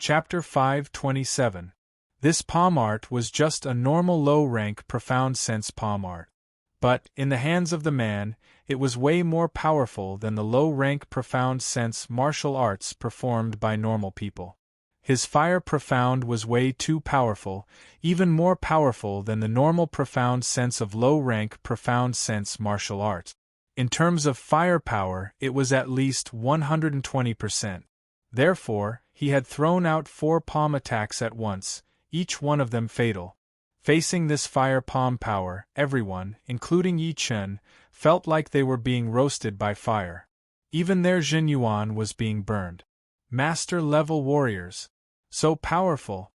Chapter 527. This palm art was just a normal low-rank profound sense palm art. But, in the hands of the man, it was way more powerful than the low-rank profound sense martial arts performed by normal people. His fire profound was way too powerful, even more powerful than the normal profound sense of low-rank profound sense martial arts. In terms of firepower, it was at least 120%. Therefore, he had thrown out 4 palm attacks at once, each one of them fatal. Facing this fire palm power, everyone, including Yi Chen, felt like they were being roasted by fire. Even their Jin Yuan was being burned. Master-level warriors. So powerful.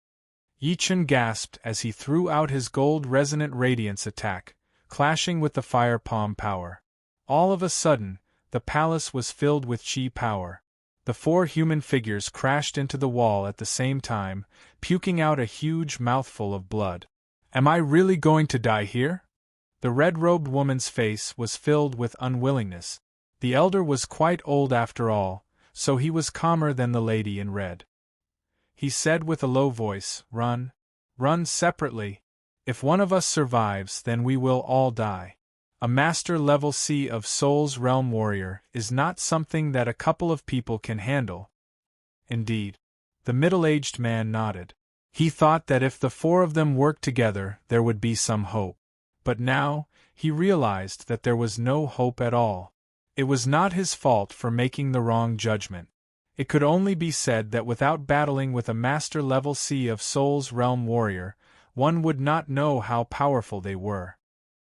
Yi Chen gasped as he threw out his gold resonant radiance attack, clashing with the fire palm power. All of a sudden, the palace was filled with chi power. The 4 human figures crashed into the wall at the same time, puking out a huge mouthful of blood. Am I really going to die here? The red-robed woman's face was filled with unwillingness. The elder was quite old after all, so he was calmer than the lady in red. He said with a low voice, "Run. Run separately. If one of us survives, then we will all die. A master-level Sea of Souls realm warrior is not something that a couple of people can handle." Indeed. The middle-aged man nodded. He thought that if the 4 of them worked together, there would be some hope. But now, he realized that there was no hope at all. It was not his fault for making the wrong judgment. It could only be said that without battling with a master-level Sea of Souls realm warrior, one would not know how powerful they were.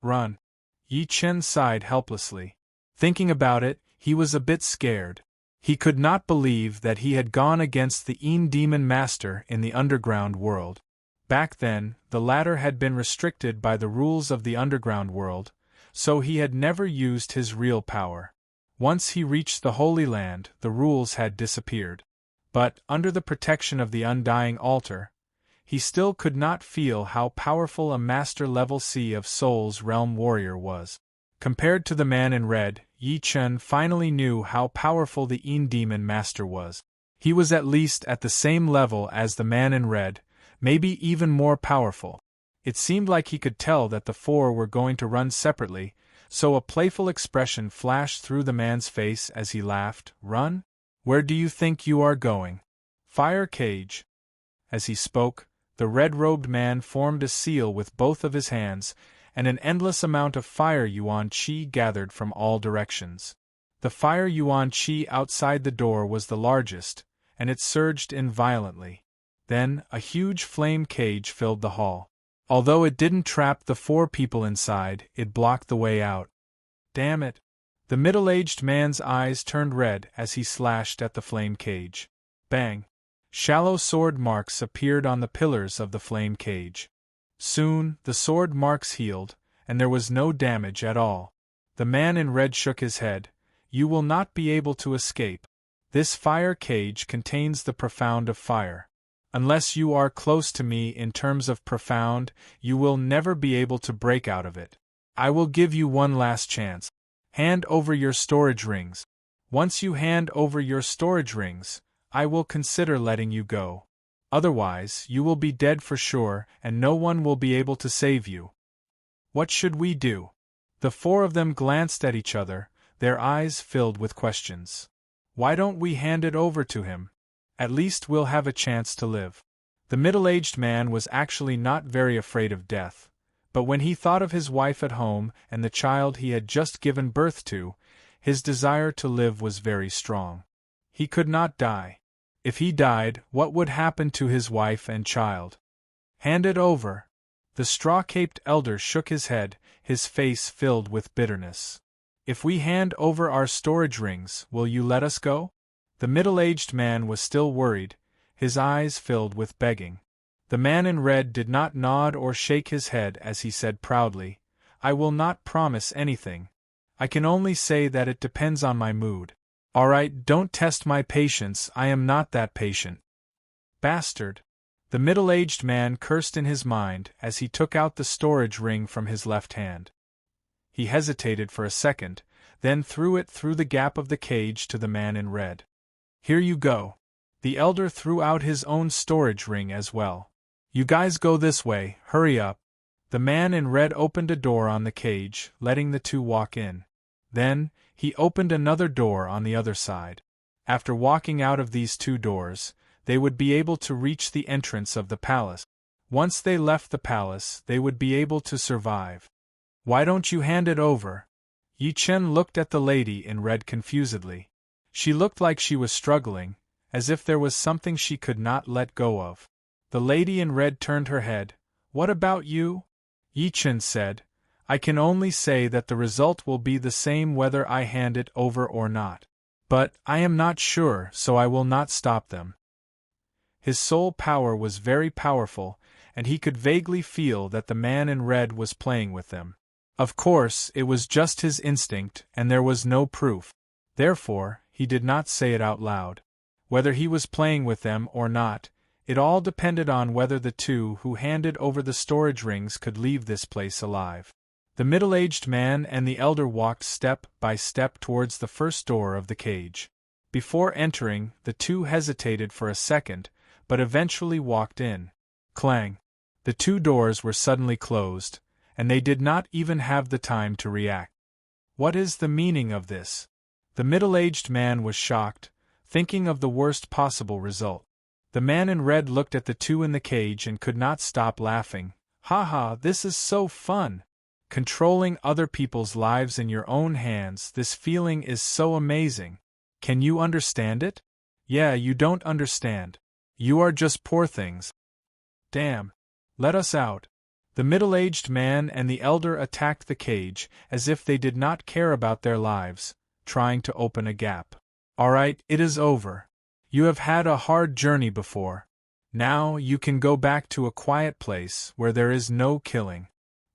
Run. Yi Chen sighed helplessly. Thinking about it, he was a bit scared. He could not believe that he had gone against the Demon Master in the underground world. Back then, the latter had been restricted by the rules of the underground world, so he had never used his real power. Once he reached the Holy Land, the rules had disappeared. But, under the protection of the Undying Altar, he still could not feel how powerful a master-level Sea of Souls realm warrior was. Compared to the man in red, Yi Chen finally knew how powerful the Demon Master was. He was at least at the same level as the man in red, maybe even more powerful. It seemed like he could tell that the 4 were going to run separately, so a playful expression flashed through the man's face as he laughed. "Run? Where do you think you are going? Fire cage." As he spoke, the red-robed man formed a seal with both of his hands, and an endless amount of fire yuan qi gathered from all directions. The fire yuan qi outside the door was the largest, and it surged in violently. Then, a huge flame cage filled the hall. Although it didn't trap the 4 people inside, it blocked the way out. Damn it! The middle-aged man's eyes turned red as he slashed at the flame cage. Bang! Shallow sword marks appeared on the pillars of the flame cage. Soon, the sword marks healed, and there was no damage at all. The man in red shook his head. "You will not be able to escape. This fire cage contains the profound of fire. Unless you are close to me in terms of profound, you will never be able to break out of it. I will give you one last chance. Hand over your storage rings. Once you hand over your storage rings, I will consider letting you go. Otherwise, you will be dead for sure, and no one will be able to save you. What should we do?" The 4 of them glanced at each other, their eyes filled with questions. "Why don't we hand it over to him? At least we'll have a chance to live." The middle-aged man was actually not very afraid of death, but when he thought of his wife at home and the child he had just given birth to, his desire to live was very strong. He could not die. If he died, what would happen to his wife and child? "Hand it over." The straw-caped elder shook his head, his face filled with bitterness. "If we hand over our storage rings, will you let us go?" The middle-aged man was still worried, his eyes filled with begging. The man in red did not nod or shake his head as he said proudly, "I will not promise anything. I can only say that it depends on my mood. All right, don't test my patience, I am not that patient." Bastard! The middle-aged man cursed in his mind as he took out the storage ring from his left hand. He hesitated for a second, then threw it through the gap of the cage to the man in red. "Here you go. The elder threw out his own storage ring as well. You guys go this way, hurry up. The man in red opened a door on the cage, letting the two walk in. Then, he opened another door on the other side. After walking out of these two doors, they would be able to reach the entrance of the palace. Once they left the palace, they would be able to survive. Why don't you hand it over? Yi Chen looked at the lady in red confusedly. She looked like she was struggling, as if there was something she could not let go of. The lady in red turned her head. What about you? Yi Chen said, I can only say that the result will be the same whether I hand it over or not. But I am not sure, so I will not stop them. His soul power was very powerful, and he could vaguely feel that the man in red was playing with them. Of course, it was just his instinct, and there was no proof. Therefore, he did not say it out loud. Whether he was playing with them or not, it all depended on whether the two who handed over the storage rings could leave this place alive. The middle-aged man and the elder walked step by step towards the first door of the cage. Before entering, the two hesitated for a second, but eventually walked in. Clang! The two doors were suddenly closed, and they did not even have the time to react. What is the meaning of this? The middle-aged man was shocked, thinking of the worst possible result. The man in red looked at the two in the cage and could not stop laughing. Haha, this is so fun! Controlling other people's lives in your own hands, this feeling is so amazing. Can you understand it? Yeah, you don't understand. You are just poor things. Damn. Let us out. The middle-aged man and the elder attacked the cage, as if they did not care about their lives, trying to open a gap. Alright, it is over. You have had a hard journey before. Now you can go back to a quiet place where there is no killing.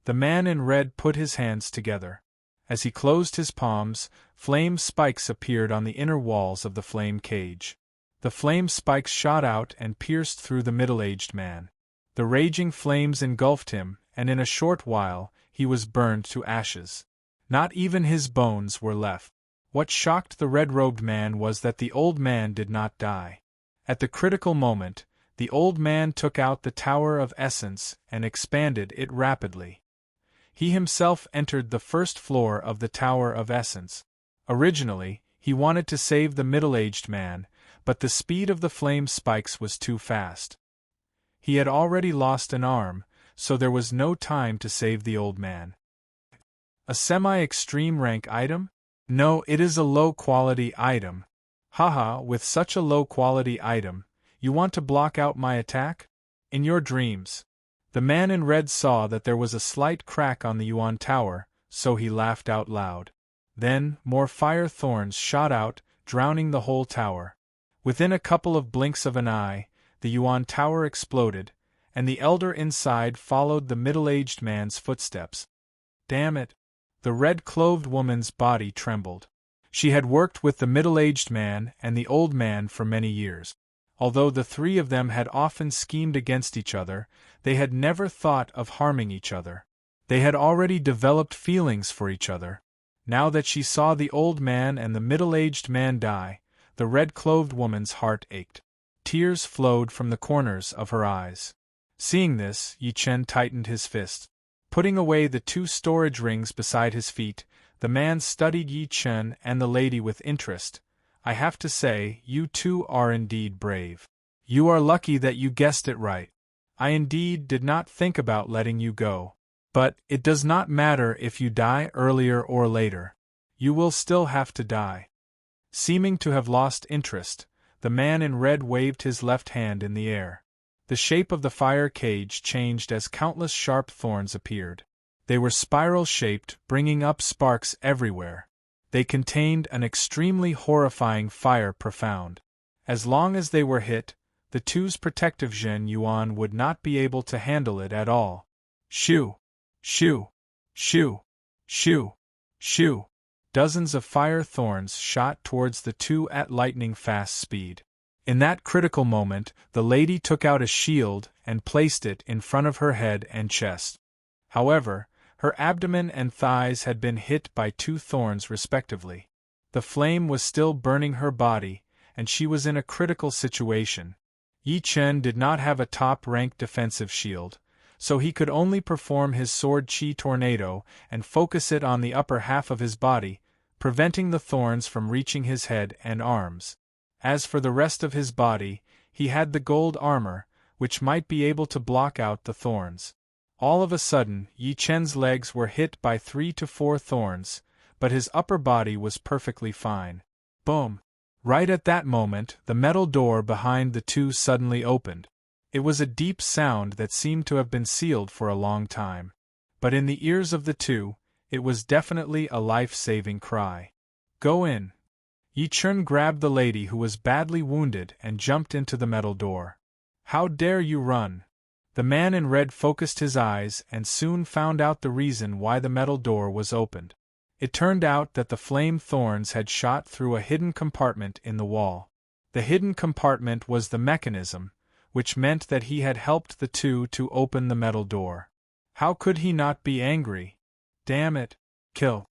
The man in red put his hands together. As he closed his palms, flame spikes appeared on the inner walls of the flame cage. The flame spikes shot out and pierced through the middle-aged man. The raging flames engulfed him, and in a short while, he was burned to ashes. Not even his bones were left. What shocked the red-robed man was that the old man did not die. At the critical moment, the old man took out the Tower of Essence and expanded it rapidly. He himself entered the first floor of the Tower of Essence. Originally, he wanted to save the middle-aged man, but the speed of the flame spikes was too fast. He had already lost an arm, so there was no time to save the old man. A semi-extreme rank item? No, it is a low-quality item. Haha, with such a low-quality item, you want to block out my attack? In your dreams. The man in red saw that there was a slight crack on the Yuan Tower, so he laughed out loud. Then, more fire thorns shot out, drowning the whole tower. Within a couple of blinks of an eye, the Yuan Tower exploded, and the elder inside followed the middle-aged man's footsteps. Damn it! The red-clothed woman's body trembled. She had worked with the middle-aged man and the old man for many years. Although the three of them had often schemed against each other, they had never thought of harming each other. They had already developed feelings for each other. Now that she saw the old man and the middle-aged man die, the red-clothed woman's heart ached. Tears flowed from the corners of her eyes. Seeing this, Yi Chen tightened his fist. Putting away the two storage rings beside his feet, the man studied Yi Chen and the lady with interest. I have to say, you two are indeed brave. You are lucky that you guessed it right. I indeed did not think about letting you go. But it does not matter if you die earlier or later. You will still have to die. Seeming to have lost interest, the man in red waved his left hand in the air. The shape of the fire cage changed as countless sharp thorns appeared. They were spiral-shaped, bringing up sparks everywhere. They contained an extremely horrifying fire profound. As long as they were hit, the two's protective Zhen Yuan would not be able to handle it at all. Shoo! Shoo! Shoo! Shoo! Shoo! Dozens of fire thorns shot towards the two at lightning-fast speed. In that critical moment, the lady took out a shield and placed it in front of her head and chest. However, her abdomen and thighs had been hit by two thorns respectively. The flame was still burning her body, and she was in a critical situation. Yi Chen did not have a top-rank defensive shield, so he could only perform his sword chi tornado and focus it on the upper half of his body, preventing the thorns from reaching his head and arms. As for the rest of his body, he had the gold armor, which might be able to block out the thorns. All of a sudden, Yi Chen's legs were hit by 3 to 4 thorns, but his upper body was perfectly fine. Boom! Right at that moment, the metal door behind the two suddenly opened. It was a deep sound that seemed to have been sealed for a long time. But in the ears of the two, it was definitely a life-saving cry. Go in. Yi Chen grabbed the lady who was badly wounded and jumped into the metal door. How dare you run? The man in red focused his eyes and soon found out the reason why the metal door was opened. It turned out that the flame thorns had shot through a hidden compartment in the wall. The hidden compartment was the mechanism, which meant that he had helped the two to open the metal door. How could he not be angry? Damn it! Kill!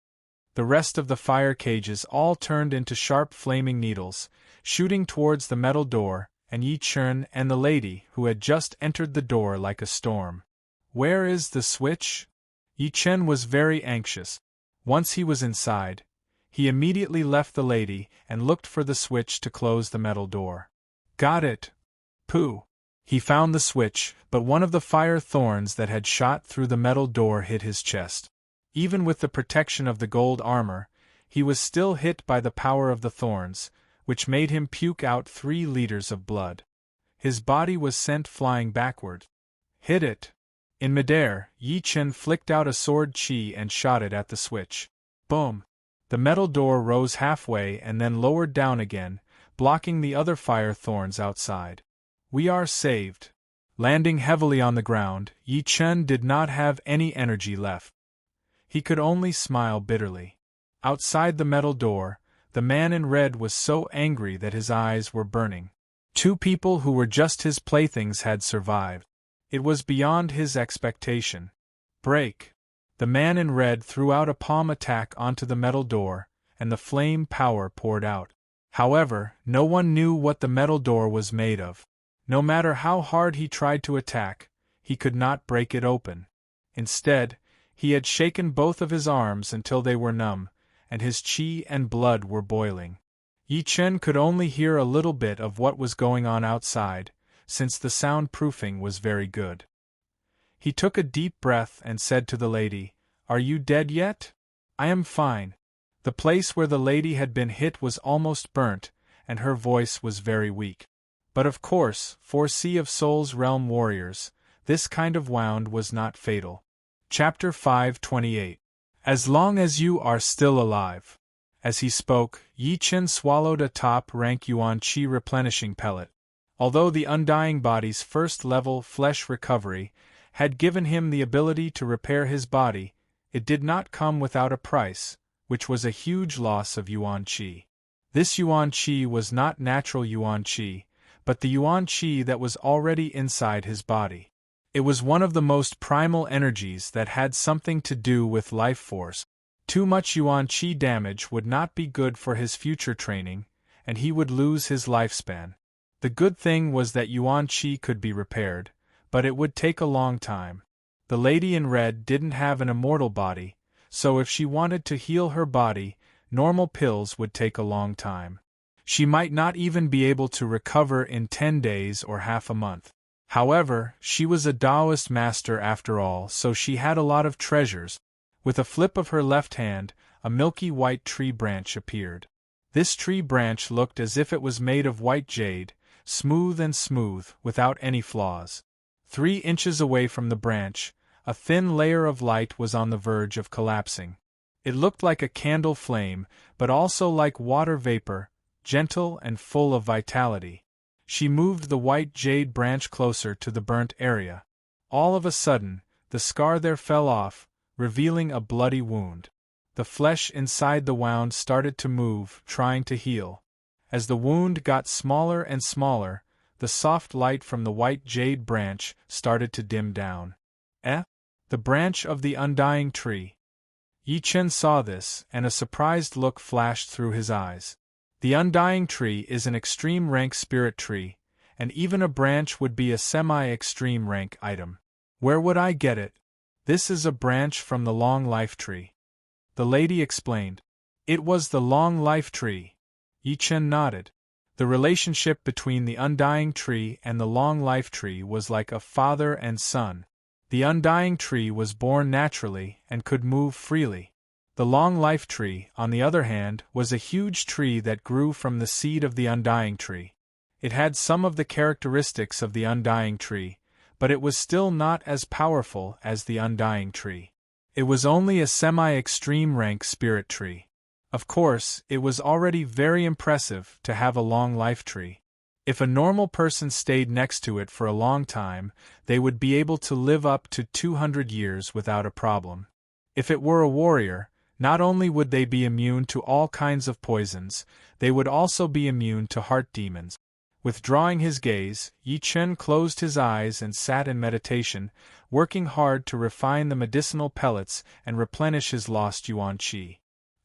The rest of the fire cages all turned into sharp flaming needles, shooting towards the metal door, and Yi Chen and the lady who had just entered the door like a storm. Where is the switch? Yi Chen was very anxious. Once he was inside, he immediately left the lady and looked for the switch to close the metal door. Got it! Pooh! He found the switch, but one of the fire thorns that had shot through the metal door hit his chest. Even with the protection of the gold armor, he was still hit by the power of the thorns, which made him puke out 3 liters of blood. His body was sent flying backward. Hit it! In midair, Yi Chen flicked out a sword chi and shot it at the switch. Boom! The metal door rose halfway and then lowered down again, blocking the other fire thorns outside. We are saved. Landing heavily on the ground, Yi Chen did not have any energy left. He could only smile bitterly. Outside the metal door, the man in red was so angry that his eyes were burning. 2 people who were just his playthings had survived. It was beyond his expectation. Break! The man in red threw out a palm attack onto the metal door, and the flame power poured out. However, no one knew what the metal door was made of. No matter how hard he tried to attack, he could not break it open. Instead, he had shaken both of his arms until they were numb, and his chi and blood were boiling. Yi Chen could only hear a little bit of what was going on outside, since the soundproofing was very good. He took a deep breath and said to the lady, "Are you dead yet?" "I am fine." The place where the lady had been hit was almost burnt, and her voice was very weak. But of course, for Sea of Souls realm warriors, this kind of wound was not fatal. Chapter 528. As long as you are still alive. As he spoke, Yi Chen swallowed a top-rank Yuan Qi replenishing pellet. Although the Undying Body's first-level flesh recovery had given him the ability to repair his body, it did not come without a price, which was a huge loss of Yuan Qi. This Yuan Qi was not natural Yuan Qi, but the Yuan Qi that was already inside his body. It was one of the most primal energies that had something to do with life force. Too much Yuan Qi damage would not be good for his future training, and he would lose his lifespan. The good thing was that Yuan Qi could be repaired, but it would take a long time. The lady in red didn't have an immortal body, so if she wanted to heal her body, normal pills would take a long time. She might not even be able to recover in 10 days or half a month. However, she was a Taoist master after all, so she had a lot of treasures. With a flip of her left hand, a milky white tree branch appeared. This tree branch looked as if it was made of white jade, smooth and smooth, without any flaws. 3 inches away from the branch, a thin layer of light was on the verge of collapsing. It looked like a candle flame, but also like water vapor, gentle and full of vitality. She moved the white jade branch closer to the burnt area. All of a sudden, the scar there fell off, revealing a bloody wound. The flesh inside the wound started to move, trying to heal. As the wound got smaller and smaller, the soft light from the white jade branch started to dim down. The branch of the undying tree. Yi Chen saw this, and a surprised look flashed through his eyes. The undying tree is an extreme rank spirit tree, and even a branch would be a semi-extreme rank item. Where would I get it? This is a branch from the long life tree. The lady explained. It was the long life tree. Yi Chen nodded. The relationship between the undying tree and the long life tree was like a father and son. The undying tree was born naturally and could move freely. The long life tree, on the other hand, was a huge tree that grew from the seed of the undying tree. It had some of the characteristics of the undying tree, but it was still not as powerful as the undying tree. It was only a semi-extreme rank spirit tree. Of course, it was already very impressive to have a long life tree. If a normal person stayed next to it for a long time, they would be able to live up to 200 years without a problem. If it were a warrior, not only would they be immune to all kinds of poisons, they would also be immune to heart demons. Withdrawing his gaze, Yi Chen closed his eyes and sat in meditation, working hard to refine the medicinal pellets and replenish his lost yuan qi.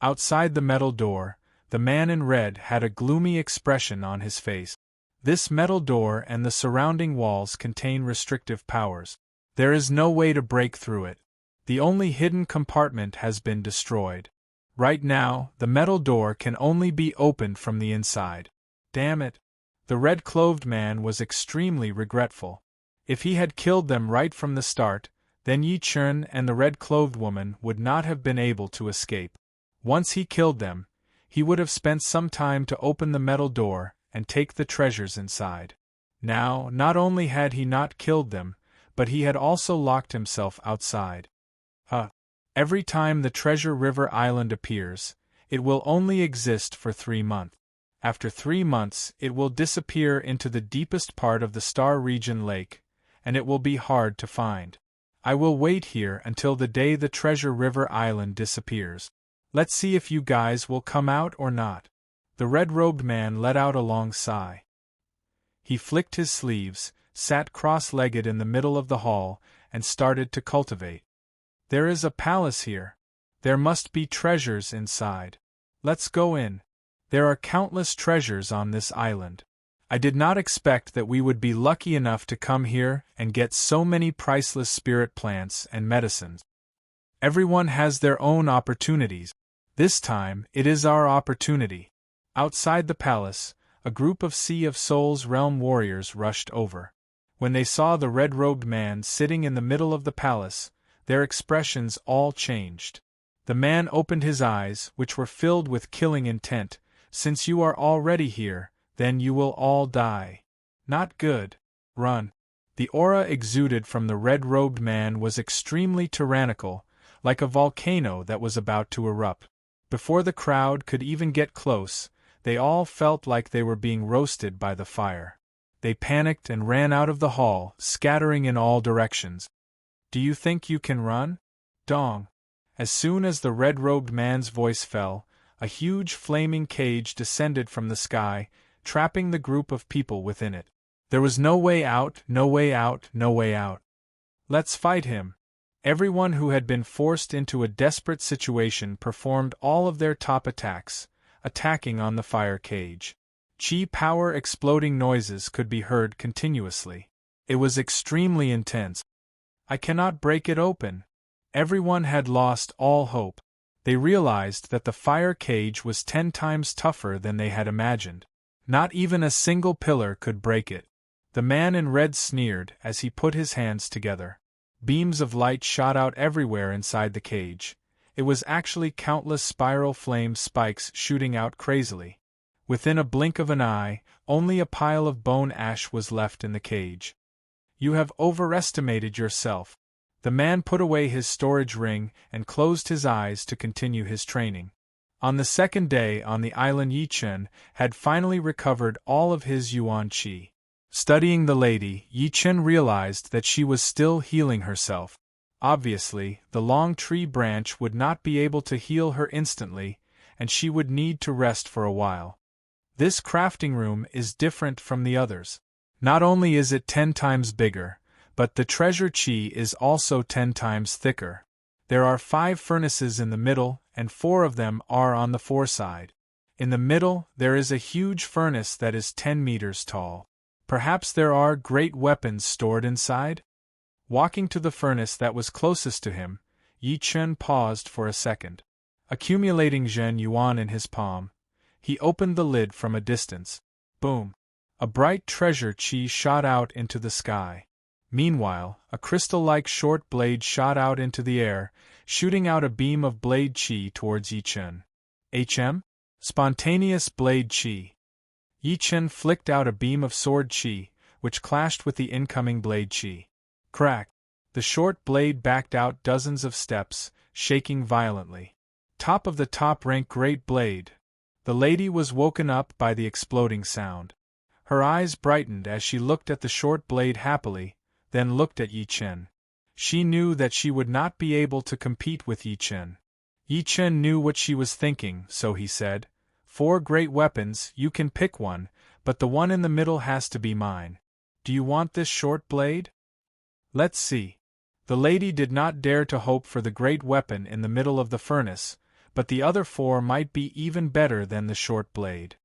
Outside the metal door, the man in red had a gloomy expression on his face. This metal door and the surrounding walls contain restrictive powers. There is no way to break through it. The only hidden compartment has been destroyed. Right now, the metal door can only be opened from the inside. Damn it! The red-clothed man was extremely regretful. If he had killed them right from the start, then Yi Chen and the red-clothed woman would not have been able to escape. Once he killed them, he would have spent some time to open the metal door and take the treasures inside. Now, not only had he not killed them, but he had also locked himself outside. Every time the Treasure River Island appears, it will only exist for 3 months. After 3 months, it will disappear into the deepest part of the Star Region Lake, and it will be hard to find. I will wait here until the day the Treasure River Island disappears. Let's see if you guys will come out or not. The red-robed man let out a long sigh. He flicked his sleeves, sat cross-legged in the middle of the hall, and started to cultivate. There is a palace here. There must be treasures inside. Let's go in. There are countless treasures on this island. I did not expect that we would be lucky enough to come here and get so many priceless spirit plants and medicines. Everyone has their own opportunities. This time, it is our opportunity. Outside the palace, a group of Sea of Souls realm warriors rushed over. When they saw the red-robed man sitting in the middle of the palace, their expressions all changed. The man opened his eyes, which were filled with killing intent. Since you are already here, then you will all die. Not good. Run. The aura exuded from the red-robed man was extremely tyrannical, like a volcano that was about to erupt. Before the crowd could even get close, they all felt like they were being roasted by the fire. They panicked and ran out of the hall, scattering in all directions. Do you think you can run? Dong. As soon as the red-robed man's voice fell, a huge flaming cage descended from the sky, trapping the group of people within it. There was no way out, no way out, no way out. Let's fight him. Everyone who had been forced into a desperate situation performed all of their top attacks, attacking on the fire cage. Chi power exploding noises could be heard continuously. It was extremely intense. I cannot break it open. Everyone had lost all hope. They realized that the fire cage was 10 times tougher than they had imagined. Not even a single pillar could break it. The man in red sneered as he put his hands together. Beams of light shot out everywhere inside the cage. It was actually countless spiral flame spikes shooting out crazily. Within a blink of an eye, only a pile of bone ash was left in the cage. You have overestimated yourself. The man put away his storage ring and closed his eyes to continue his training. On the second day on the island, Yi Chen had finally recovered all of his yuan qi. Studying the lady, Yi Chen realized that she was still healing herself. Obviously, the long tree branch would not be able to heal her instantly, and she would need to rest for a while. This crafting room is different from the others. Not only is it 10 times bigger, but the treasure chi is also 10 times thicker. There are 5 furnaces in the middle, and 4 of them are on the foreside. In the middle, there is a huge furnace that is 10 meters tall. Perhaps there are great weapons stored inside? Walking to the furnace that was closest to him, Yi Chen paused for a second. Accumulating Zhen Yuan in his palm, he opened the lid from a distance. Boom! A bright treasure chi shot out into the sky. Meanwhile, a crystal-like short blade shot out into the air, shooting out a beam of blade chi towards Yi Chen. HM? Spontaneous blade chi. Yi Chen flicked out a beam of sword chi, which clashed with the incoming blade chi. Crack! The short blade backed out dozens of steps, shaking violently. Top of the top-rank great blade. The lady was woken up by the exploding sound. Her eyes brightened as she looked at the short blade happily, then looked at Yi Chen. She knew that she would not be able to compete with Yi Chen. Yi Chen knew what she was thinking, so he said, 4 great weapons, you can pick one, but the one in the middle has to be mine. Do you want this short blade? Let's see. The lady did not dare to hope for the great weapon in the middle of the furnace, but the other 4 might be even better than the short blade.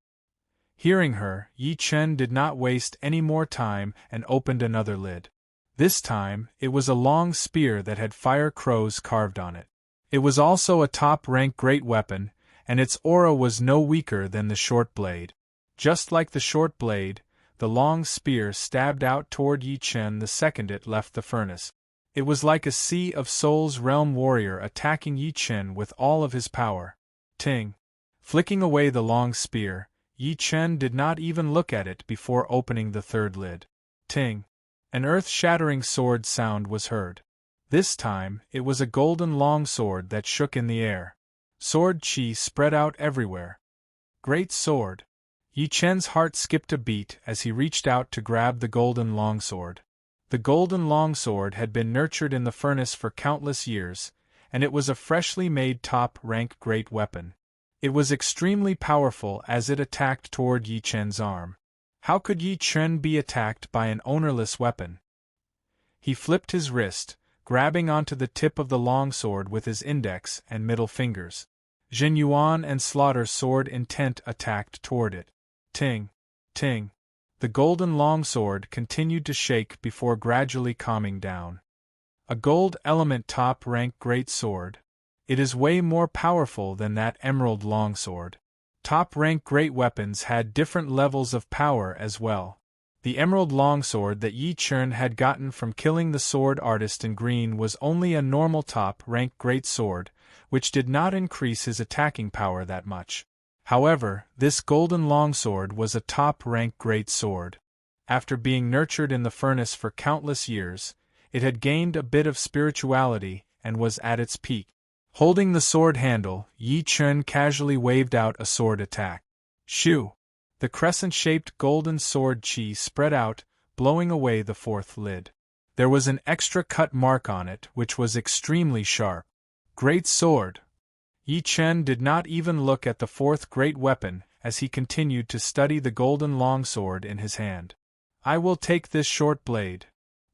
Hearing her, Yi Chen did not waste any more time and opened another lid. This time, it was a long spear that had fire crows carved on it. It was also a top-rank great weapon, and its aura was no weaker than the short blade. Just like the short blade, the long spear stabbed out toward Yi Chen the second it left the furnace. It was like a Sea of Souls realm warrior attacking Yi Chen with all of his power. Ting! Flicking away the long spear, Yi Chen did not even look at it before opening the third lid. Ting! An earth-shattering sword sound was heard. This time, it was a golden longsword that shook in the air. Sword chi spread out everywhere. Great sword! Yi Chen's heart skipped a beat as he reached out to grab the golden longsword. The golden longsword had been nurtured in the furnace for countless years, and it was a freshly made top-rank great weapon. It was extremely powerful as it attacked toward Yi Chen's arm. How could Yi Chen be attacked by an ownerless weapon? He flipped his wrist, grabbing onto the tip of the longsword with his index and middle fingers. Zhen Yuan and Slaughter's sword intent attacked toward it. Ting! Ting! The golden longsword continued to shake before gradually calming down. A gold element top-rank great sword. It is way more powerful than that emerald longsword. Top-rank great weapons had different levels of power as well. The emerald longsword that Yi Chen had gotten from killing the sword artist in green was only a normal top-rank great sword, which did not increase his attacking power that much. However, this golden longsword was a top-rank great sword. After being nurtured in the furnace for countless years, it had gained a bit of spirituality and was at its peak. Holding the sword handle, Yi Chen casually waved out a sword attack. Shoo! The crescent-shaped golden sword chi spread out, blowing away the fourth lid. There was an extra cut mark on it which was extremely sharp. Great sword! Yi Chen did not even look at the fourth great weapon as he continued to study the golden longsword in his hand. I will take this short blade.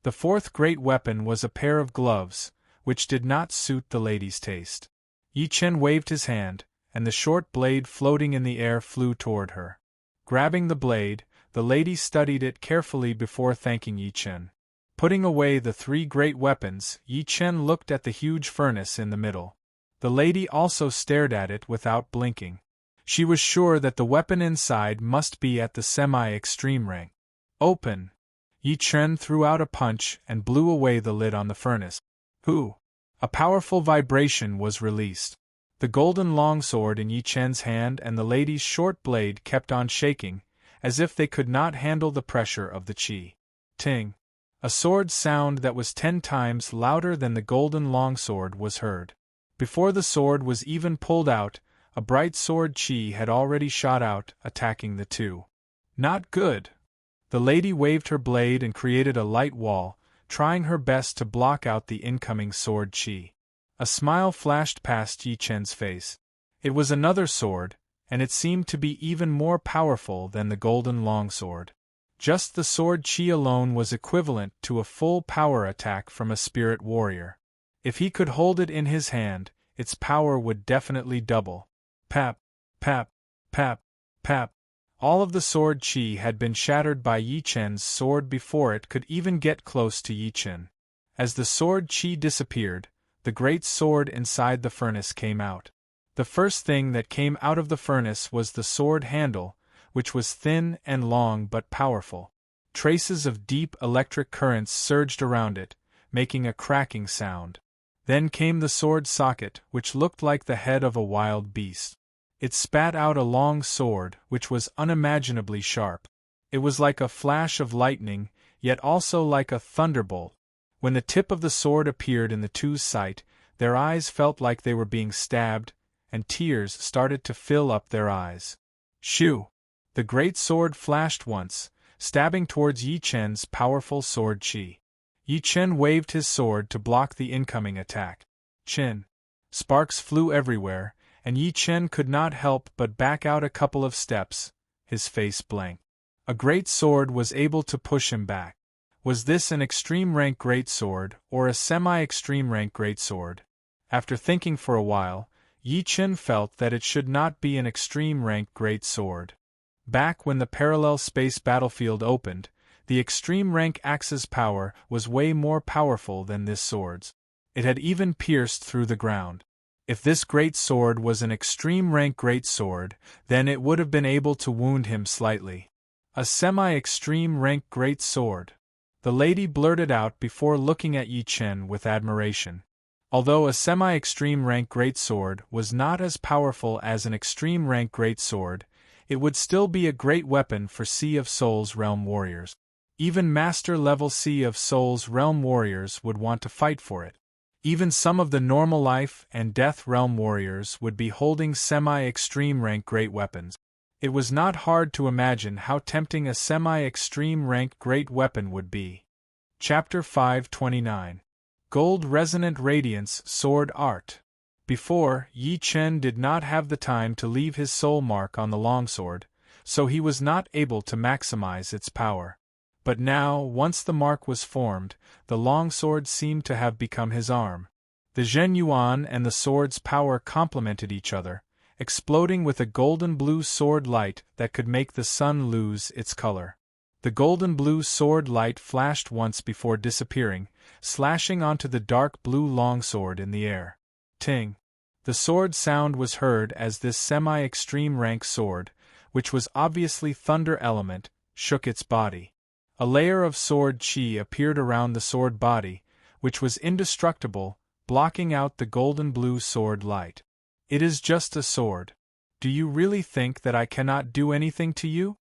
The fourth great weapon was a pair of gloves, which did not suit the lady's taste. Yi Chen waved his hand, and the short blade floating in the air flew toward her. Grabbing the blade, the lady studied it carefully before thanking Yi Chen. Putting away the 3 great weapons, Yi Chen looked at the huge furnace in the middle. The lady also stared at it without blinking. She was sure that the weapon inside must be at the semi-extreme rank. Open! Yi Chen threw out a punch and blew away the lid on the furnace. Hoo! A powerful vibration was released. The golden longsword in Yi Chen's hand and the lady's short blade kept on shaking, as if they could not handle the pressure of the chi. Ting! A sword sound that was 10 times louder than the golden longsword was heard. Before the sword was even pulled out, a bright sword chi had already shot out, attacking the 2. Not good! The lady waved her blade and created a light wall, trying her best to block out the incoming sword chi. A smile flashed past Yi Chen's face. It was another sword, and it seemed to be even more powerful than the golden longsword. Just the sword chi alone was equivalent to a full power attack from a spirit warrior. If he could hold it in his hand, its power would definitely double. Pap! Pap! Pap, pap. All of the sword chi had been shattered by Yi Chen's sword before it could even get close to Yi Chen. As the sword chi disappeared, the great sword inside the furnace came out. The first thing that came out of the furnace was the sword handle, which was thin and long but powerful. Traces of deep electric currents surged around it, making a cracking sound. Then came the sword socket, which looked like the head of a wild beast. It spat out a long sword, which was unimaginably sharp. It was like a flash of lightning, yet also like a thunderbolt. When the tip of the sword appeared in the two's sight, their eyes felt like they were being stabbed, and tears started to fill up their eyes. Shoo! The great sword flashed once, stabbing towards Yi Chen's powerful sword chi. Yi Chen waved his sword to block the incoming attack. Chin! Sparks flew everywhere, and Yi Chen could not help but back out a couple of steps, his face blank. A great sword was able to push him back. Was this an extreme rank great sword, or a semi-extreme rank great sword? After thinking for a while, Yi Chen felt that it should not be an extreme rank great sword. Back when the parallel space battlefield opened, the extreme rank axe's power was way more powerful than this sword's. It had even pierced through the ground. If this great sword was an extreme rank great sword, then it would have been able to wound him slightly. A semi-extreme rank great sword. The lady blurted out before looking at Yi Chen with admiration. Although a semi-extreme rank great sword was not as powerful as an extreme rank great sword, it would still be a great weapon for Sea of Souls realm warriors. Even master-level Sea of Souls realm warriors would want to fight for it. Even some of the normal life and death realm warriors would be holding semi-extreme rank great weapons. It was not hard to imagine how tempting a semi-extreme rank great weapon would be. Chapter 529. Gold Resonant Radiance Sword Art. Before, Yi Chen did not have the time to leave his soul mark on the longsword, so he was not able to maximize its power. But now, once the mark was formed, the longsword seemed to have become his arm. The Zhen Yuan and the sword's power complemented each other, exploding with a golden blue sword light that could make the sun lose its color. The golden blue sword light flashed once before disappearing, slashing onto the dark blue longsword in the air. Ting! The sword sound was heard as this semi-extreme rank sword, which was obviously thunder element, shook its body. A layer of sword chi appeared around the sword body, which was indestructible, blocking out the golden blue sword light. It is just a sword. Do you really think that I cannot do anything to you?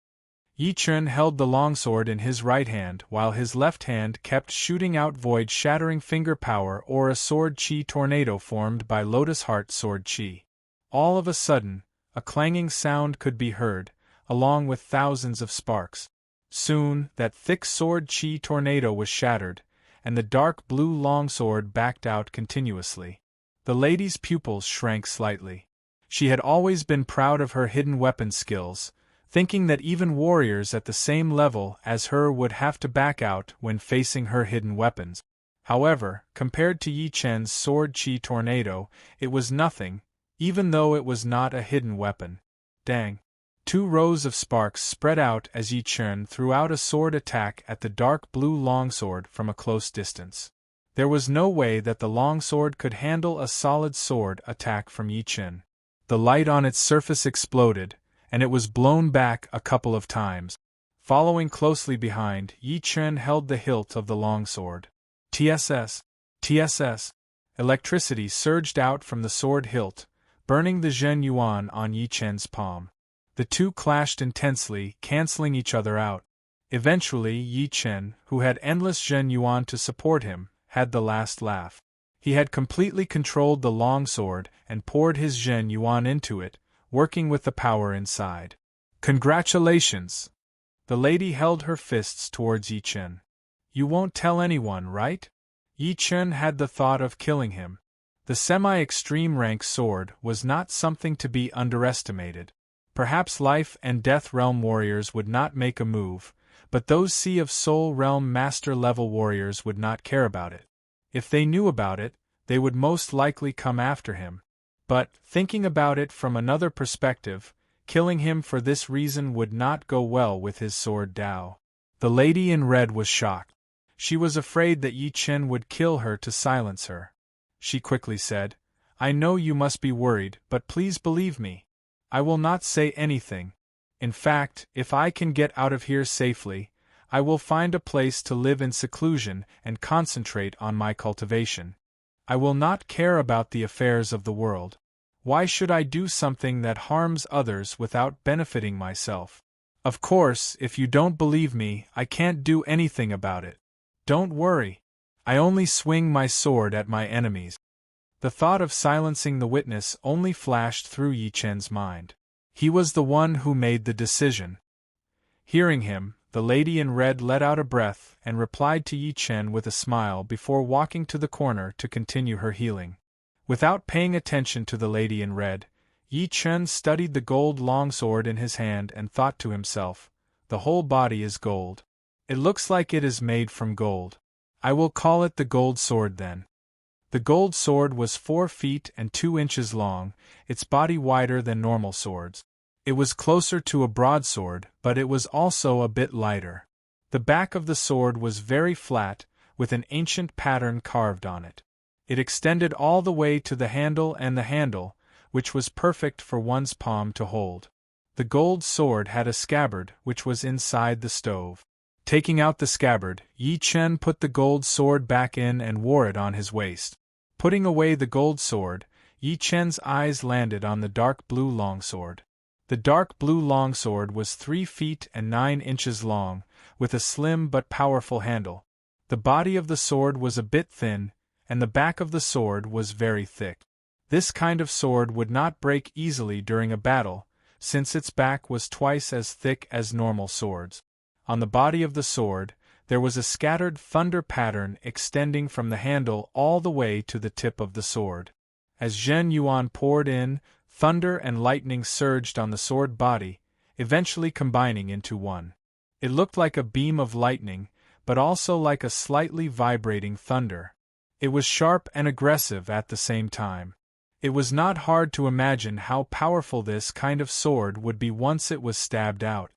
Yi Chen held the longsword in his right hand while his left hand kept shooting out void-shattering finger power or a sword chi tornado formed by Lotus Heart sword chi. All of a sudden, a clanging sound could be heard, along with thousands of sparks. Soon, that thick sword chi tornado was shattered, and the dark blue longsword backed out continuously. The lady's pupils shrank slightly. She had always been proud of her hidden weapon skills, thinking that even warriors at the same level as her would have to back out when facing her hidden weapons. However, compared to Yi Chen's sword chi tornado, it was nothing, even though it was not a hidden weapon. Dang! 2 rows of sparks spread out as Yi Chen threw out a sword attack at the dark blue longsword from a close distance. There was no way that the longsword could handle a solid sword attack from Yi Chen. The light on its surface exploded, and it was blown back a couple of times. Following closely behind, Yi Chen held the hilt of the longsword. TSS! TSS! Electricity surged out from the sword hilt, burning the Zhen Yuan on Yi Chen's palm. The two clashed intensely, canceling each other out. Eventually, Yi Chen, who had endless Zhen Yuan to support him, had the last laugh. He had completely controlled the longsword and poured his Zhen Yuan into it, working with the power inside. Congratulations! The lady held her fists towards Yi Chen. You won't tell anyone, right? Yi Chen had the thought of killing him. The semi-extreme rank sword was not something to be underestimated. Perhaps life and death realm warriors would not make a move, but those Sea of Soul realm master-level warriors would not care about it. If they knew about it, they would most likely come after him. But, thinking about it from another perspective, Killing him for this reason would not go well with his sword Dao. The lady in red was shocked. She was afraid that Yi Chen would kill her to silence her. She quickly said, "I know you must be worried, but please believe me. I will not say anything. In fact, if I can get out of here safely, I will find a place to live in seclusion and concentrate on my cultivation. I will not care about the affairs of the world. Why should I do something that harms others without benefiting myself? Of course, if you don't believe me, I can't do anything about it. Don't worry. I only swing my sword at my enemies." The thought of silencing the witness only flashed through Yi Chen's mind. He was the one who made the decision. Hearing him, the lady in red let out a breath and replied to Yi Chen with a smile before walking to the corner to continue her healing. Without paying attention to the lady in red, Yi Chen studied the gold longsword in his hand and thought to himself, "The whole body is gold. It looks like it is made from gold. I will call it the gold sword then." The gold sword was 4 feet and 2 inches long, its body wider than normal swords. It was closer to a broadsword, but it was also a bit lighter. The back of the sword was very flat, with an ancient pattern carved on it. It extended all the way to the handle, which was perfect for one's palm to hold. The gold sword had a scabbard which was inside the stove. Taking out the scabbard, Yi Chen put the gold sword back in and wore it on his waist. Putting away the gold sword, Yi Chen's eyes landed on the dark blue longsword. The dark blue longsword was 3 feet and 9 inches long, with a slim but powerful handle. The body of the sword was a bit thin, and the back of the sword was very thick. This kind of sword would not break easily during a battle, since its back was twice as thick as normal swords. On the body of the sword, there was a scattered thunder pattern extending from the handle all the way to the tip of the sword. As Zhen Yuan poured in, thunder and lightning surged on the sword body, eventually combining into one. It looked like a beam of lightning, but also like a slightly vibrating thunder. It was sharp and aggressive at the same time. It was not hard to imagine how powerful this kind of sword would be once it was stabbed out.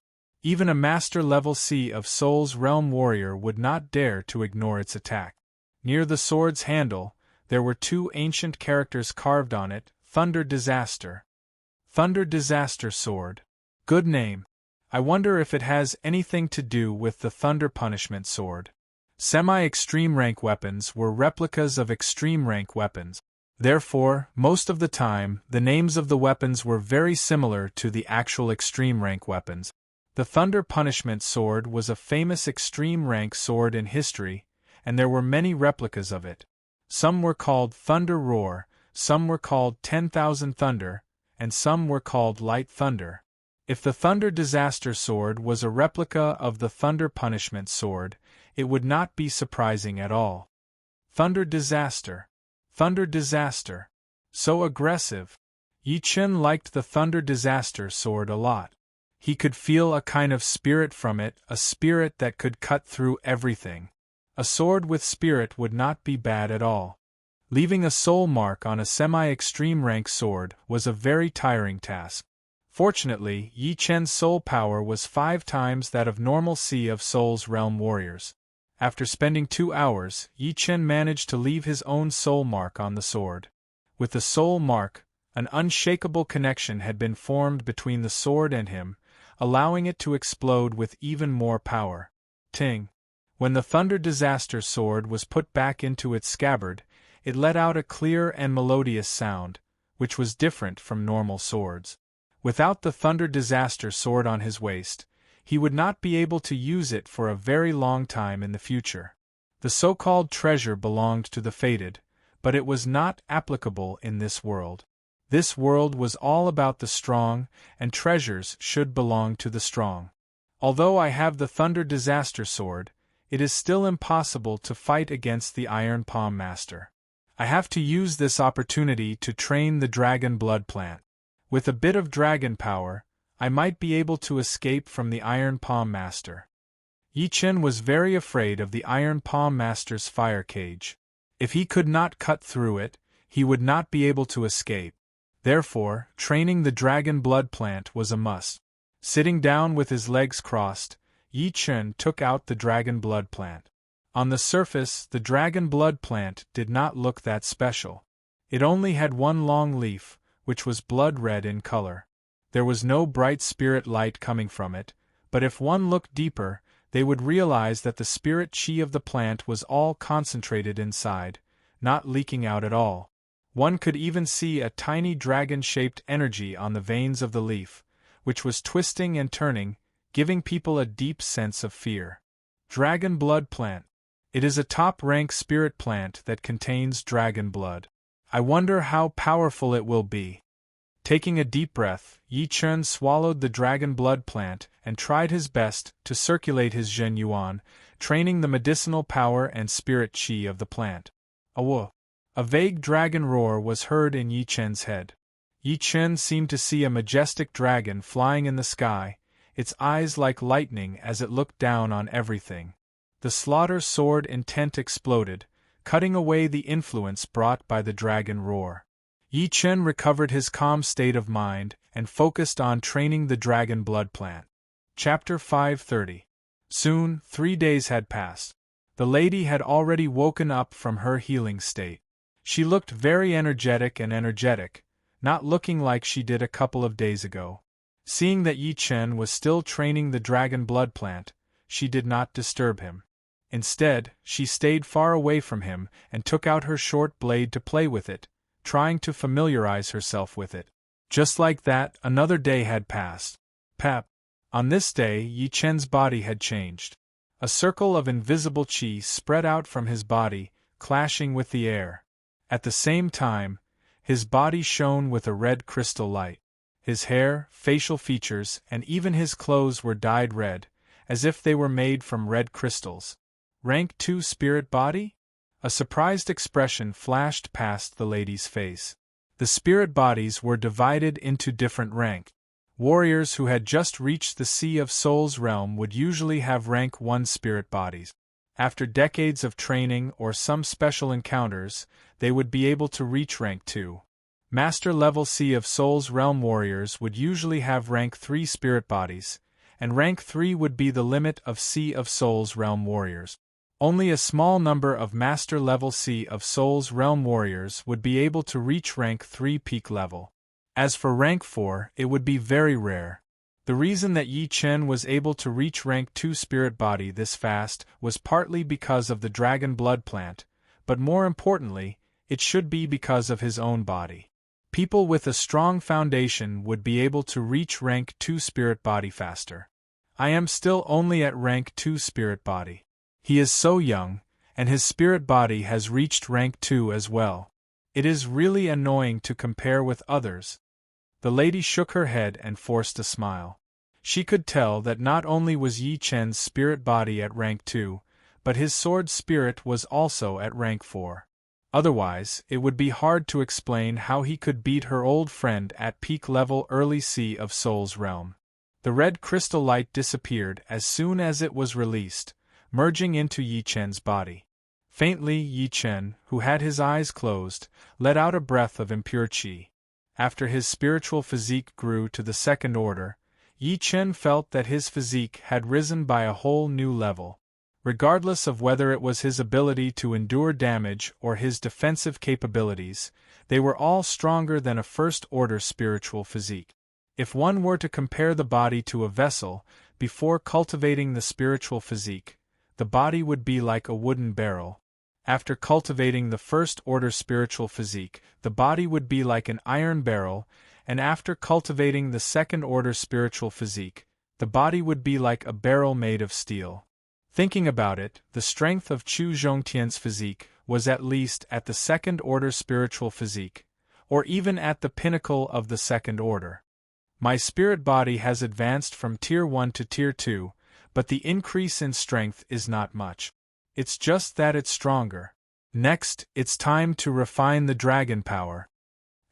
Even a master-level C of Soul's Realm warrior would not dare to ignore its attack. Near the sword's handle, there were 2 ancient characters carved on it: Thunder Disaster. Thunder Disaster Sword. Good name. I wonder if it has anything to do with the Thunder Punishment Sword. Semi-extreme rank weapons were replicas of extreme rank weapons. Therefore, most of the time, the names of the weapons were very similar to the actual extreme rank weapons. The Thunder Punishment Sword was a famous extreme rank sword in history, and there were many replicas of it. Some were called Thunder Roar, some were called 10,000 Thunder, and some were called Light Thunder. If the Thunder Disaster Sword was a replica of the Thunder Punishment Sword, it would not be surprising at all. Thunder Disaster. Thunder Disaster. So aggressive. Yi Chen liked the Thunder Disaster Sword a lot. He could feel a kind of spirit from it, a spirit that could cut through everything. A sword with spirit would not be bad at all. Leaving a soul mark on a semi-extreme rank sword was a very tiring task. Fortunately, Yi Chen's soul power was 5 times that of normal C of Soul's Realm warriors. After spending 2 hours, Yi Chen managed to leave his own soul mark on the sword. With the soul mark, an unshakable connection had been formed between the sword and him, allowing it to explode with even more power. Ting! When the Thunder Disaster Sword was put back into its scabbard, it let out a clear and melodious sound, which was different from normal swords. Without the Thunder Disaster Sword on his waist, he would not be able to use it for a very long time in the future. The so-called treasure belonged to the fated, but it was not applicable in this world. This world was all about the strong, and treasures should belong to the strong. Although I have the Thunder Disaster Sword, it is still impossible to fight against the Iron Palm Master. I have to use this opportunity to train the Dragon Blood Plant. With a bit of dragon power, I might be able to escape from the Iron Palm Master. Yi Chen was very afraid of the Iron Palm Master's fire cage. If he could not cut through it, he would not be able to escape. Therefore, training the dragon blood plant was a must. Sitting down with his legs crossed, Yi Chen took out the dragon blood plant. On the surface, the dragon blood plant did not look that special. It only had one long leaf, which was blood red in color. There was no bright spirit light coming from it, but if one looked deeper, they would realize that the spirit chi of the plant was all concentrated inside, not leaking out at all. One could even see a tiny dragon-shaped energy on the veins of the leaf, which was twisting and turning, giving people a deep sense of fear. Dragon blood plant. It is a top-rank spirit plant that contains dragon blood. I wonder how powerful it will be. Taking a deep breath, Yi Chen swallowed the dragon blood plant and tried his best to circulate his Zhen Yuan, training the medicinal power and spirit qi of the plant. Awo! A vague dragon roar was heard in Yi Chen's head. Yi Chen seemed to see a majestic dragon flying in the sky, its eyes like lightning as it looked down on everything. The slaughter sword intent exploded, cutting away the influence brought by the dragon roar. Yi Chen recovered his calm state of mind and focused on training the dragon blood plant. Chapter 530. Soon, 3 days had passed. The lady had already woken up from her healing state. She looked very energetic, not looking like she did a couple of days ago. Seeing that Yi Chen was still training the dragon blood plant, she did not disturb him. Instead, she stayed far away from him and took out her short blade to play with it, trying to familiarize herself with it. Just like that, another day had passed. Pap! On this day, Yi Chen's body had changed. A circle of invisible qi spread out from his body, clashing with the air. At the same time, his body shone with a red crystal light. His hair, facial features, and even his clothes were dyed red, as if they were made from red crystals. Rank 2 spirit body? A surprised expression flashed past the lady's face. The spirit bodies were divided into different ranks. Warriors who had just reached the Sea of Souls realm would usually have rank 1 spirit bodies. After decades of training or some special encounters, they would be able to reach rank 2. Master-level Sea of Souls realm warriors would usually have rank 3 spirit bodies, and rank 3 would be the limit of Sea of Souls realm warriors. Only a small number of Master-level Sea of Souls realm warriors would be able to reach rank 3 peak level. As for rank 4, it would be very rare. The reason that Yi Chen was able to reach rank 2 spirit body this fast was partly because of the dragon blood plant, but more importantly, it should be because of his own body. People with a strong foundation would be able to reach rank 2 spirit body faster. I am still only at rank 2 spirit body. He is so young, and his spirit body has reached rank 2 as well. It is really annoying to compare with others. The lady shook her head and forced a smile. She could tell that not only was Yi Chen's spirit body at rank 2, but his sword spirit was also at rank 4. Otherwise, it would be hard to explain how he could beat her old friend at peak level early Sea of Souls realm. The red crystal light disappeared as soon as it was released, merging into Yi Chen's body. Faintly, Yi Chen, who had his eyes closed, let out a breath of impure qi. After his spiritual physique grew to the second order, Yi Chen felt that his physique had risen by a whole new level. Regardless of whether it was his ability to endure damage or his defensive capabilities, they were all stronger than a first-order spiritual physique. If one were to compare the body to a vessel, before cultivating the spiritual physique, the body would be like a wooden barrel. After cultivating the first-order spiritual physique, the body would be like an iron barrel, and after cultivating the second-order spiritual physique, the body would be like a barrel made of steel. Thinking about it, the strength of Chu Zhongtian's physique was at least at the second-order spiritual physique, or even at the pinnacle of the second order. My spirit body has advanced from Tier 1 to Tier 2, but the increase in strength is not much. It's just that it's stronger. Next, it's time to refine the dragon power.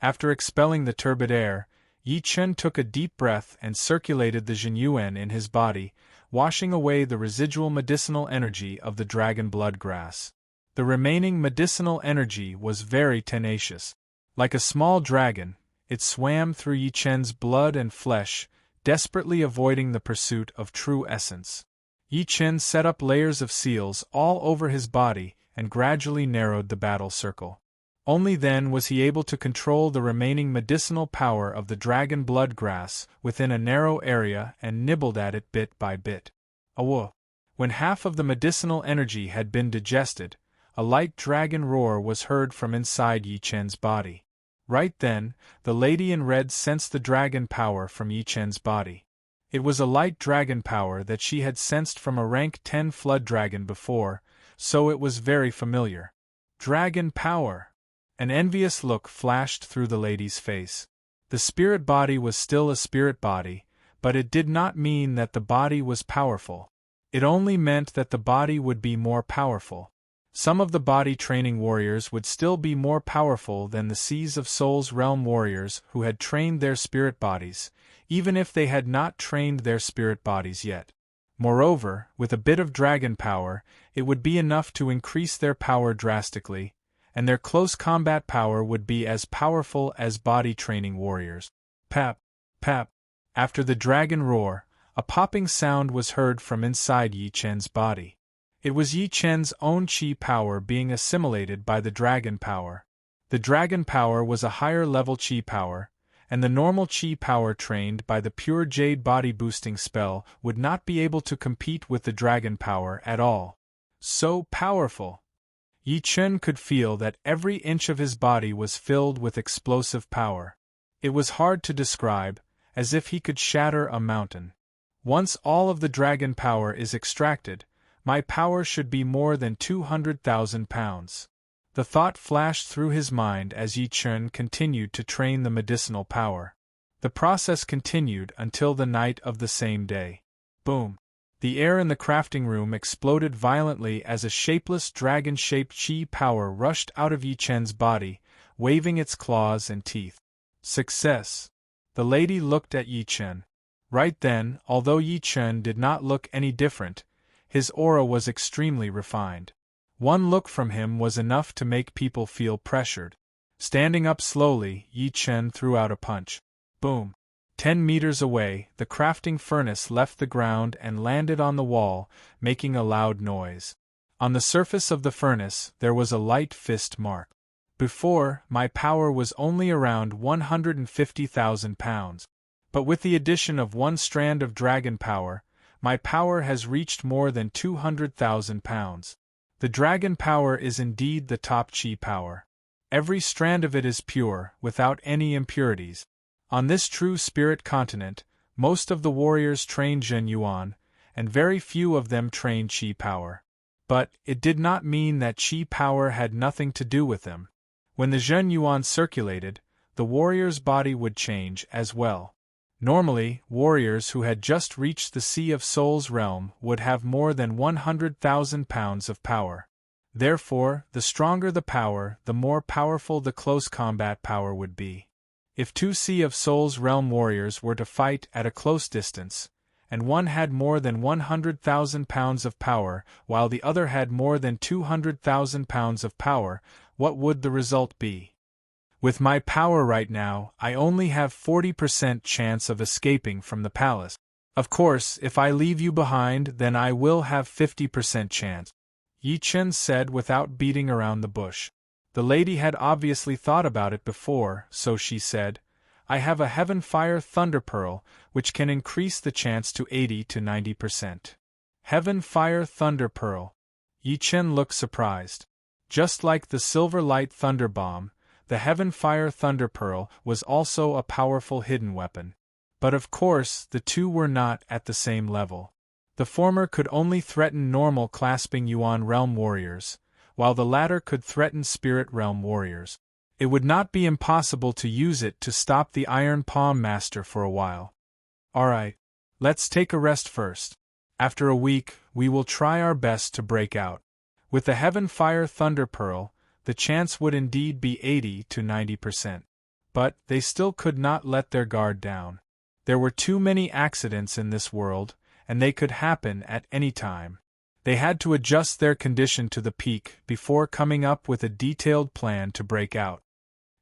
After expelling the turbid air, Yi Chen took a deep breath and circulated the Zhenyuan in his body, washing away the residual medicinal energy of the dragon blood grass. The remaining medicinal energy was very tenacious. Like a small dragon, It swam through Yi Chen's blood and flesh, desperately avoiding the pursuit of true essence. Yi Chen set up layers of seals all over his body and gradually narrowed the battle circle. Only then was he able to control the remaining medicinal power of the dragon blood grass within a narrow area and nibbled at it bit by bit. Awoof! When half of the medicinal energy had been digested, a light dragon roar was heard from inside Yi Chen's body. Right then, the lady in red sensed the dragon power from Yi Chen's body. It was a light dragon power that she had sensed from a rank 10 flood dragon before, so it was very familiar. Dragon power! An envious look flashed through the lady's face. The spirit body was still a spirit body, but it did not mean that the body was powerful. It only meant that the body would be more powerful. Some of the body training warriors would still be more powerful than the Seas of Souls realm warriors who had trained their spirit bodies, even if they had not trained their spirit bodies yet. Moreover, with a bit of dragon power, it would be enough to increase their power drastically, and their close combat power would be as powerful as body training warriors. Pap, pap. After the dragon roar, a popping sound was heard from inside Yi Chen's body. It was Yi Chen's own chi power being assimilated by the dragon power. The dragon power was a higher level chi power, and the normal chi power trained by the pure jade body boosting spell would not be able to compete with the dragon power at all. So powerful! Yi Chen could feel that every inch of his body was filled with explosive power. It was hard to describe, as if he could shatter a mountain. Once all of the dragon power is extracted, my power should be more than 200,000 pounds. The thought flashed through his mind as Yi Chen continued to train the medicinal power. The process continued until the night of the same day. Boom! The air in the crafting room exploded violently as a shapeless dragon-shaped chi power rushed out of Yi Chen's body, waving its claws and teeth. Success! The lady looked at Yi Chen. Right then, although Yi Chen did not look any different, his aura was extremely refined. One look from him was enough to make people feel pressured. Standing up slowly, Yi Chen threw out a punch. Boom! 10 meters away, the crafting furnace left the ground and landed on the wall, making a loud noise. On the surface of the furnace, there was a light fist mark. Before, my power was only around 150,000 pounds. But with the addition of one strand of dragon power, my power has reached more than 200,000 pounds. The dragon power is indeed the top chi power. Every strand of it is pure, without any impurities. On this true spirit continent, most of the warriors train Zhen Yuan, and very few of them train chi power. But it did not mean that chi power had nothing to do with them. When the Zhen Yuan circulated, the warrior's body would change as well. Normally, warriors who had just reached the Sea of Souls realm would have more than 100,000 pounds of power. Therefore, the stronger the power, the more powerful the close combat power would be. If two Sea of Souls realm warriors were to fight at a close distance, and one had more than 100,000 pounds of power while the other had more than 200,000 pounds of power, what would the result be? With my power right now, I only have 40% chance of escaping from the palace. Of course, if I leave you behind, then I will have 50% chance, Yi Chen said without beating around the bush. The lady had obviously thought about it before, so she said, I have a Heaven Fire Thunder Pearl, which can increase the chance to 80 to 90%. Heaven Fire Thunder Pearl. Yi Chen looked surprised. Just like the Silver Light Thunder Bomb, the Heaven Fire Thunder Pearl was also a powerful hidden weapon. But of course, the two were not at the same level. The former could only threaten normal clasping Yuan realm warriors, while the latter could threaten spirit realm warriors. It would not be impossible to use it to stop the Iron Palm Master for a while. Alright, let's take a rest first. After a week, we will try our best to break out. With the Heaven Fire Thunder Pearl, the chance would indeed be 80 to 90%. But they still could not let their guard down. There were too many accidents in this world, and they could happen at any time. They had to adjust their condition to the peak before coming up with a detailed plan to break out.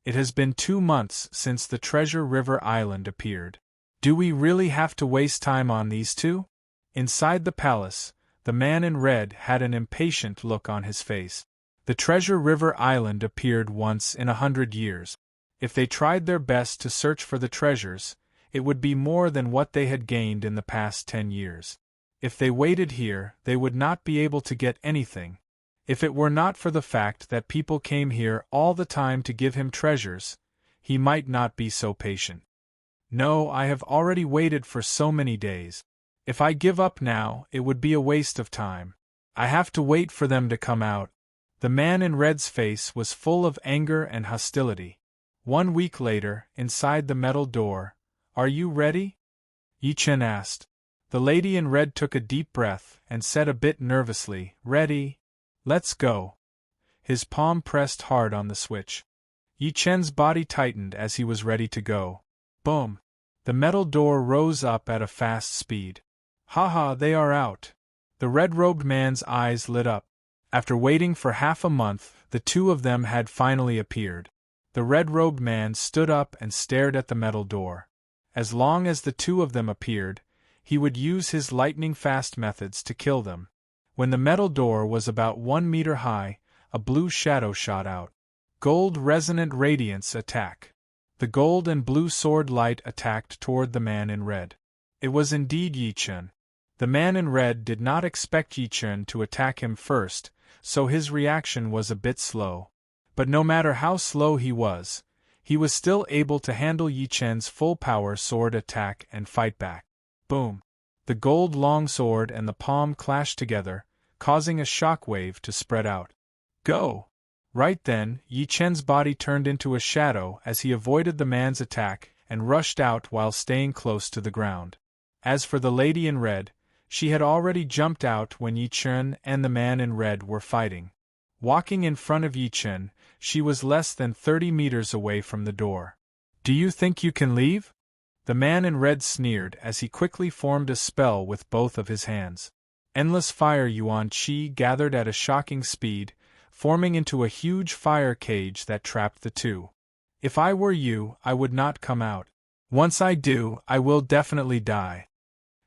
It has been 2 months since the Treasure River Island appeared. Do we really have to waste time on these two? Inside the palace, the man in red had an impatient look on his face. The Treasure River Island appeared once in 100 years. If they tried their best to search for the treasures, it would be more than what they had gained in the past 10 years. If they waited here, they would not be able to get anything. If it were not for the fact that people came here all the time to give him treasures, he might not be so patient. No, I have already waited for so many days. If I give up now, it would be a waste of time. I have to wait for them to come out. The man in red's face was full of anger and hostility. 1 week later, inside the metal door, "Are you ready?" Yi Chen asked. The lady in red took a deep breath and said a bit nervously, "Ready? Let's go." His palm pressed hard on the switch. Yi Chen's body tightened as he was ready to go. Boom! The metal door rose up at a fast speed. "Haha, they are out!" The red-robed man's eyes lit up. After waiting for half a month, the two of them had finally appeared. The red-robed man stood up and stared at the metal door. As long as the two of them appeared, he would use his lightning-fast methods to kill them. When the metal door was about 1 meter high, a blue shadow shot out. Gold resonant radiance attack. The gold and blue sword light attacked toward the man in red. It was indeed Yi Chen. The man in red did not expect Yi Chen to attack him first, so his reaction was a bit slow. But no matter how slow he was still able to handle Yi Chen's full-power sword attack and fight back. Boom! The gold longsword and the palm clashed together, causing a shock wave to spread out. Go! Right then, Yi Chen's body turned into a shadow as he avoided the man's attack and rushed out while staying close to the ground. As for the lady in red, she had already jumped out when Yi Chen and the man in red were fighting. Walking in front of Yi Chen, she was less than 30 meters away from the door. "Do you think you can leave?" The man in red sneered as he quickly formed a spell with both of his hands. Endless fire yuan qi gathered at a shocking speed, forming into a huge fire cage that trapped the two. "If I were you, I would not come out. Once I do, I will definitely die."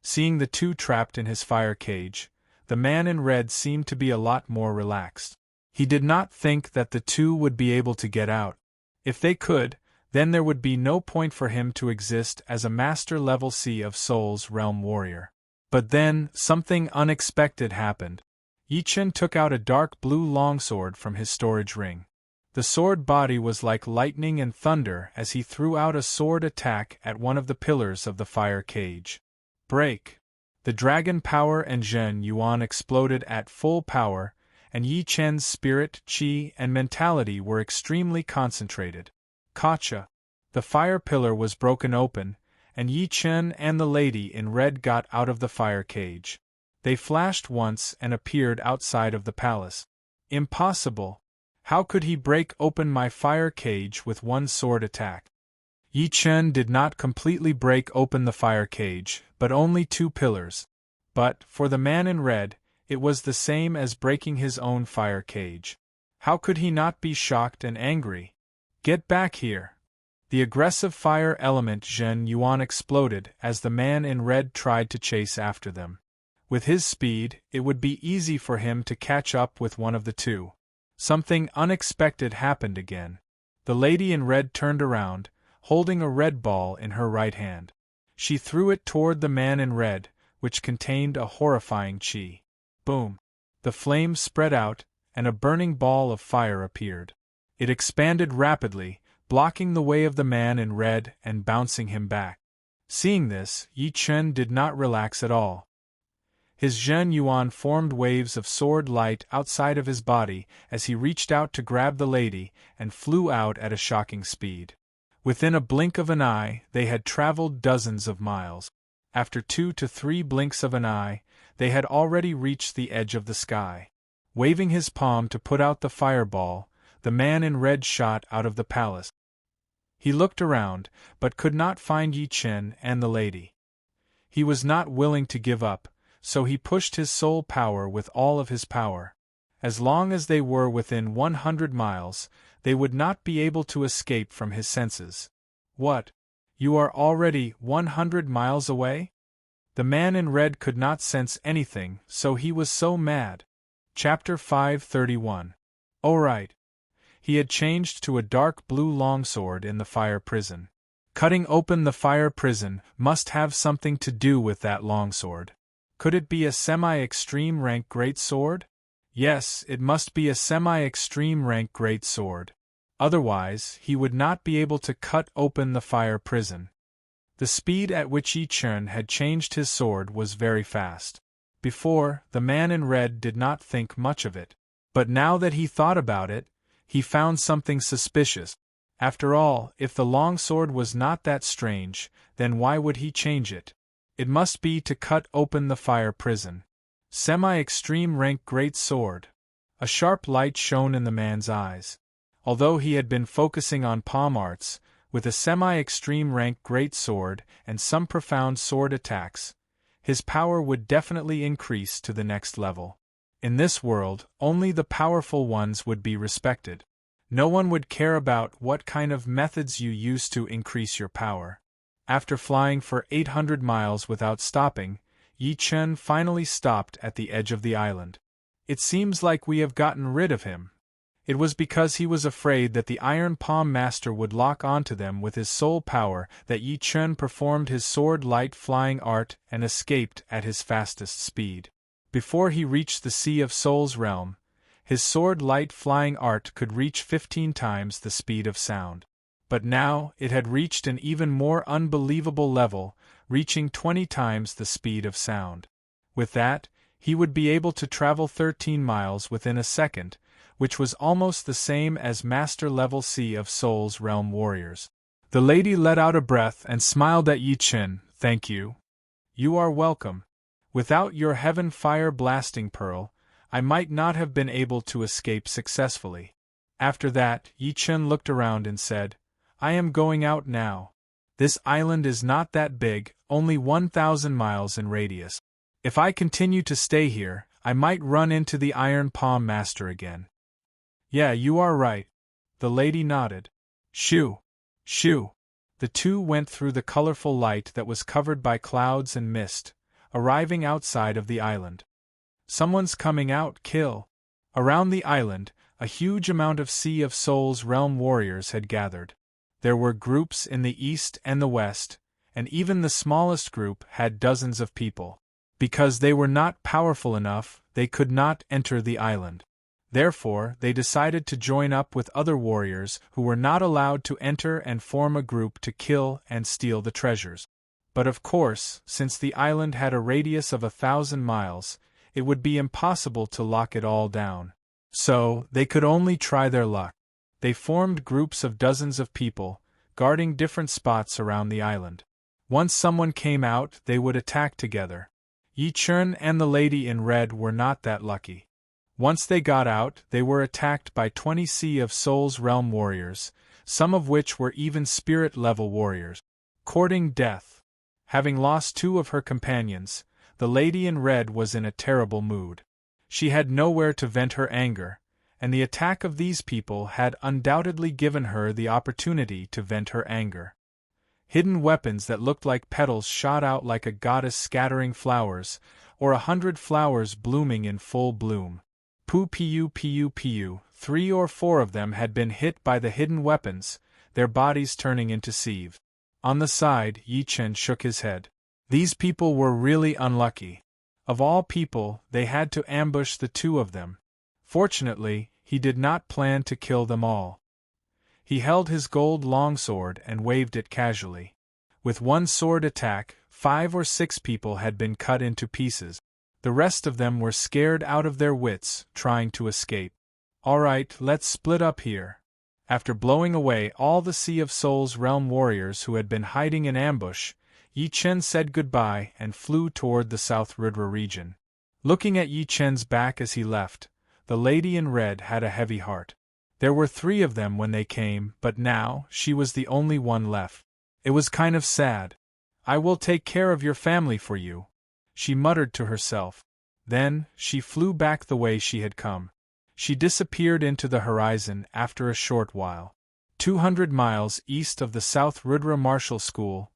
Seeing the two trapped in his fire cage, the man in red seemed to be a lot more relaxed. He did not think that the two would be able to get out. If they could, then there would be no point for him to exist as a Master Level C of Soul's Realm warrior. But then, something unexpected happened. Yi Chen took out a dark blue longsword from his storage ring. The sword body was like lightning and thunder as he threw out a sword attack at one of the pillars of the fire cage. Break! The dragon power and Zhen Yuan exploded at full power, and Yi Chen's spirit, qi, and mentality were extremely concentrated. Gotcha! The fire pillar was broken open, and Yi Chen and the lady in red got out of the fire cage. They flashed once and appeared outside of the palace. Impossible! How could he break open my fire cage with one sword attack? Yi Chen did not completely break open the fire cage, but only 2 pillars. But, for the man in red, it was the same as breaking his own fire cage. How could he not be shocked and angry? "Get back here!" The aggressive fire element Zhen Yuan exploded as the man in red tried to chase after them. With his speed, it would be easy for him to catch up with one of the two. Something unexpected happened again. The lady in red turned around, holding a red ball in her right hand. She threw it toward the man in red, which contained a horrifying qi. Boom! The flames spread out, and a burning ball of fire appeared. It expanded rapidly, blocking the way of the man in red and bouncing him back. Seeing this, Yi Chen did not relax at all. His Zhen Yuan formed waves of sword light outside of his body as he reached out to grab the lady and flew out at a shocking speed. Within a blink of an eye, they had traveled dozens of miles. After 2 to 3 blinks of an eye, they had already reached the edge of the sky. Waving his palm to put out the fireball, the man in red shot out of the palace. He looked around, but could not find Yi Chen and the lady. He was not willing to give up, so he pushed his soul power with all of his power. As long as they were within 100 miles, they would not be able to escape from his senses. What? You are already 100 miles away? The man in red could not sense anything, so he was so mad. Chapter 531. Oh right. He had changed to a dark blue longsword in the fire prison. Cutting open the fire prison must have something to do with that longsword. Could it be a semi-extreme rank great sword? Yes, it must be a semi-extreme rank great sword. Otherwise, he would not be able to cut open the fire prison. The speed at which Yi Chen had changed his sword was very fast. Before, the man in red did not think much of it. But now that he thought about it, he found something suspicious. After all, if the long sword was not that strange, then why would he change it? It must be to cut open the fire prison. Semi-extreme rank great sword. A sharp light shone in the man's eyes. Although he had been focusing on palm arts, with a semi-extreme rank great sword and some profound sword attacks, his power would definitely increase to the next level. In this world, only the powerful ones would be respected. No one would care about what kind of methods you use to increase your power. After flying for 800 miles without stopping, Yi Chen finally stopped at the edge of the island. It seems like we have gotten rid of him. It was because he was afraid that the Iron Palm Master would lock onto them with his soul power that Yi Chen performed his sword light flying art and escaped at his fastest speed. Before he reached the Sea of Souls realm, his sword light flying art could reach 15 times the speed of sound. But now, it had reached an even more unbelievable level, reaching 20 times the speed of sound. With that, he would be able to travel 13 miles within a second, which was almost the same as master-level Sea of Souls realm warriors. The lady let out a breath and smiled at Yi Chen. Thank you. You are welcome. Without your heaven fire blasting pearl, I might not have been able to escape successfully. After that, Yi Chen looked around and said, I am going out now. This island is not that big, only 1,000 miles in radius. If I continue to stay here, I might run into the Iron Palm Master again. Yeah, you are right. The lady nodded. Shoo! Shoo! The two went through the colorful light that was covered by clouds and mist, arriving outside of the island. Someone's coming out, kill! Around the island, a huge amount of Sea of Souls realm warriors had gathered. There were groups in the east and the west, and even the smallest group had dozens of people. Because they were not powerful enough, they could not enter the island. Therefore, they decided to join up with other warriors who were not allowed to enter and form a group to kill and steal the treasures. But of course, since the island had a radius of 1,000 miles, it would be impossible to lock it all down. So, they could only try their luck. They formed groups of dozens of people, guarding different spots around the island. Once someone came out, they would attack together. Yi Chen and the lady in red were not that lucky. Once they got out, they were attacked by 20 Sea of Souls realm warriors, some of which were even spirit-level warriors. Courting death. Having lost 2 of her companions, the lady in red was in a terrible mood. She had nowhere to vent her anger, and the attack of these people had undoubtedly given her the opportunity to vent her anger. Hidden weapons that looked like petals shot out like a goddess scattering flowers, or 100 flowers blooming in full bloom. Pu, 3 or 4 of them had been hit by the hidden weapons, their bodies turning into sieve. On the side, Yi Chen shook his head. These people were really unlucky. Of all people, they had to ambush the 2 of them. Fortunately, he did not plan to kill them all. He held his gold longsword and waved it casually. With one sword attack, 5 or 6 people had been cut into pieces. The rest of them were scared out of their wits, trying to escape. All right, let's split up here. After blowing away all the Sea of Souls realm warriors who had been hiding in ambush, Yi Chen said goodbye and flew toward the South Rudra region. Looking at Yi Chen's back as he left, the lady in red had a heavy heart. There were 3 of them when they came, but now, she was the only one left. It was kind of sad. I will take care of your family for you, she muttered to herself. Then, she flew back the way she had come. She disappeared into the horizon after a short while. 200 miles east of the South Rudra Martial School,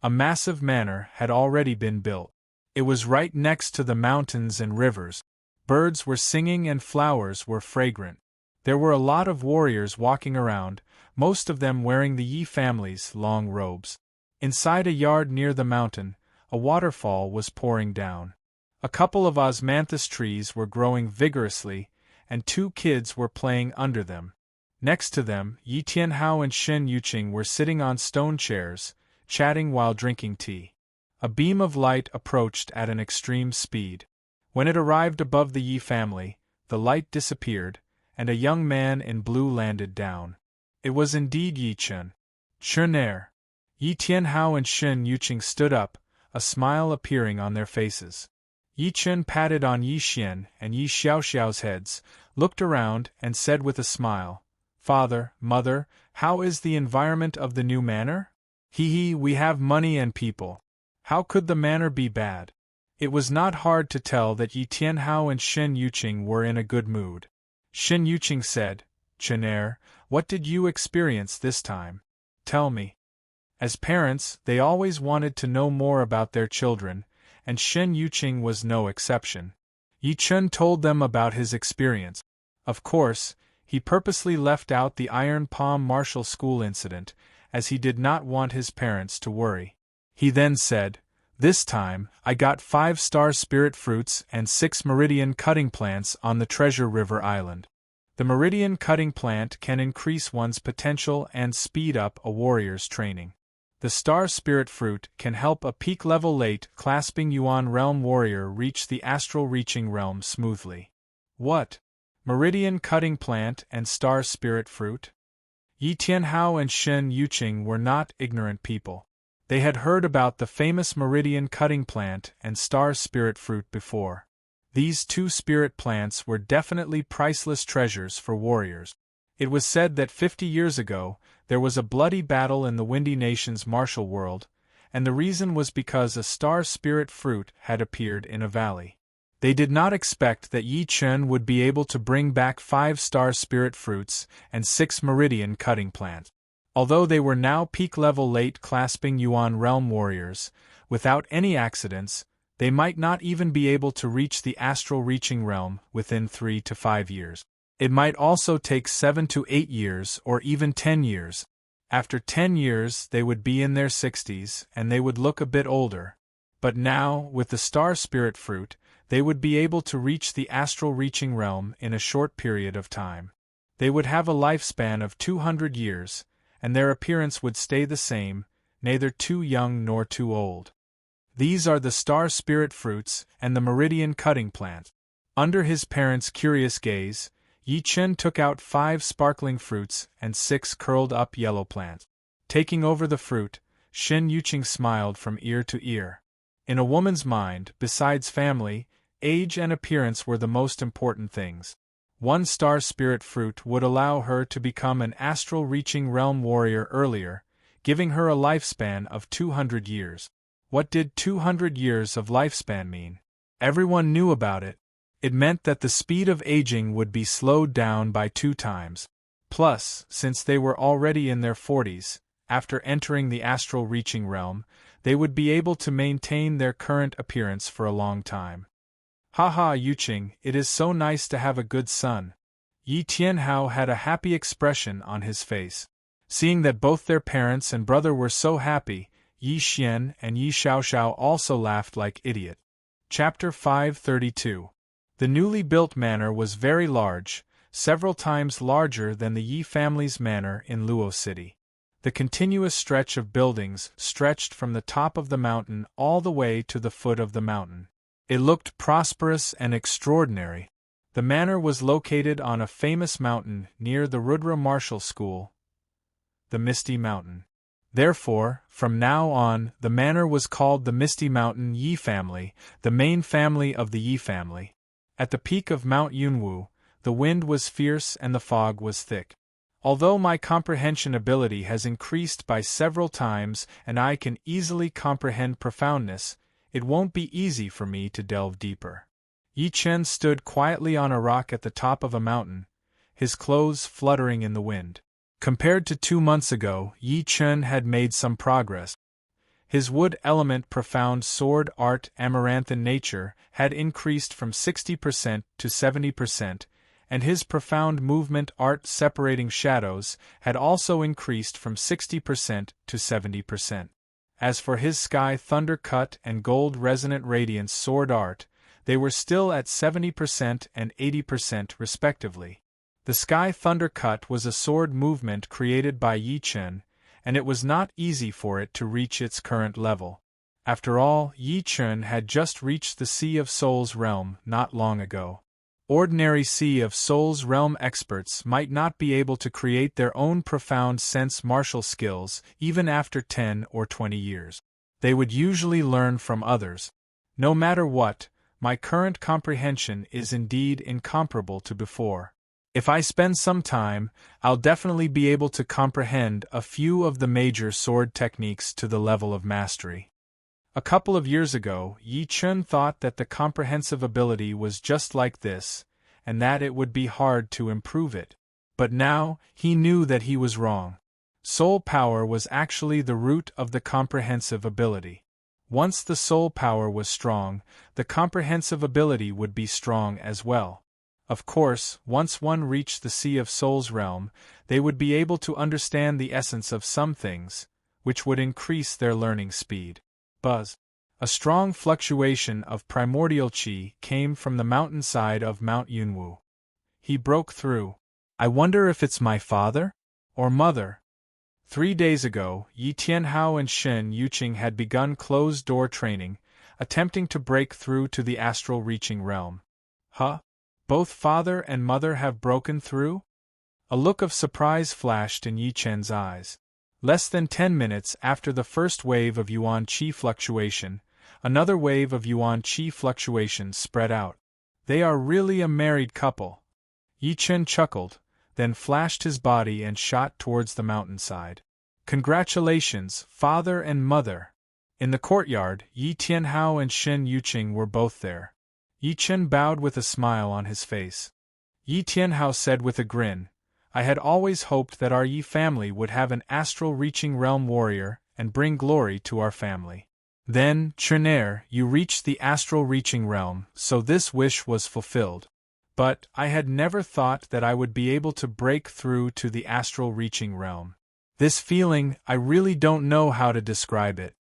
a massive manor had already been built. It was right next to the mountains and rivers. Birds were singing and flowers were fragrant. There were a lot of warriors walking around, most of them wearing the Yi family's long robes. Inside a yard near the mountain, a waterfall was pouring down. A couple of osmanthus trees were growing vigorously, and 2 kids were playing under them. Next to them, Yi Tianhao and Shen Yuqing were sitting on stone chairs, chatting while drinking tea. A beam of light approached at an extreme speed. When it arrived above the Yi family, the light disappeared, and a young man in blue landed down. It was indeed Yi Chen. Chen. Yi Tianhao and Shen Yuqing stood up, a smile appearing on their faces. Yi Chen patted on Yi Xian and Yi Xiaoxiao's heads, looked around, and said with a smile, "Father, Mother, how is the environment of the new manor? Hee, we have money and people. How could the manor be bad?" It was not hard to tell that Yi Tianhao and Shen Yuqing were in a good mood. Shen Yuqing said, "Chen, what did you experience this time? Tell me." As parents, they always wanted to know more about their children, and Shen Yuqing was no exception. Yi Chen told them about his experience. Of course, he purposely left out the Iron Palm Martial School incident, as he did not want his parents to worry. He then said, "This time, I got 5 star spirit fruits and 6 meridian cutting plants on the Treasure River Island. The meridian cutting plant can increase one's potential and speed up a warrior's training. The star spirit fruit can help a peak-level late clasping Yuan realm warrior reach the astral reaching realm smoothly." What? Meridian cutting plant and star spirit fruit? Yi Tianhao and Shen Yuqing were not ignorant people. They had heard about the famous meridian cutting plant and star spirit fruit before. These 2 spirit plants were definitely priceless treasures for warriors. It was said that 50 years ago, there was a bloody battle in the Windy Nation's martial world, and the reason was because a star spirit fruit had appeared in a valley. They did not expect that Yi Chen would be able to bring back 5 star spirit fruits and 6 meridian cutting plants. Although they were now peak-level late clasping Yuan realm warriors, without any accidents, they might not even be able to reach the astral reaching realm within 3 to 5 years. It might also take 7 to 8 years or even 10 years. After 10 years they would be in their 60s and they would look a bit older. But now, with the star spirit fruit, they would be able to reach the astral reaching realm in a short period of time. They would have a lifespan of 200 years, and their appearance would stay the same, neither too young nor too old. These are the star spirit fruits and the meridian cutting plant. Under his parents' curious gaze, Yi Chen took out 5 sparkling fruits and 6 curled-up yellow plants. Taking over the fruit, Shen Yuqing smiled from ear to ear. In a woman's mind, besides family, age and appearance were the most important things. 1 star spirit fruit would allow her to become an astral reaching realm warrior earlier, giving her a lifespan of 200 years. What did 200 years of lifespan mean? Everyone knew about it. It meant that the speed of aging would be slowed down by 2 times. Plus, since they were already in their 40s, after entering the astral reaching realm, they would be able to maintain their current appearance for a long time. Haha, Yuqing, it is so nice to have a good son. Yi Tianhao had a happy expression on his face. Seeing that both their parents and brother were so happy, Yi Xian and Yi Xiaoxiao also laughed like idiot. Chapter 532. The newly built manor was very large, several times larger than the Yi family's manor in Luo City. The continuous stretch of buildings stretched from the top of the mountain all the way to the foot of the mountain. It looked prosperous and extraordinary. The manor was located on a famous mountain near the Rudra Martial School, the Misty Mountain. Therefore, from now on, the manor was called the Misty Mountain Yi family, the main family of the Yi family. At the peak of Mount Yunwu, the wind was fierce and the fog was thick. Although my comprehension ability has increased by several times and I can easily comprehend profoundness, it won't be easy for me to delve deeper. Yi Chen stood quietly on a rock at the top of a mountain, his clothes fluttering in the wind. Compared to 2 months ago, Yi Chen had made some progress. His wood element profound sword art amaranthine nature had increased from 60% to 70%, and his profound movement art separating shadows had also increased from 60% to 70%. As for his sky thunder cut and gold resonant radiance sword art, they were still at 70% and 80% respectively. The sky thunder cut was a sword movement created by Yi Chen, and it was not easy for it to reach its current level. After all, Yi Chen had just reached the Sea of Souls realm not long ago. Ordinary Sea of Souls realm experts might not be able to create their own profound sense martial skills even after 10 or 20 years. They would usually learn from others. No matter what, my current comprehension is indeed incomparable to before. If I spend some time, I'll definitely be able to comprehend a few of the major sword techniques to the level of mastery. A couple of years ago, Yi Chen thought that the comprehensive ability was just like this, and that it would be hard to improve it. But now, he knew that he was wrong. Soul power was actually the root of the comprehensive ability. Once the soul power was strong, the comprehensive ability would be strong as well. Of course, once one reached the Sea of Souls realm, they would be able to understand the essence of some things, which would increase their learning speed. Buzz. A strong fluctuation of primordial qi came from the mountainside of Mount Yunwu. He broke through. I wonder if it's my father? Or mother? 3 days ago, Yi Tianhao and Shen Yuqing had begun closed-door training, attempting to break through to the astral reaching realm. Huh? Both father and mother have broken through? A look of surprise flashed in Yi Chen's eyes. Less than 10 minutes after the first wave of Yuan Qi fluctuation, another wave of Yuan Qi fluctuation spread out. They are really a married couple. Yi Chen chuckled, then flashed his body and shot towards the mountainside. Congratulations, father and mother! In the courtyard, Yi Tianhao and Shen Yuqing were both there. Yi Chen bowed with a smile on his face. Yi Tianhao said with a grin, I had always hoped that our Yi family would have an astral-reaching realm warrior and bring glory to our family. Then, Chernair, you reached the astral-reaching realm, so this wish was fulfilled. But I had never thought that I would be able to break through to the astral-reaching realm. This feeling, I really don't know how to describe it.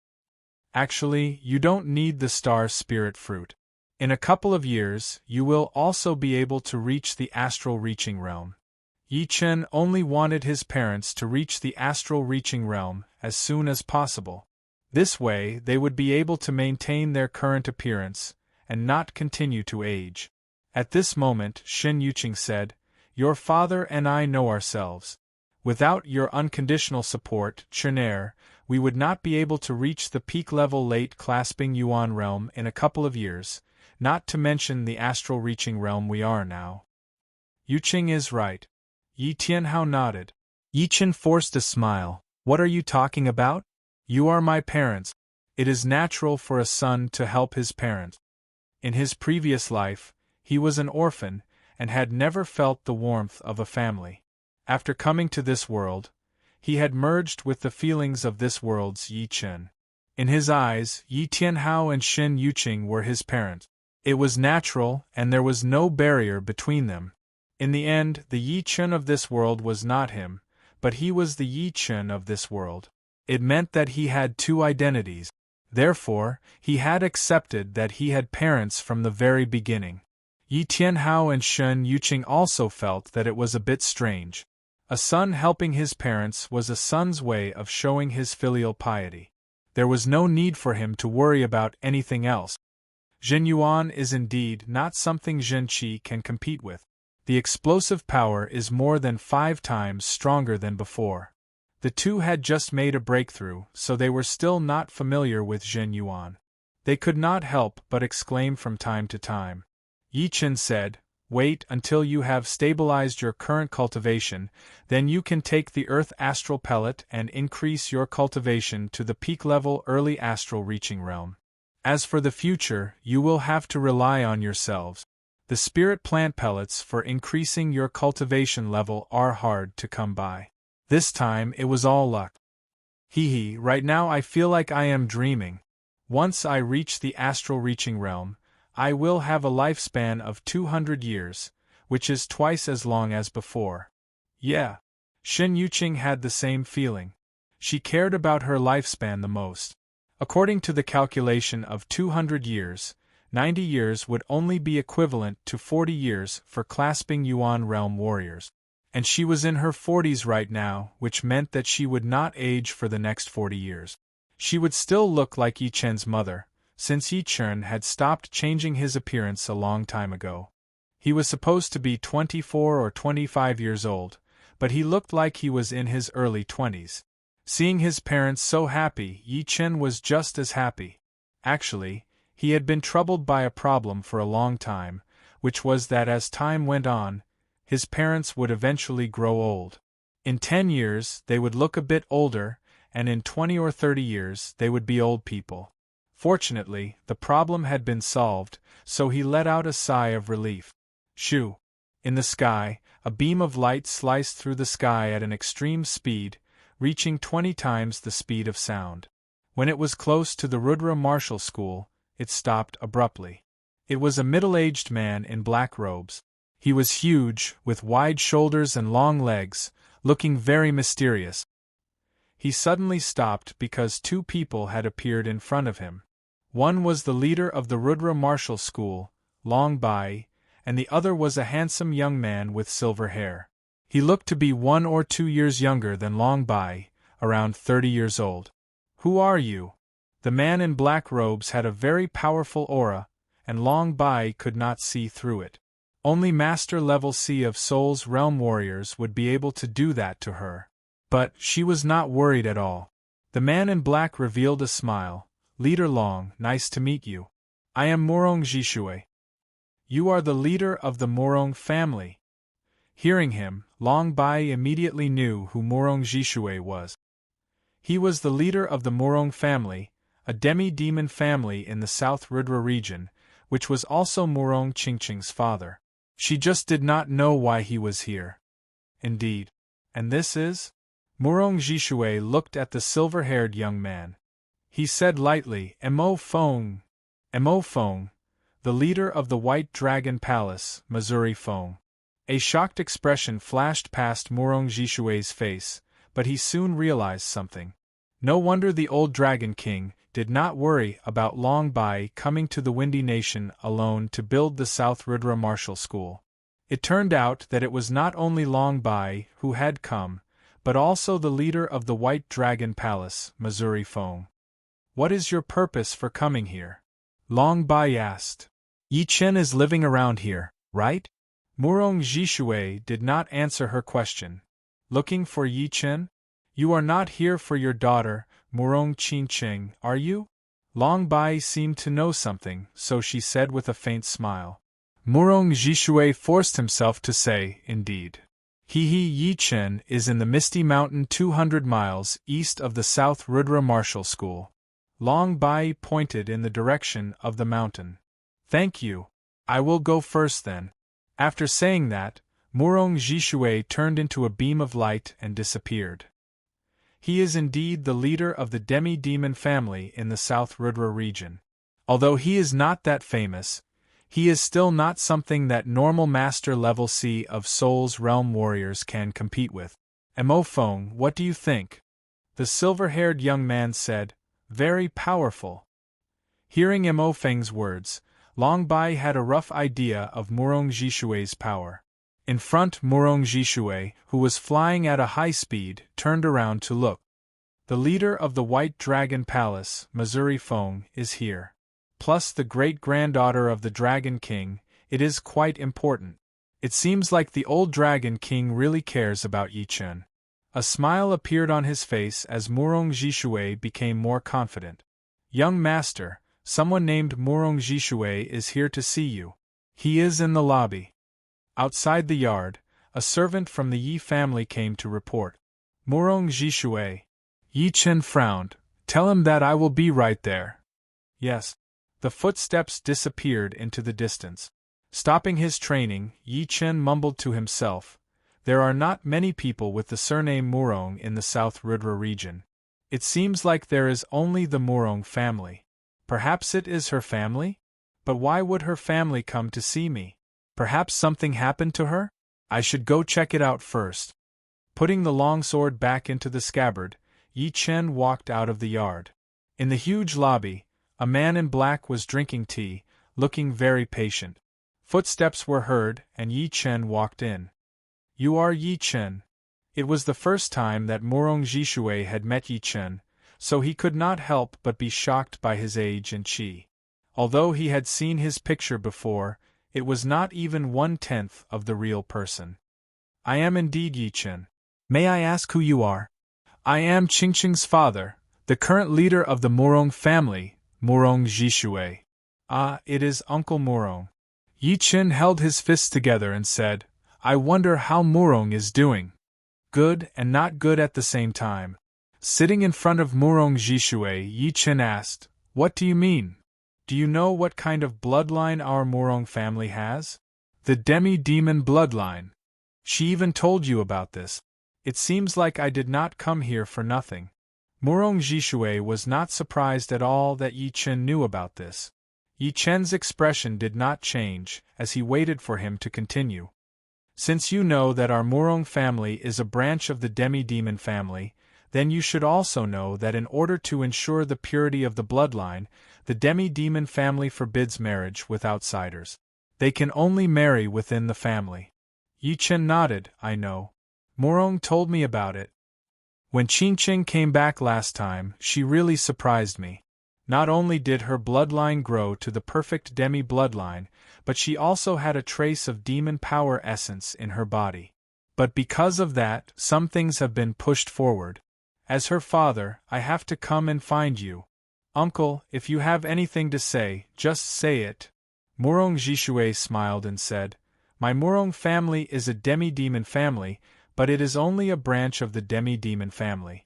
Actually, you don't need the star spirit fruit. In a couple of years, you will also be able to reach the astral reaching realm. Yi Chen only wanted his parents to reach the astral reaching realm as soon as possible. This way, they would be able to maintain their current appearance and not continue to age. At this moment, Shen Yuqing said, Your father and I know ourselves. Without your unconditional support, Chernair, we would not be able to reach the peak level late clasping Yuan realm in a couple of years, not to mention the astral reaching realm we are now. Yuqing is right. Yi Tianhao nodded. Yi Chen forced a smile. What are you talking about? You are my parents. It is natural for a son to help his parents. In his previous life, he was an orphan and had never felt the warmth of a family. After coming to this world, he had merged with the feelings of this world's Yi Chen. In his eyes, Yi Tianhao and Shen Yuqing were his parents. It was natural, and there was no barrier between them. In the end, the Yi Chen of this world was not him, but he was the Yi Chen of this world. It meant that he had two identities. Therefore, he had accepted that he had parents from the very beginning. Yi Tianhao and Shen Yuqing also felt that it was a bit strange. A son helping his parents was a son's way of showing his filial piety. There was no need for him to worry about anything else. Zhen Yuan is indeed not something Zhen Qi can compete with. The explosive power is more than 5 times stronger than before. The two had just made a breakthrough, so they were still not familiar with Zhen Yuan. They could not help but exclaim from time to time. Yi Chen said, Wait until you have stabilized your current cultivation, then you can take the Earth Astral Pellet and increase your cultivation to the peak level early astral reaching realm. As for the future, you will have to rely on yourselves. The spirit plant pellets for increasing your cultivation level are hard to come by. This time it was all luck. Hee, right now I feel like I am dreaming. Once I reach the astral reaching realm, I will have a lifespan of 200 years, which is twice as long as before. Yeah. Shen Yuqing had the same feeling. She cared about her lifespan the most. According to the calculation of 200 years, 90 years would only be equivalent to 40 years for clasping Yuan realm warriors. And she was in her 40s right now, which meant that she would not age for the next 40 years. She would still look like Yi Chen's mother, since Yi Chen had stopped changing his appearance a long time ago. He was supposed to be 24 or 25 years old, but he looked like he was in his early 20s. Seeing his parents so happy, Yi Chen was just as happy. Actually, he had been troubled by a problem for a long time, which was that as time went on, his parents would eventually grow old. In 10 years, they would look a bit older, and in 20 or 30 years, they would be old people. Fortunately, the problem had been solved, so he let out a sigh of relief. Shoo! In the sky, a beam of light sliced through the sky at an extreme speed, reaching 20 times the speed of sound. When it was close to the Rudra Martial School, it stopped abruptly. It was a middle-aged man in black robes. He was huge, with wide shoulders and long legs, looking very mysterious. He suddenly stopped because two people had appeared in front of him. One was the leader of the Rudra Martial School, Long Bai, and the other was a handsome young man with silver hair. He looked to be 1 or 2 years younger than Long Bai, around 30 years old. "Who are you?" The man in black robes had a very powerful aura, and Long Bai could not see through it. Only Master Level C of Soul's Realm warriors would be able to do that to her. But she was not worried at all. The man in black revealed a smile. "Leader Long, nice to meet you. I am Morong Jishui." "You are the leader of the Morong family." Hearing him, Long Bai immediately knew who Morong Jishui was. He was the leader of the Morong family, a demi-demon family in the South Rudra region, which was also Morong Qingqing's father. She just did not know why he was here. Indeed. And this is? Morong Jishui looked at the silver-haired young man. He said lightly, "Mo Feng." Mo Feng, the leader of the White Dragon Palace, Missouri Feng. A shocked expression flashed past Morong Jishui's face, but he soon realized something. No wonder the old Dragon King did not worry about Long Bai coming to the Windy Nation alone to build the South Rudra Martial School. It turned out that it was not only Long Bai who had come, but also the leader of the White Dragon Palace, Missouri Feng. "What is your purpose for coming here?" Long Bai asked. "Yi Chen is living around here, right?" Morong Jishui did not answer her question. "Looking for Yi Chen? You are not here for your daughter, Morong Qingqing, are you?" Long Bai seemed to know something, so she said with a faint smile. Morong Jishui forced himself to say, "Indeed. Yi Chen is in the Misty Mountain 200 miles east of the South Rudra Martial School." Long Bai pointed in the direction of the mountain. "Thank you. I will go first then." After saying that, Morong Jishui turned into a beam of light and disappeared. He is indeed the leader of the demi-demon family in the South Rudra region. Although he is not that famous, he is still not something that normal Master Level C of Soul's Realm warriors can compete with. "Mo Feng, what do you think?" The silver-haired young man said, "Very powerful." Hearing Mo Feng's words, Long Bai had a rough idea of Morong Jishui's power. In front, Morong Jishui, who was flying at a high speed, turned around to look. "The leader of the White Dragon Palace, Missouri Feng, is here. Plus the great-granddaughter of the Dragon King, it is quite important. It seems like the old Dragon King really cares about Yi Chen." A smile appeared on his face as Morong Jishui became more confident. "Young master, someone named Morong Jishui is here to see you. He is in the lobby." Outside the yard, a servant from the Yi family came to report. "Morong Jishui." Yi Chen frowned. "Tell him that I will be right there." "Yes." The footsteps disappeared into the distance. Stopping his training, Yi Chen mumbled to himself, "There are not many people with the surname Murong in the South Rudra region. It seems like there is only the Murong family. Perhaps it is her family? But why would her family come to see me? Perhaps something happened to her? I should go check it out first." Putting the long sword back into the scabbard, Yi Chen walked out of the yard. In the huge lobby, a man in black was drinking tea, looking very patient. Footsteps were heard, and Yi Chen walked in. "You are Yi Chen." It was the first time that Murong Jishui had met Yi Chen, so he could not help but be shocked by his age and chi. Although he had seen his picture before, it was not even 1/10 of the real person. "I am indeed Yi Chen. May I ask who you are?" "I am Qingqing's father, the current leader of the Murong family, Murong Jishui." "Ah, it is Uncle Murong." Yi Chen held his fists together and said, "I wonder how Murong is doing." Good and not good at the same time. Sitting in front of Murong Jishui, Yi Chen asked, "What do you mean? Do you know what kind of bloodline our Murong family has?" "The demi-demon bloodline. She even told you about this. It seems like I did not come here for nothing." Murong Jishui was not surprised at all that Yi Chen knew about this. Yi Chen's expression did not change, as he waited for him to continue. "Since you know that our Murong family is a branch of the demi-demon family, then you should also know that in order to ensure the purity of the bloodline, the demi-demon family forbids marriage with outsiders. They can only marry within the family." Yi Chen nodded. "I know. Murong told me about it. When Qingqing came back last time, she really surprised me. Not only did her bloodline grow to the perfect demi-bloodline, but she also had a trace of demon power essence in her body. But because of that, some things have been pushed forward. As her father, I have to come and find you. Uncle, if you have anything to say, just say it." Murong Jishui smiled and said, "My Murong family is a demi-demon family, but it is only a branch of the demi-demon family.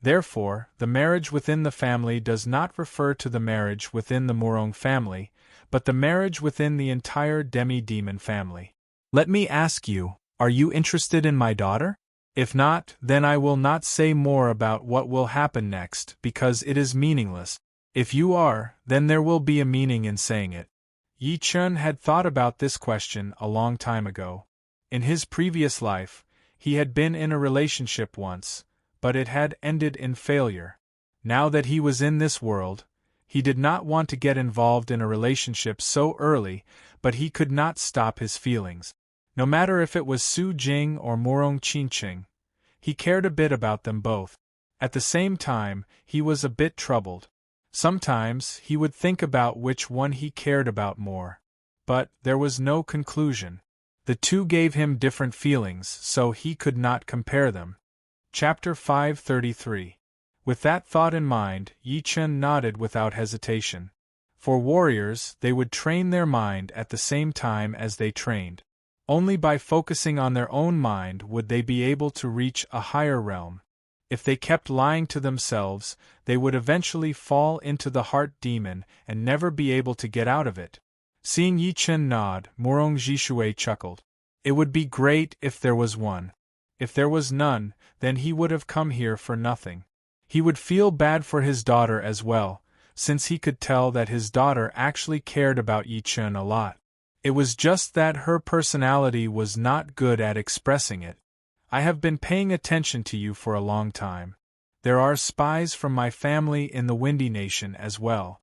Therefore, the marriage within the family does not refer to the marriage within the Murong family, but the marriage within the entire demi-demon family. Let me ask you, are you interested in my daughter? If not, then I will not say more about what will happen next, because it is meaningless. If you are, then there will be a meaning in saying it." Yi Chen had thought about this question a long time ago. In his previous life, he had been in a relationship once, but it had ended in failure. Now that he was in this world, he did not want to get involved in a relationship so early, but he could not stop his feelings. No matter if it was Su Jing or Murong Qingqing, he cared a bit about them both. At the same time, he was a bit troubled. Sometimes he would think about which one he cared about more. But there was no conclusion. The two gave him different feelings, so he could not compare them. Chapter 533. With that thought in mind, Yi Chen nodded without hesitation. For warriors, they would train their mind at the same time as they trained. Only by focusing on their own mind would they be able to reach a higher realm. If they kept lying to themselves, they would eventually fall into the heart demon and never be able to get out of it. Seeing Yi Chen nod, Murong Jishui chuckled. It would be great if there was one. If there was none, then he would have come here for nothing. He would feel bad for his daughter as well, since he could tell that his daughter actually cared about Yi Chen a lot. It was just that her personality was not good at expressing it. "I have been paying attention to you for a long time. There are spies from my family in the Windy Nation as well."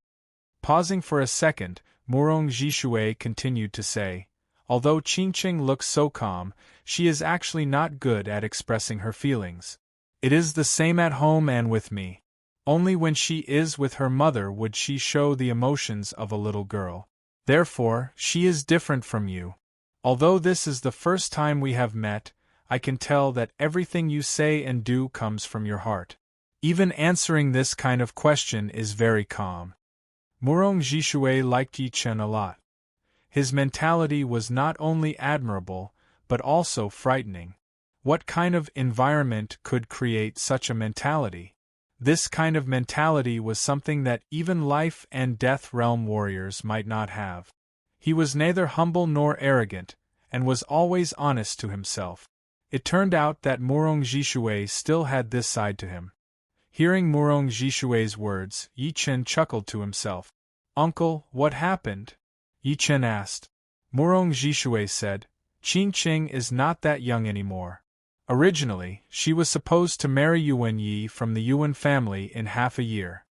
Pausing for a second, Murong Jishui continued to say, "Although Qingqing looks so calm, she is actually not good at expressing her feelings. It is the same at home and with me. Only when she is with her mother would she show the emotions of a little girl. Therefore, she is different from you. Although this is the first time we have met, I can tell that everything you say and do comes from your heart. Even answering this kind of question is very calm." Murong Jishui liked Yi Chen a lot. His mentality was not only admirable, but also frightening. What kind of environment could create such a mentality? This kind of mentality was something that even life and death realm warriors might not have. He was neither humble nor arrogant, and was always honest to himself. It turned out that Murong Jishui still had this side to him. Hearing Murong Jishui's words, Yi Chen chuckled to himself. "Uncle, what happened?" Yi Chen asked. Murong Jishui said, "Qin Qing is not that young anymore. Originally, she was supposed to marry Yuan Yi from the Yuan family in half a year.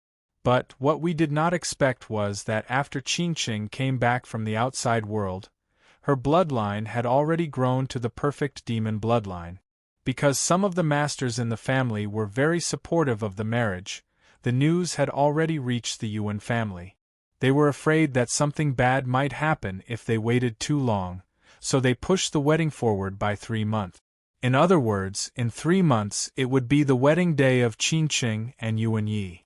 But what we did not expect was that after Qin Qing came back from the outside world, her bloodline had already grown to the perfect demon bloodline. Because some of the masters in the family were very supportive of the marriage, the news had already reached the Yuan family. They were afraid that something bad might happen if they waited too long, so they pushed the wedding forward by 3 months. In other words, in 3 months it would be the wedding day of Qin Qing and Yuan Yi."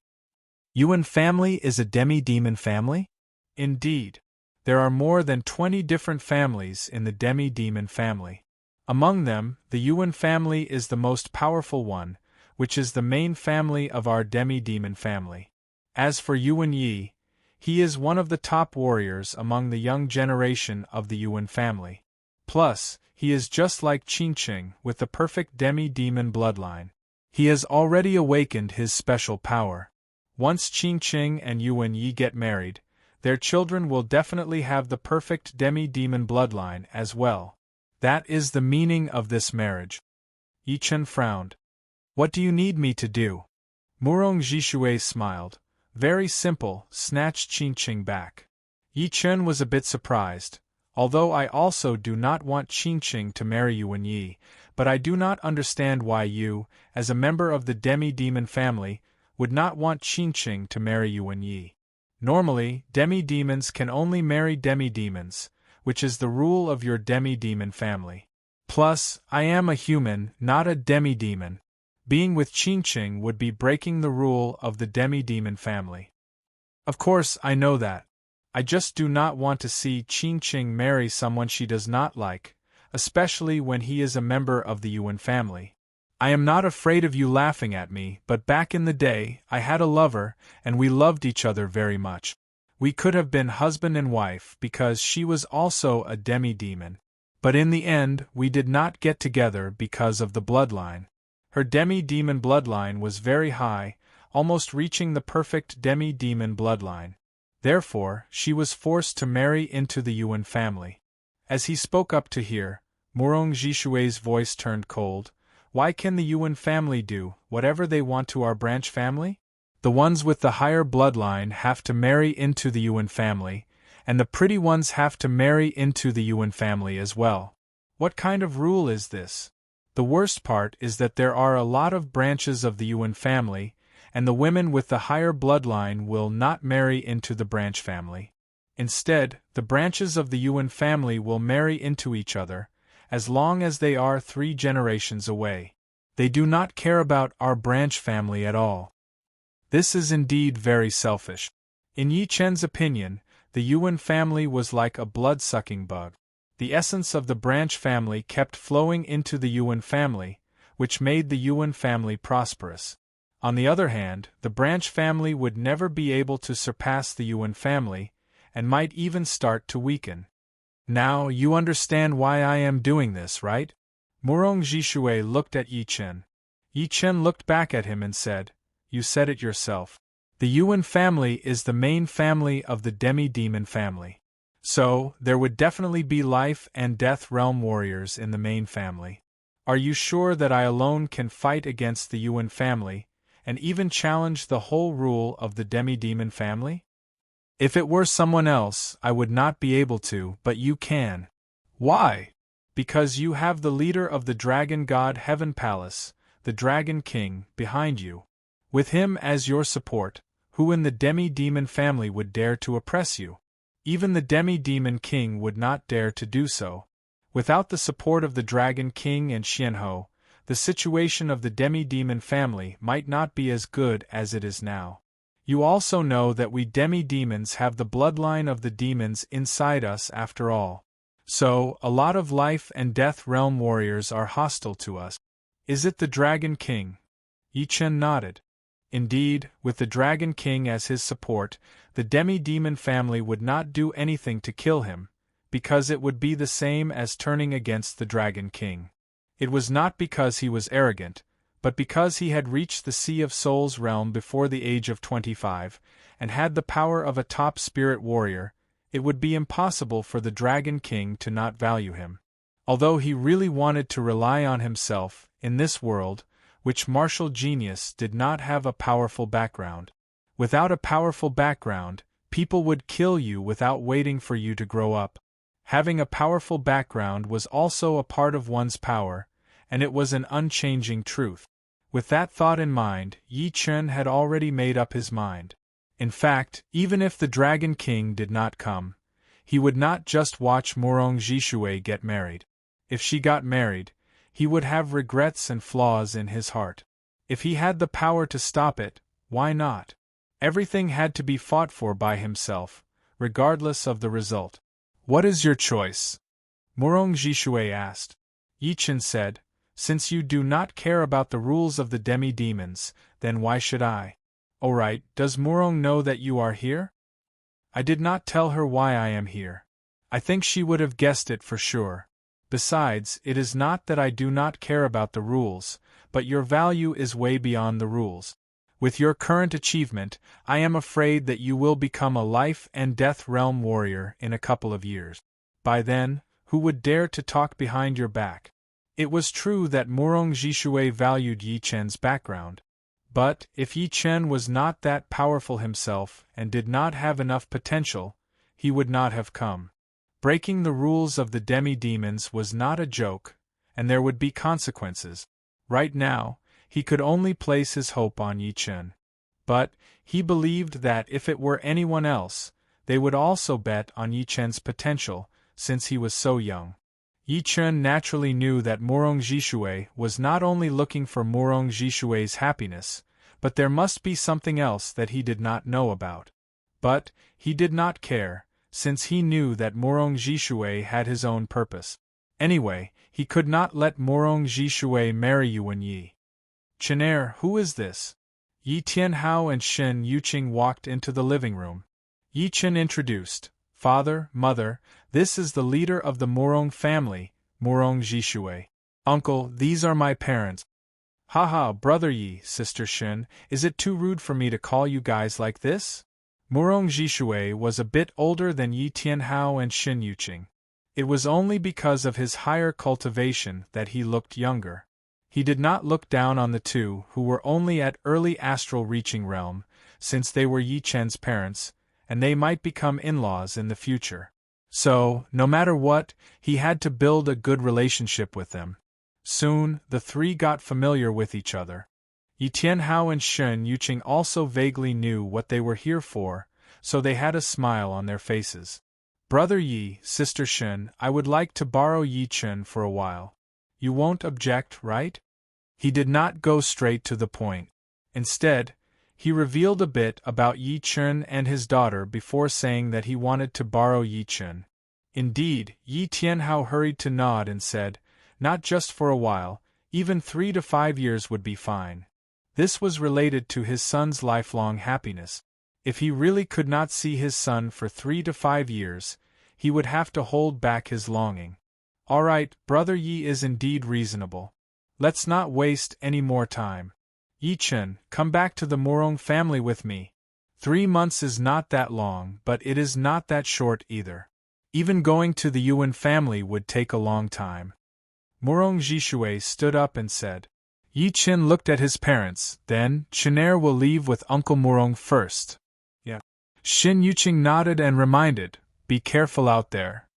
Yuan family is a demi-demon family? Indeed. There are more than 20 different families in the demi-demon family. Among them, the Yuan family is the most powerful one, which is the main family of our demi-demon family. As for Yuan Yi, he is one of the top warriors among the young generation of the Yuan family. Plus, he is just like Qin Qing with the perfect demi-demon bloodline. He has already awakened his special power. Once Qin Qing and Yuan Yi get married, their children will definitely have the perfect demi-demon bloodline as well. That is the meaning of this marriage. Yi Chen frowned. "What do you need me to do?" Murong Jishui smiled. "Very simple, snatch Qin Qing back." Yi Chen was a bit surprised. "Although I also do not want Qin Qing to marry Yuan Yi, but I do not understand why you, as a member of the demi-demon family, would not want Qin Qing to marry Yuan Yi. Normally, demi-demons can only marry demi-demons, which is the rule of your demi-demon family. Plus, I am a human, not a demi-demon. Being with Qin Qing would be breaking the rule of the demi-demon family." "Of course, I know that. I just do not want to see Qin Qing marry someone she does not like, especially when he is a member of the Yuan family. I am not afraid of you laughing at me, but back in the day, I had a lover, and we loved each other very much. We could have been husband and wife because she was also a demi-demon. But in the end, we did not get together because of the bloodline. Her demi-demon bloodline was very high, almost reaching the perfect demi-demon bloodline. Therefore, she was forced to marry into the Yuan family." As he spoke up to hear, Murong Jishui's voice turned cold. "Why can the Yuan family do whatever they want to our branch family? The ones with the higher bloodline have to marry into the Yuan family, and the pretty ones have to marry into the Yuan family as well. What kind of rule is this? The worst part is that there are a lot of branches of the Yuan family, and the women with the higher bloodline will not marry into the branch family. Instead, the branches of the Yuan family will marry into each other, as long as they are 3 generations away. They do not care about our branch family at all. This is indeed very selfish." In Yi Chen's opinion, the Yuan family was like a blood-sucking bug. The essence of the branch family kept flowing into the Yuan family, which made the Yuan family prosperous. On the other hand, the branch family would never be able to surpass the Yuan family, and might even start to weaken. "Now you understand why I am doing this, right?" Murong Jishui looked at Yi Chen. Yi Chen looked back at him and said, "You said it yourself. The Yuan family is the main family of the demi-demon family. So, there would definitely be life and death realm warriors in the main family. Are you sure that I alone can fight against the Yuan family, and even challenge the whole rule of the demi-demon family? If it were someone else, I would not be able to, but you can. Why? Because you have the leader of the Dragon God Heaven Palace, the Dragon King, behind you. With him as your support, who in the demi-demon family would dare to oppress you? Even the demi-demon king would not dare to do so. Without the support of the Dragon King and Xianhou, the situation of the demi-demon family might not be as good as it is now. You also know that we demi-demons have the bloodline of the demons inside us after all. So, a lot of life and death realm warriors are hostile to us. Is it the Dragon King?" Yi Chen nodded. Indeed, with the Dragon King as his support, the demi-demon family would not do anything to kill him, because it would be the same as turning against the Dragon King. It was not because he was arrogant, but because he had reached the Sea of Souls realm before the age of 25, and had the power of a top spirit warrior. It would be impossible for the Dragon King to not value him. Although he really wanted to rely on himself, in this world, which martial genius did not have a powerful background. Without a powerful background, people would kill you without waiting for you to grow up. Having a powerful background was also a part of one's power, and it was an unchanging truth. With that thought in mind, Yi Chen had already made up his mind. In fact, even if the Dragon King did not come, he would not just watch Morong Jishui get married. If she got married, he would have regrets and flaws in his heart. If he had the power to stop it, why not? Everything had to be fought for by himself, regardless of the result. What is your choice? Morong Jishui asked. Yi Chen said, since you do not care about the rules of the demi-demons, then why should I? Alright, does Morong know that you are here? I did not tell her why I am here. I think she would have guessed it for sure. Besides, it is not that I do not care about the rules, but your value is way beyond the rules. With your current achievement, I am afraid that you will become a life and death realm warrior in a couple of years. By then, who would dare to talk behind your back? It was true that Morong Jishui valued Yi Chen's background. But, if Yi Chen was not that powerful himself and did not have enough potential, he would not have come. Breaking the rules of the demi-demons was not a joke, and there would be consequences. Right now, he could only place his hope on Yi Chen. But, he believed that if it were anyone else, they would also bet on Yi Chen's potential, since he was so young. Yi Chen naturally knew that Morong Jishui was not only looking for Morong Jishui's happiness, but there must be something else that he did not know about. But, he did not care, since he knew that Morong Jishui had his own purpose. Anyway, he could not let Morong Jishui marry Yuan Yi. Chenair, who is this? Yi Tianhao and Shen Yuqing walked into the living room. Yi Chen introduced, Father, Mother, this is the leader of the Morong family, Morong Jishui. Uncle, these are my parents. Haha, Brother Yi, Sister Shen, is it too rude for me to call you guys like this? Morong Jishui was a bit older than Yi Tianhao and Shen Yuqing. It was only because of his higher cultivation that he looked younger. He did not look down on the two who were only at early astral reaching realm, since they were Yi Chen's parents, and they might become in-laws in the future. So, no matter what, he had to build a good relationship with them. Soon, the three got familiar with each other. Yi Tianhao and Shen Yuqing also vaguely knew what they were here for, so they had a smile on their faces. Brother Yi, Sister Shen, I would like to borrow Yi Chen for a while. You won't object, right? He did not go straight to the point. Instead, he revealed a bit about Yi Chen and his daughter before saying that he wanted to borrow Yi Chen. Indeed, Yi Tianhao hurried to nod and said, not just for a while, even 3 to 5 years would be fine. This was related to his son's lifelong happiness. If he really could not see his son for 3 to 5 years, he would have to hold back his longing. Alright, Brother Yi is indeed reasonable. Let's not waste any more time. Yi Chen, come back to the Morong family with me. 3 months is not that long, but it is not that short either. Even going to the Yuan family would take a long time. Morong Jishui stood up and said. Yi Chen looked at his parents, then, Chenair will leave with Uncle Morong first. Yeah. Shen Yuqing nodded and reminded, be careful out there.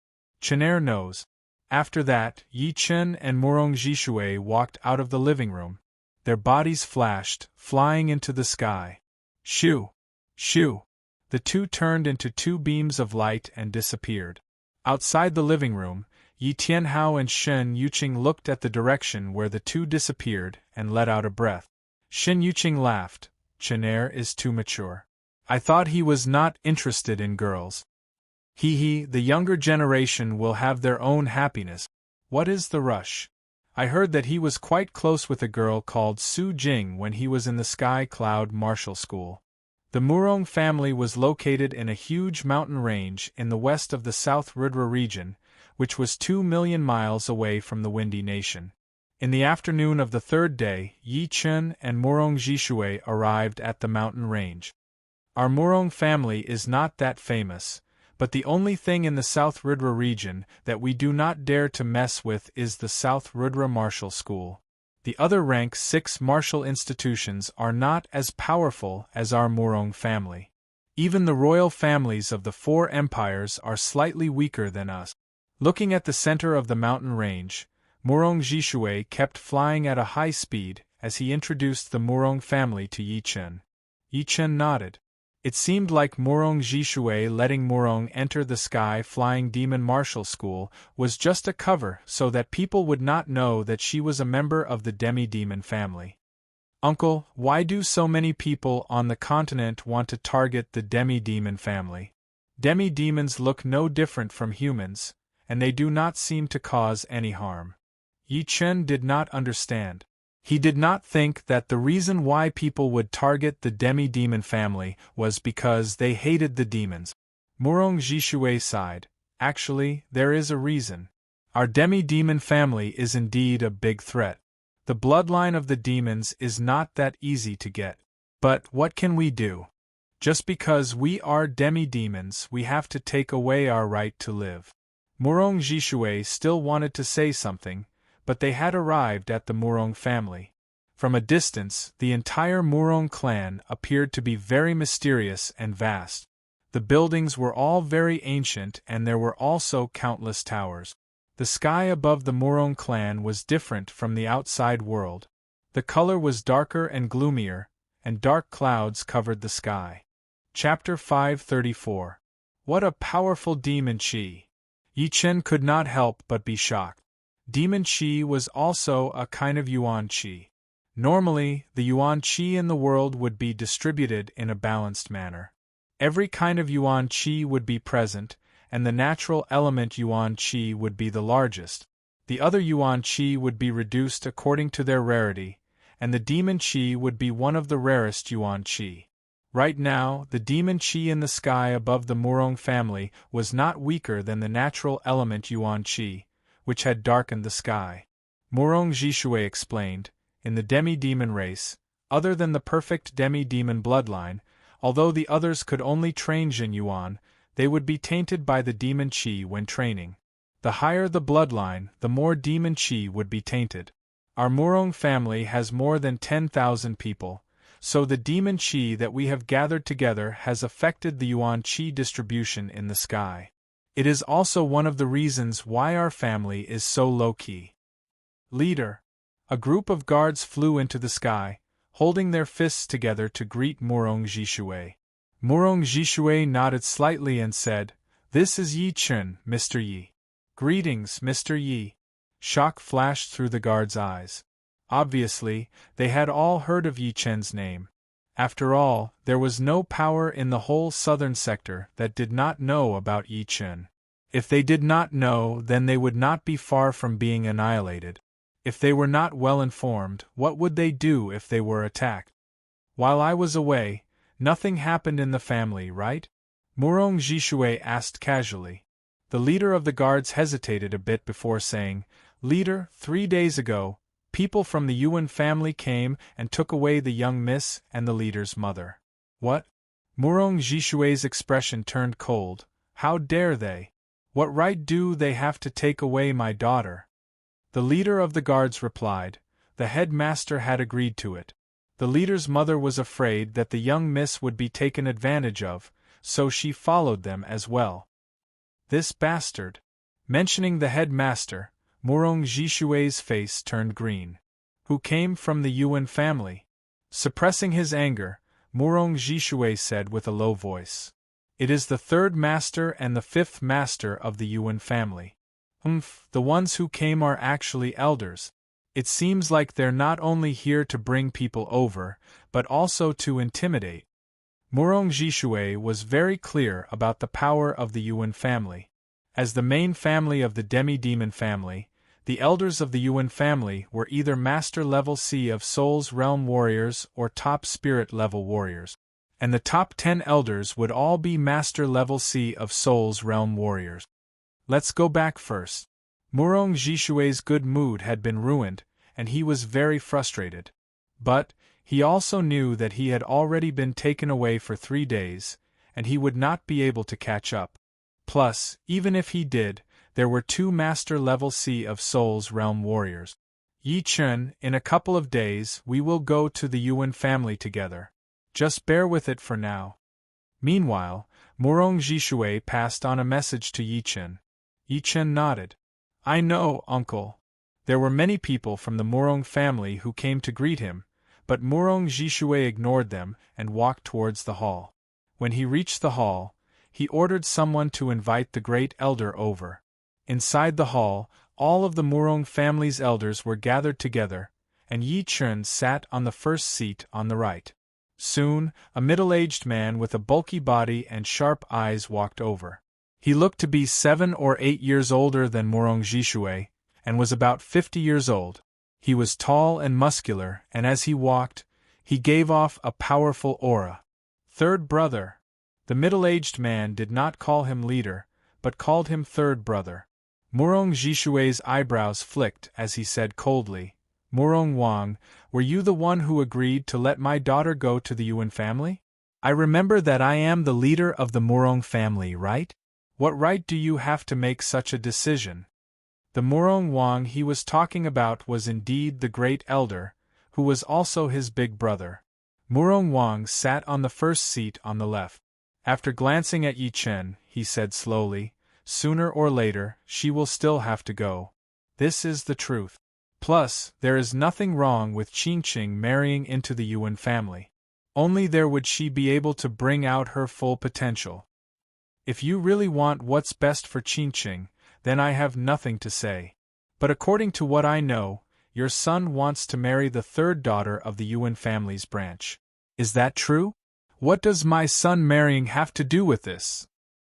Chenair knows. After that, Yi Chen and Morong Jishui walked out of the living room. Their bodies flashed, flying into the sky. Shoo! Shoo! The two turned into 2 beams of light and disappeared. Outside the living room, Yi Tianhao and Shen Yuqing looked at the direction where the 2 disappeared and let out a breath. Shen Yuqing laughed. Chenair is too mature. I thought he was not interested in girls. Hee, the younger generation will have their own happiness. What is the rush? I heard that he was quite close with a girl called Su Jing when he was in the Sky Cloud Martial School. The Murong family was located in a huge mountain range in the west of the South Rudra region, which was 2 million miles away from the Windy Nation. In the afternoon of the third day, Yi Chun and Murong Jishui arrived at the mountain range. Our Murong family is not that famous, but the only thing in the South Rudra region that we do not dare to mess with is the South Rudra Martial School. The other rank 6 martial institutions are not as powerful as our Murong family. Even the royal families of the 4 empires are slightly weaker than us. Looking at the center of the mountain range, Murong Jishui kept flying at a high speed as he introduced the Murong family to Yi Chun. Yi Chun nodded. It seemed like Murong Jishui letting Murong enter the sky-flying demon martial school was just a cover so that people would not know that she was a member of the demi-demon family. Uncle, why do so many people on the continent want to target the demi-demon family? Demi-demons look no different from humans, and they do not seem to cause any harm. Yi Chun did not understand. He did not think that the reason why people would target the demi-demon family was because they hated the demons. Murong Jishui sighed. Actually, there is a reason. Our demi-demon family is indeed a big threat. The bloodline of the demons is not that easy to get. But what can we do? Just because we are demi-demons, we have to take away our right to live. Murong Jishui still wanted to say something, but they had arrived at the Murong family. From a distance, the entire Murong clan appeared to be very mysterious and vast. The buildings were all very ancient and there were also countless towers. The sky above the Murong clan was different from the outside world. The color was darker and gloomier, and dark clouds covered the sky. Chapter 534. What a powerful demon chi! Yi Chun could not help but be shocked. Demon Qi was also a kind of Yuan Qi. Normally, the Yuan Qi in the world would be distributed in a balanced manner. Every kind of Yuan Qi would be present, and the natural element Yuan Qi would be the largest. The other Yuan Qi would be reduced according to their rarity, and the Demon Qi would be one of the rarest Yuan Qi. Right now, the Demon Qi in the sky above the Murong family was not weaker than the natural element Yuan Qi, which had darkened the sky. Murong Jishui explained, in the demi-demon race, other than the perfect demi-demon bloodline, although the others could only train Jin Yuan, they would be tainted by the demon Qi when training. The higher the bloodline, the more demon Qi would be tainted. Our Murong family has more than 10,000 people, so the demon Qi that we have gathered together has affected the Yuan Qi distribution in the sky. It is also one of the reasons why our family is so low-key. Leader. A group of guards flew into the sky, holding their fists together to greet Murong Jishui. Murong Jishui nodded slightly and said, "This is Yi Chun, Mr. Yi." "Greetings, Mr. Yi." Shock flashed through the guards' eyes. Obviously, they had all heard of Yi Chun's name. After all, there was no power in the whole southern sector that did not know about Yi Chun. If they did not know, then they would not be far from being annihilated. If they were not well informed, what would they do if they were attacked? While I was away, nothing happened in the family, right? Murong Jishui asked casually. The leader of the guards hesitated a bit before saying, "Leader, 3 days ago, people from the Yuan family came and took away the young miss and the leader's mother." "What?" Murong Jishui's expression turned cold. "How dare they? What right do they have to take away my daughter?" The leader of the guards replied, "The headmaster had agreed to it. The leader's mother was afraid that the young miss would be taken advantage of, so she followed them as well." "This bastard." Mentioning the headmaster, Murong Jishui's face turned green. "Who came from the Yuan family?" Suppressing his anger, Murong Jishui said with a low voice, "It is the 3rd master and the 5th master of the Yuan family." The ones who came are actually elders. It seems like they're not only here to bring people over, but also to intimidate. Murong Jishui was very clear about the power of the Yuan family. As the main family of the demi-demon family, the elders of the Yuan family were either Master Level C of Soul's Realm warriors or top Spirit Level warriors. and the top 10 elders would all be Master Level Sea of Souls Realm warriors. Let's go back first. Murong Jishue's good mood had been ruined, and he was very frustrated. But he also knew that he had already been taken away for 3 days, and he would not be able to catch up. Plus, even if he did, there were 2 Master Level Sea of Souls Realm warriors. Yi Chen, in a couple of days we will go to the Yuan family together. Just bear with it for now. Meanwhile, Murong Jishue passed on a message to Yi Chen. Yi Chen nodded. I know, uncle. There were many people from the Murong family who came to greet him, but Murong Jishue ignored them and walked towards the hall. When he reached the hall, he ordered someone to invite the great elder over. Inside the hall, all of the Murong family's elders were gathered together, and Yi Chen sat on the first seat on the right. Soon, a middle-aged man with a bulky body and sharp eyes walked over. He looked to be 7 or 8 years older than Murong Jishue, and was about 50 years old. He was tall and muscular, and as he walked, he gave off a powerful aura. Third brother. The middle-aged man did not call him leader, but called him third brother. Murong Jishue's eyebrows flicked as he said coldly, Murong Wang, were you the one who agreed to let my daughter go to the Yuan family? I remember that I am the leader of the Murong family, right? What right do you have to make such a decision? The Murong Wang he was talking about was indeed the great elder, who was also his big brother. Murong Wang sat on the first seat on the left. After glancing at Yi Chen, he said slowly, sooner or later, she will still have to go. This is the truth. Plus, there is nothing wrong with Qingqing marrying into the Yuan family. Only there would she be able to bring out her full potential. If you really want what's best for Qingqing, then I have nothing to say. But according to what I know, your son wants to marry the third daughter of the Yuan family's branch. Is that true? What does my son marrying have to do with this?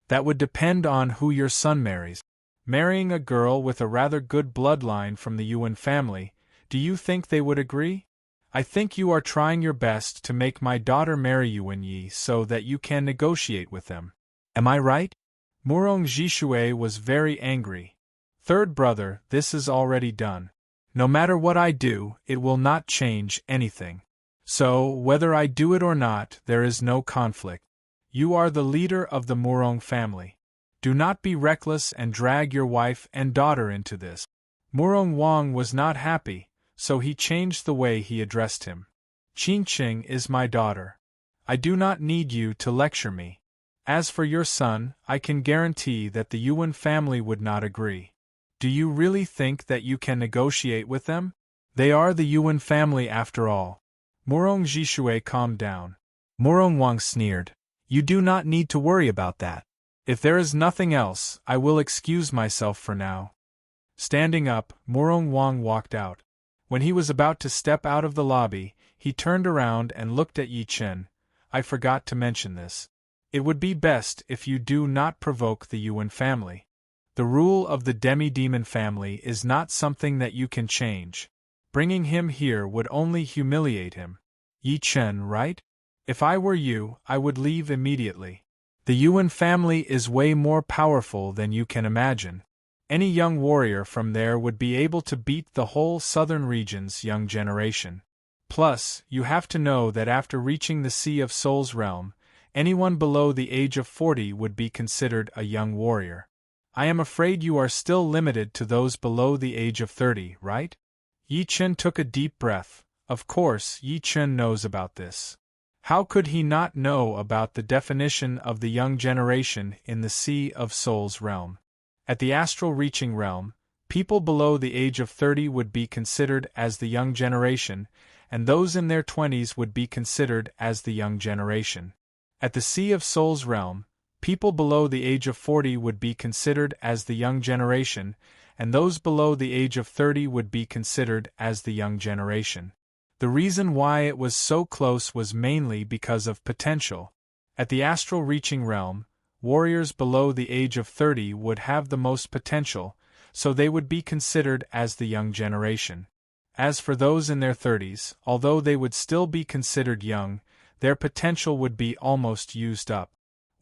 That would depend on who your son marries. Marrying a girl with a rather good bloodline from the Yuan family, do you think they would agree? I think you are trying your best to make my daughter marry Yuan Yi so that you can negotiate with them. Am I right? Murong Jishue was very angry. Third brother, this is already done. No matter what I do, it will not change anything. So, whether I do it or not, there is no conflict. You are the leader of the Murong family. Do not be reckless and drag your wife and daughter into this. Murong Wang was not happy, so he changed the way he addressed him. Qingqing is my daughter. I do not need you to lecture me. As for your son, I can guarantee that the Yuan family would not agree. Do you really think that you can negotiate with them? They are the Yuan family after all. Murong Jishue calmed down. Murong Wang sneered. You do not need to worry about that. If there is nothing else, I will excuse myself for now. Standing up, Murong Wang walked out. When he was about to step out of the lobby, he turned around and looked at Yi Chen. I forgot to mention this. It would be best if you do not provoke the Yuan family. The rule of the demi-demon family is not something that you can change. Bringing him here would only humiliate him. Yi Chen, right? If I were you, I would leave immediately. The Yuan family is way more powerful than you can imagine. Any young warrior from there would be able to beat the whole southern region's young generation. Plus, you have to know that after reaching the Sea of Souls realm, anyone below the age of 40 would be considered a young warrior. I am afraid you are still limited to those below the age of 30, right? Yi Chen took a deep breath. Of course, Yi Chen knows about this. How could he not know about the definition of the young generation in the Sea of Souls realm? At the astral reaching realm, people below the age of 30 would be considered as the young generation, and those in their 20s would be considered as the young generation. At the Sea of Souls realm, people below the age of 40 would be considered as the young generation, and those below the age of 30 would be considered as the young generation. The reason why it was so close was mainly because of potential. At the astral reaching realm, warriors below the age of 30 would have the most potential, so they would be considered as the young generation. As for those in their 30s, although they would still be considered young, their potential would be almost used up.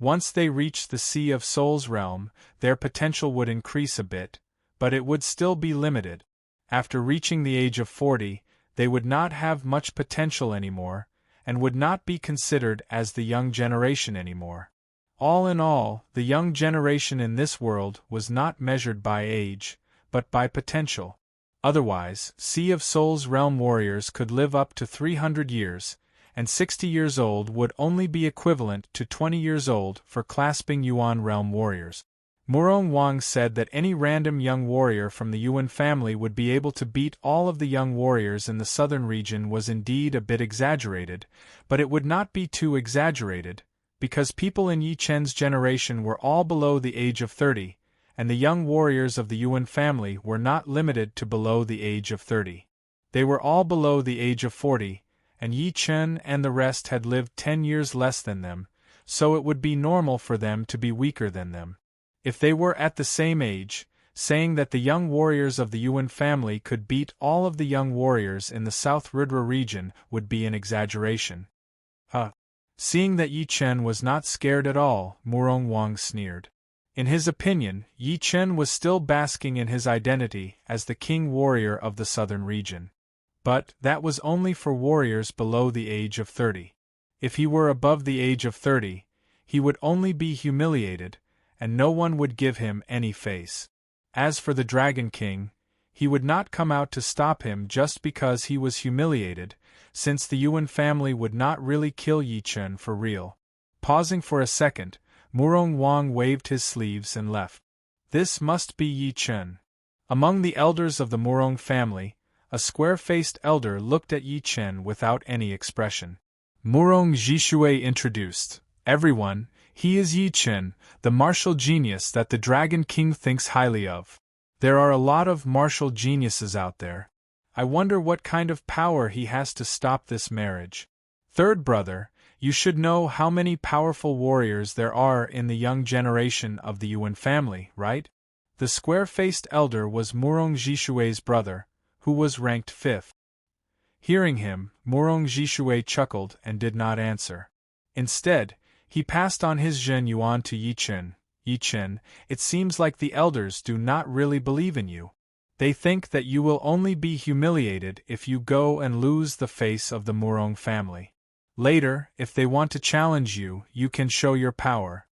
Once they reached the Sea of Souls realm, their potential would increase a bit, but it would still be limited. After reaching the age of 40, they would not have much potential anymore, and would not be considered as the young generation anymore. All in all, the young generation in this world was not measured by age, but by potential. Otherwise, Sea of Souls realm warriors could live up to 300 years, and 60 years old would only be equivalent to 20 years old for clasping Yuan realm warriors. Murong Wang said that any random young warrior from the Yuan family would be able to beat all of the young warriors in the southern region was indeed a bit exaggerated, but it would not be too exaggerated, because people in Yi Chen's generation were all below the age of 30, and the young warriors of the Yuan family were not limited to below the age of 30. They were all below the age of 40, and Yi Chen and the rest had lived 10 years less than them, so it would be normal for them to be weaker than them. If they were at the same age, saying that the young warriors of the Yuan family could beat all of the young warriors in the South Rudra region would be an exaggeration. Seeing that Yi Chen was not scared at all, Murong Wang sneered. In his opinion, Yi Chen was still basking in his identity as the king warrior of the southern region. But that was only for warriors below the age of 30. If he were above the age of 30, he would only be humiliated, and no one would give him any face. As for the Dragon King, he would not come out to stop him just because he was humiliated, since the Yuan family would not really kill Yi Chen for real. Pausing for a second, Murong Wang waved his sleeves and left. This must be Yi Chen. Among the elders of the Murong family, a square-faced elder looked at Yi Chen without any expression. Murong Jishui introduced, "Everyone, he is Yi Chen, the martial genius that the Dragon King thinks highly of. There are a lot of martial geniuses out there. I wonder what kind of power he has to stop this marriage. Third brother, you should know how many powerful warriors there are in the young generation of the Yuan family, right?" The square-faced elder was Murong Jishui's brother, who was ranked 5th. Hearing him, Murong Jishui chuckled and did not answer. Instead, he passed on his Zhen Yuan to Yi Chen. "Yi Chen, it seems like the elders do not really believe in you. They think that you will only be humiliated if you go and lose the face of the Murong family. Later, if they want to challenge you, you can show your power."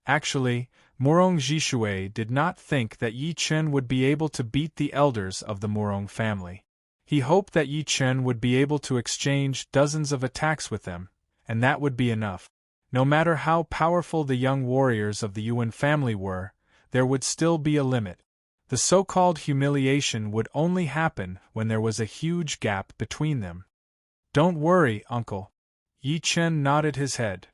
Actually, Murong Jishui did not think that Yi Chen would be able to beat the elders of the Murong family. He hoped that Yi Chen would be able to exchange dozens of attacks with them, and that would be enough. No matter how powerful the young warriors of the Yuan family were, there would still be a limit. The so-called humiliation would only happen when there was a huge gap between them. "Don't worry, uncle." Yi Chen nodded his head.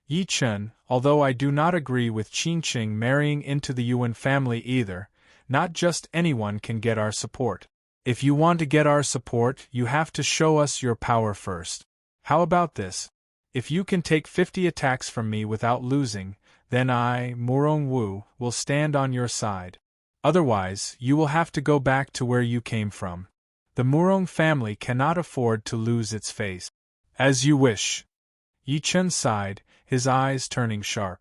"Yi Chen, although I do not agree with Qingqing marrying into the Yuan family either, not just anyone can get our support. If you want to get our support, you have to show us your power first. How about this? If you can take 50 attacks from me without losing, then I, Murong Wu, will stand on your side. Otherwise, you will have to go back to where you came from. The Murong family cannot afford to lose its face." "As you wish." Yi Chen sighed, his eyes turning sharp.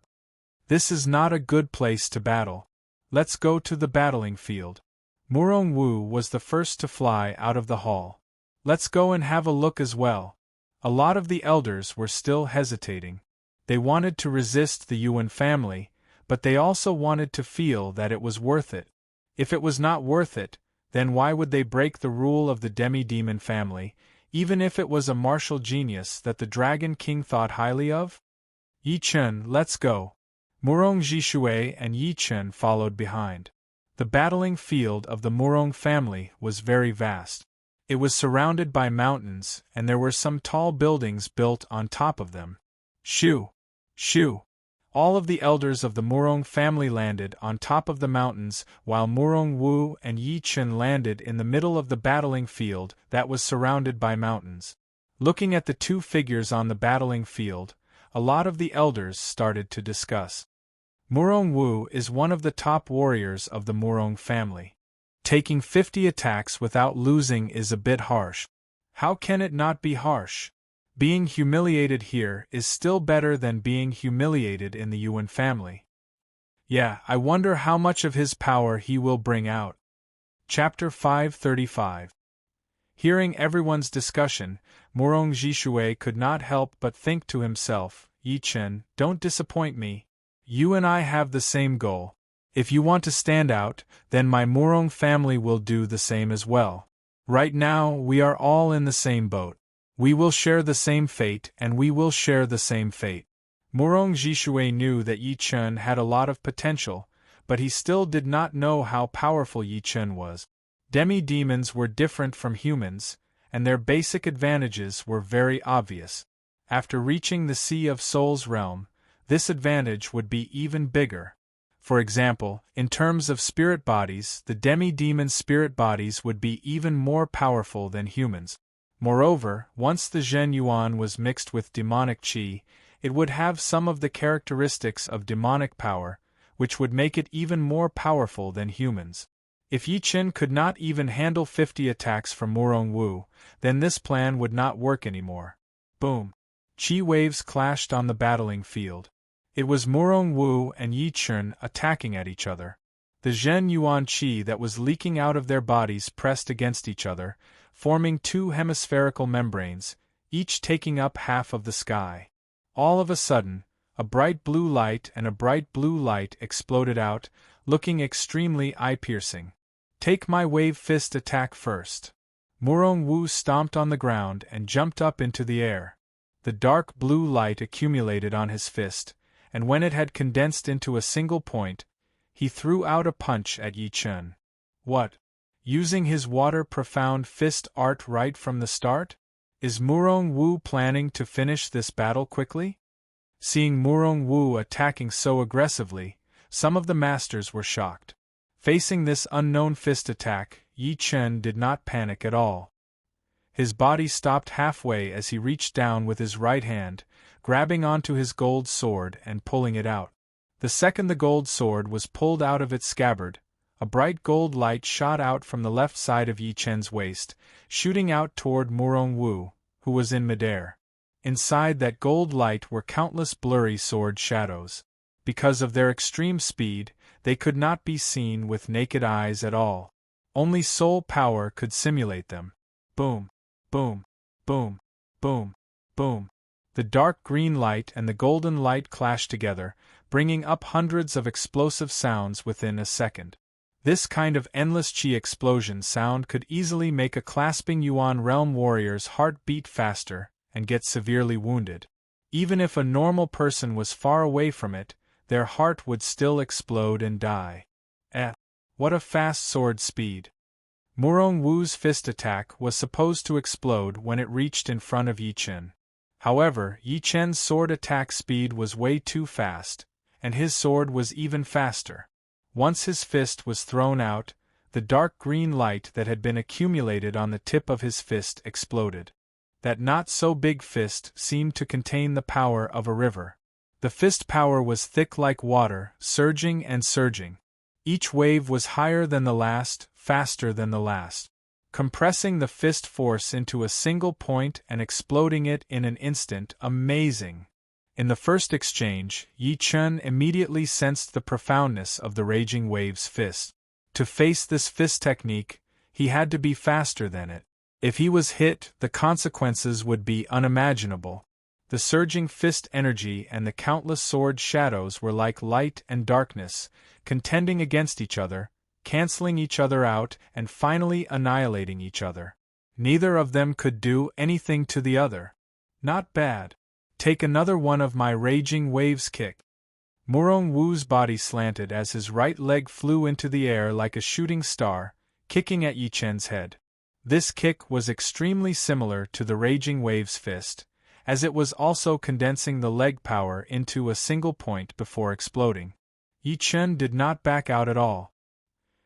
"This is not a good place to battle. Let's go to the battling field." Murong Wu was the first to fly out of the hall. "Let's go and have a look as well." A lot of the elders were still hesitating. They wanted to resist the Yuan family, but they also wanted to feel that it was worth it. If it was not worth it, then why would they break the rule of the demi-demon family, even if it was a martial genius that the Dragon King thought highly of? "Yi Chen, let's go." Murong Jishui and Yi Chen followed behind. The battling field of the Murong family was very vast. It was surrounded by mountains, and there were some tall buildings built on top of them. Shoo! Shoo! All of the elders of the Murong family landed on top of the mountains, while Murong Wu and Yi Chen landed in the middle of the battling field that was surrounded by mountains. Looking at the two figures on the battling field, a lot of the elders started to discuss. Murong Wu is one of the top warriors of the Murong family. Taking 50 attacks without losing is a bit harsh. How can it not be harsh? Being humiliated here is still better than being humiliated in the Yuan family. Yeah, I wonder how much of his power he will bring out. Chapter 535. Hearing everyone's discussion, Murong Jishui could not help but think to himself, Yi Chen, don't disappoint me. You and I have the same goal. If you want to stand out, then my Murong family will do the same as well. Right now, we are all in the same boat. We will share the same fate and we will share the same fate. Murong Jishui knew that Yi Chen had a lot of potential, but he still did not know how powerful Yi Chen was. Demi-demons were different from humans, and their basic advantages were very obvious. After reaching the Sea of Souls realm, this advantage would be even bigger. For example, in terms of spirit bodies, the demi-demon spirit bodies would be even more powerful than humans. Moreover, once the Zhen Yuan was mixed with demonic qi, it would have some of the characteristics of demonic power, which would make it even more powerful than humans. If Yi Chen could not even handle 50 attacks from Murong Wu, then this plan would not work anymore. Boom! Qi waves clashed on the battling field. It was Murong Wu and Yi Chen attacking at each other. The Zhen Yuan qi that was leaking out of their bodies pressed against each other, forming two hemispherical membranes, each taking up half of the sky. All of a sudden, a bright blue light and a bright blue light exploded out, looking extremely eye-piercing. Take my wave fist attack first. Murong Wu stomped on the ground and jumped up into the air. The dark blue light accumulated on his fist, and when it had condensed into a single point, he threw out a punch at Yi Chen. What? Using his water-profound fist art right from the start? Is Murong Wu planning to finish this battle quickly? Seeing Murong Wu attacking so aggressively, some of the masters were shocked. Facing this unknown fist attack, Yi Chen did not panic at all. His body stopped halfway as he reached down with his right hand, grabbing onto his gold sword and pulling it out. The second the gold sword was pulled out of its scabbard, a bright gold light shot out from the left side of Yi Chen's waist, shooting out toward Murong Wu, who was in midair. Inside that gold light were countless blurry sword shadows. Because of their extreme speed, they could not be seen with naked eyes at all. Only soul power could simulate them. Boom, boom, boom, boom, boom. The dark green light and the golden light clashed together, bringing up hundreds of explosive sounds within a second. This kind of endless qi explosion sound could easily make a clasping Yuan realm warrior's heart beat faster and get severely wounded. Even if a normal person was far away from it, their heart would still explode and die. What a fast sword speed! Murong Wu's fist attack was supposed to explode when it reached in front of Yi Chen. However, Yi Chen's sword attack speed was way too fast, and his sword was even faster. Once his fist was thrown out, the dark green light that had been accumulated on the tip of his fist exploded. That not-so-big fist seemed to contain the power of a river. The fist power was thick like water, surging and surging. Each wave was higher than the last, faster than the last. Compressing the fist force into a single point and exploding it in an instant, amazing. In the first exchange, Yi Chen immediately sensed the profoundness of the raging wave's fist. To face this fist technique, he had to be faster than it. If he was hit, the consequences would be unimaginable. The surging fist energy and the countless sword shadows were like light and darkness, contending against each other, canceling each other out and finally annihilating each other. Neither of them could do anything to the other. Not bad. Take another one of my raging waves kick. Murong Wu's body slanted as his right leg flew into the air like a shooting star, kicking at Yi Chen's head. This kick was extremely similar to the raging wave's fist, as it was also condensing the leg power into a single point before exploding. Yi Chen did not back out at all.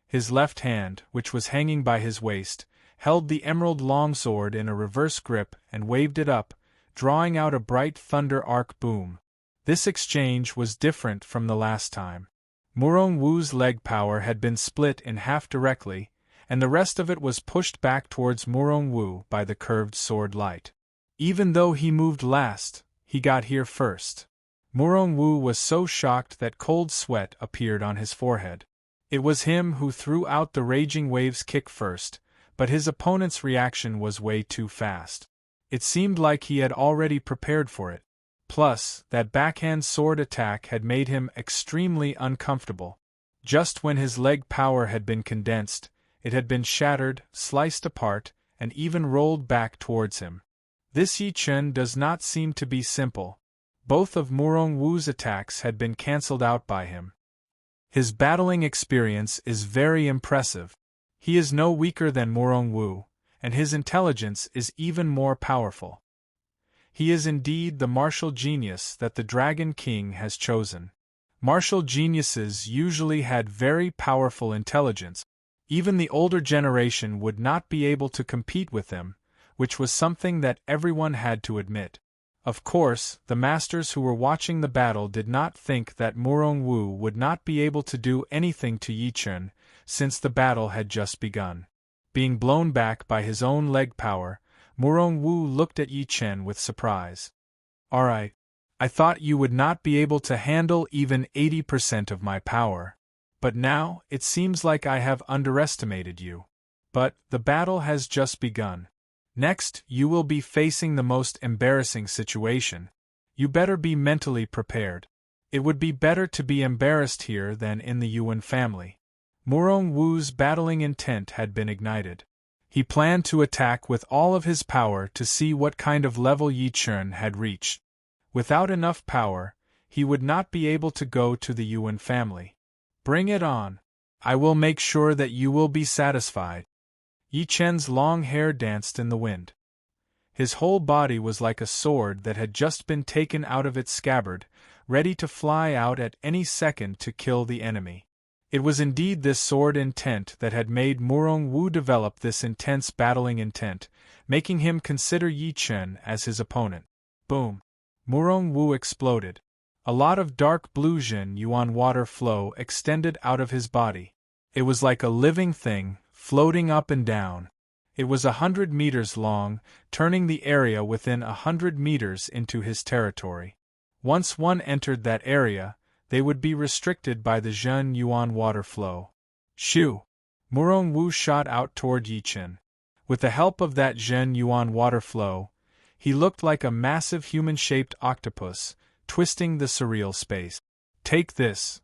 His left hand, which was hanging by his waist, held the emerald longsword in a reverse grip and waved it up, drawing out a bright thunder arc boom. This exchange was different from the last time. Murong Wu's leg power had been split in half directly, and the rest of it was pushed back towards Murong Wu by the curved sword light. Even though he moved last, he got here first. Murong Wu was so shocked that cold sweat appeared on his forehead. It was him who threw out the raging waves kick first, but his opponent's reaction was way too fast. It seemed like he had already prepared for it. Plus, that backhand sword attack had made him extremely uncomfortable. Just when his leg power had been condensed, it had been shattered, sliced apart, and even rolled back towards him. This Yi Chen does not seem to be simple. Both of Murong Wu's attacks had been cancelled out by him. His battling experience is very impressive. He is no weaker than Murong Wu, and his intelligence is even more powerful. He is indeed the martial genius that the Dragon King has chosen. Martial geniuses usually had very powerful intelligence. Even the older generation would not be able to compete with them, which was something that everyone had to admit. Of course, the masters who were watching the battle did not think that Murong Wu would not be able to do anything to Yi Chen, since the battle had just begun. Being blown back by his own leg power, Murong Wu looked at Yi Chen with surprise. "Alright. I thought you would not be able to handle even 80% of my power. But now, it seems like I have underestimated you. But, the battle has just begun. Next, you will be facing the most embarrassing situation. You better be mentally prepared. It would be better to be embarrassed here than in the Yuan family." Murong Wu's battling intent had been ignited. He planned to attack with all of his power to see what kind of level Yi Chen had reached. Without enough power, he would not be able to go to the Yuan family. "Bring it on. I will make sure that you will be satisfied." Yi Chen's long hair danced in the wind. His whole body was like a sword that had just been taken out of its scabbard, ready to fly out at any second to kill the enemy. It was indeed this sword intent that had made Murong Wu develop this intense battling intent, making him consider Yi Chen as his opponent. Boom! Murong Wu exploded. A lot of dark blue Jin Yuan water flow extended out of his body. It was like a living thing, floating up and down. It was 100 meters long, turning the area within 100 meters into his territory. Once one entered that area, they would be restricted by the Zhen Yuan water flow. Shoo! Murong Wu shot out toward Yi Chen. With the help of that Zhen Yuan water flow, he looked like a massive human-shaped octopus, twisting the surreal space. "Take this."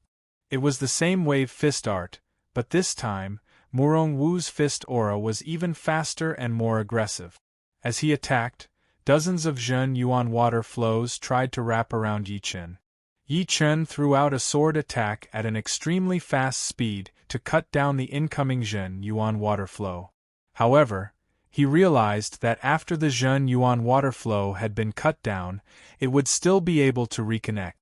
It was the same wave fist art, but this time, Murong Wu's fist aura was even faster and more aggressive. As he attacked, dozens of Zhen Yuan water flows tried to wrap around Yi Chen. Yi Chen threw out a sword attack at an extremely fast speed to cut down the incoming Zhen Yuan water flow. However, he realized that after the Zhen Yuan water flow had been cut down, it would still be able to reconnect.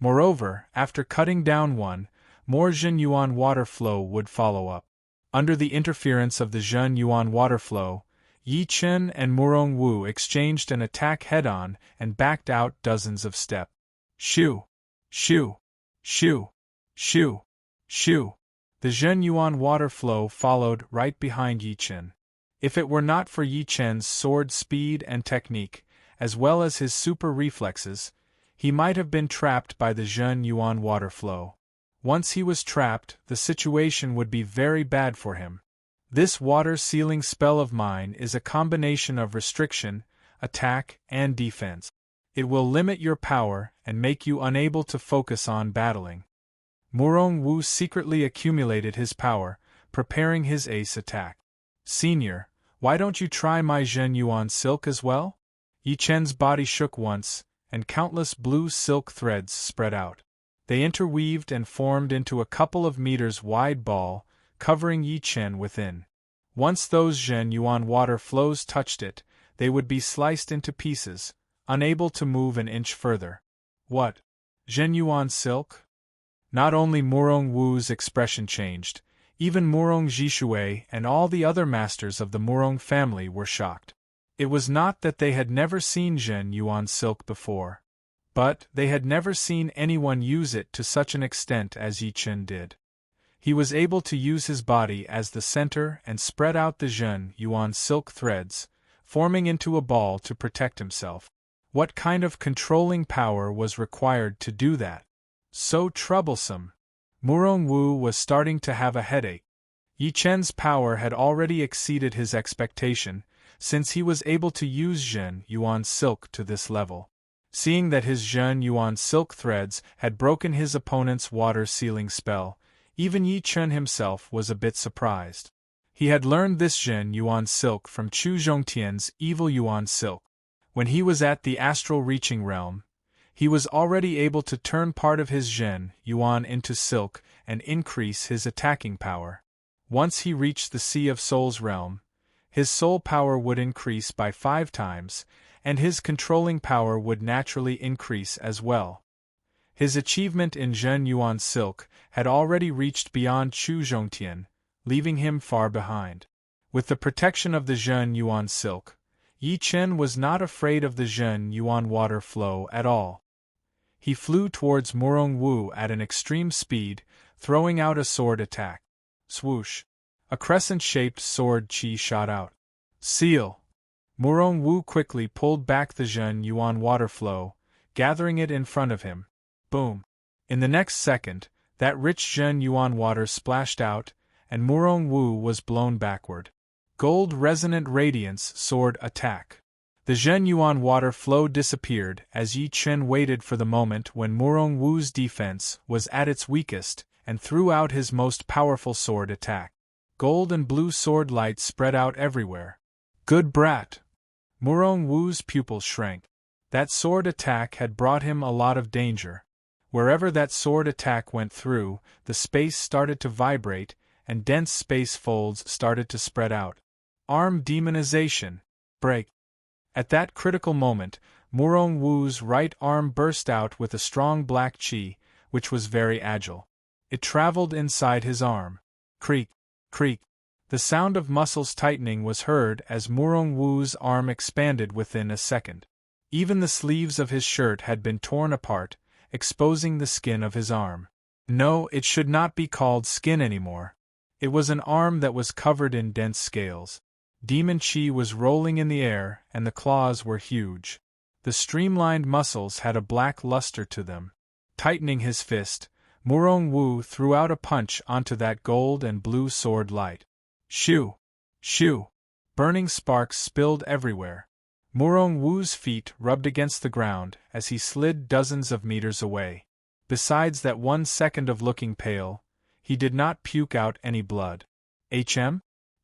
Moreover, after cutting down one, more Zhen Yuan water flow would follow up. Under the interference of the Zhen Yuan water flow, Yi Chen and Murong Wu exchanged an attack head-on and backed out dozens of steps. Shoo! Shoo! Shoo! Shoo! Shoo! The Zhen Yuan water flow followed right behind Yi Chen. If it were not for Yi Chen's sword speed and technique, as well as his super reflexes, he might have been trapped by the Zhen Yuan water flow. Once he was trapped, the situation would be very bad for him. This water-sealing spell of mine is a combination of restriction, attack, and defense. It will limit your power and make you unable to focus on battling. Murong Wu secretly accumulated his power, preparing his ace attack. "Senior, why don't you try my Zhen Yuan silk as well?" Yi Chen's body shook once, and countless blue silk threads spread out. They interweaved and formed into a couple of meters wide ball, covering Yi Chen within. Once those Zhen Yuan water flows touched it, they would be sliced into pieces, unable to move an inch further. "What? Zhen Yuan silk?" Not only Murong Wu's expression changed, even Murong Jishui and all the other masters of the Murong family were shocked. It was not that they had never seen Zhen Yuan silk before, but they had never seen anyone use it to such an extent as Yi Chen did. He was able to use his body as the center and spread out the Zhen Yuan silk threads, forming into a ball to protect himself. What kind of controlling power was required to do that? So troublesome. Murong Wu was starting to have a headache. Yi Chen's power had already exceeded his expectation, since he was able to use Zhen Yuan silk to this level. Seeing that his Zhen Yuan silk threads had broken his opponent's water sealing spell, even Yi Chen himself was a bit surprised. He had learned this Zhen Yuan silk from Chu Zhongtian's evil Yuan silk. When he was at the astral reaching realm, he was already able to turn part of his Zhen Yuan into silk and increase his attacking power. Once he reached the Sea of Soul's realm, his soul power would increase by 5 times, and his controlling power would naturally increase as well. His achievement in Zhen Yuan silk had already reached beyond Chu Zhongtian, leaving him far behind. With the protection of the Zhen Yuan silk, Yi Chen was not afraid of the Zhen Yuan water flow at all. He flew towards Murong Wu at an extreme speed, throwing out a sword attack. Swoosh! A crescent-shaped sword chi shot out. Seal! Murong Wu quickly pulled back the Zhen Yuan water flow, gathering it in front of him. Boom! In the next second, that rich Zhen Yuan water splashed out, and Murong Wu was blown backward. Gold resonant radiance sword attack. The Zhen Yuan water flow disappeared as Yi Chen waited for the moment when Murong Wu's defense was at its weakest and threw out his most powerful sword attack. Gold and blue sword light spread out everywhere. Good brat! Murong Wu's pupils shrank. That sword attack had brought him a lot of danger. Wherever that sword attack went through, the space started to vibrate, and dense space folds started to spread out. Arm demonization. Break. At that critical moment, Murong Wu's right arm burst out with a strong black chi, which was very agile. It traveled inside his arm. Creak, creak. The sound of muscles tightening was heard as Murong Wu's arm expanded within a second. Even the sleeves of his shirt had been torn apart, exposing the skin of his arm. No, it should not be called skin anymore. It was an arm that was covered in dense scales. Demon chi was rolling in the air, and the claws were huge. The streamlined muscles had a black luster to them. Tightening his fist, Murong Wu threw out a punch onto that gold and blue sword light. Shoo! Shoo! Burning sparks spilled everywhere. Murong Wu's feet rubbed against the ground as he slid dozens of meters away. Besides that 1 second of looking pale, he did not puke out any blood.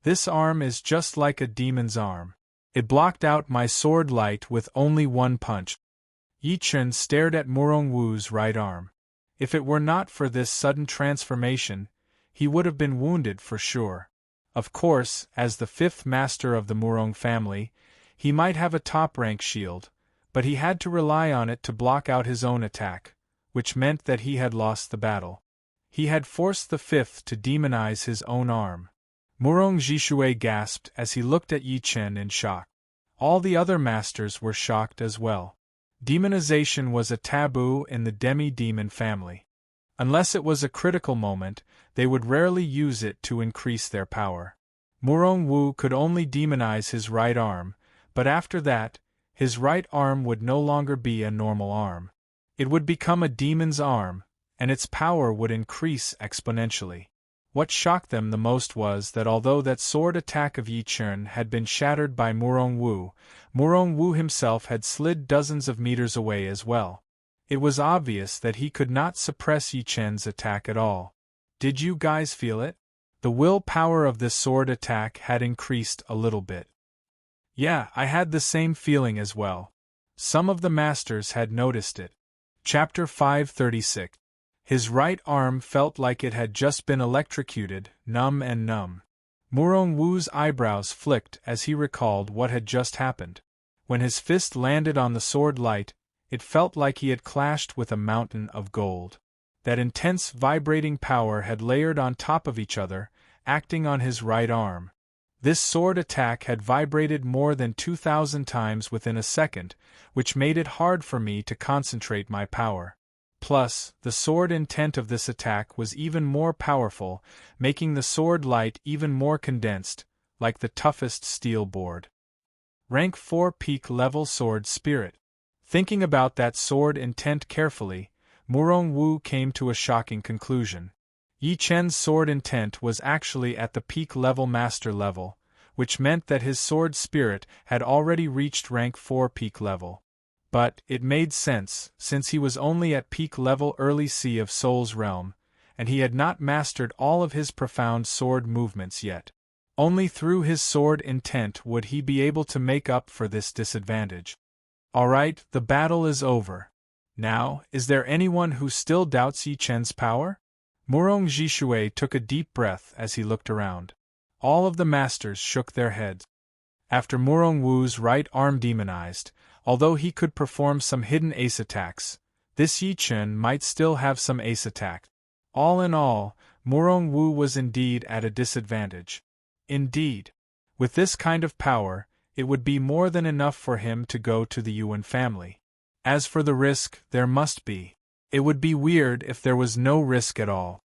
This arm is just like a demon's arm. It blocked out my sword light with only 1 punch. Yi Chen stared at Murong Wu's right arm. If it were not for this sudden transformation, he would have been wounded for sure. Of course, as the 5th master of the Murong family, he might have a top-rank shield, but he had to rely on it to block out his own attack, which meant that he had lost the battle. He had forced the 5th to demonize his own arm. Murong Jishui gasped as he looked at Yi Chen in shock. All the other masters were shocked as well. Demonization was a taboo in the demi-demon family. Unless it was a critical moment, they would rarely use it to increase their power. Murong Wu could only demonize his right arm, but after that, his right arm would no longer be a normal arm. It would become a demon's arm, and its power would increase exponentially. What shocked them the most was that although that sword attack of Yi Chen had been shattered by Murong Wu himself had slid dozens of meters away as well. It was obvious that he could not suppress Yi Chen's attack at all. Did you guys feel it? The willpower of this sword attack had increased a little bit. Yeah, I had the same feeling as well. Some of the masters had noticed it. Chapter 536. His right arm felt like it had just been electrocuted, numb and numb. Murong Wu's eyebrows flicked as he recalled what had just happened. When his fist landed on the sword light, it felt like he had clashed with a mountain of gold. That intense vibrating power had layered on top of each other, acting on his right arm. This sword attack had vibrated more than 2,000 times within a second, which made it hard for me to concentrate my power. Plus, the sword intent of this attack was even more powerful, making the sword light even more condensed, like the toughest steel board. Rank 4 peak level sword spirit. Thinking about that sword intent carefully, Murong Wu came to a shocking conclusion. Yi Chen's sword intent was actually at the peak level master level, which meant that his sword spirit had already reached rank 4 peak level. But it made sense, since he was only at peak level early Sea of Soul's realm, and he had not mastered all of his profound sword movements yet. Only through his sword intent would he be able to make up for this disadvantage. Alright, the battle is over. Now, is there anyone who still doubts Yi Chen's power? Murong Jishui took a deep breath as he looked around. All of the masters shook their heads. After Murong Wu's right arm demonized, although he could perform some hidden ace attacks, this Yi Chen might still have some ace attack. All in all, Murong Wu was indeed at a disadvantage. Indeed. With this kind of power, it would be more than enough for him to go to the Yuan family. As for the risk, there must be. It would be weird if there was no risk at all.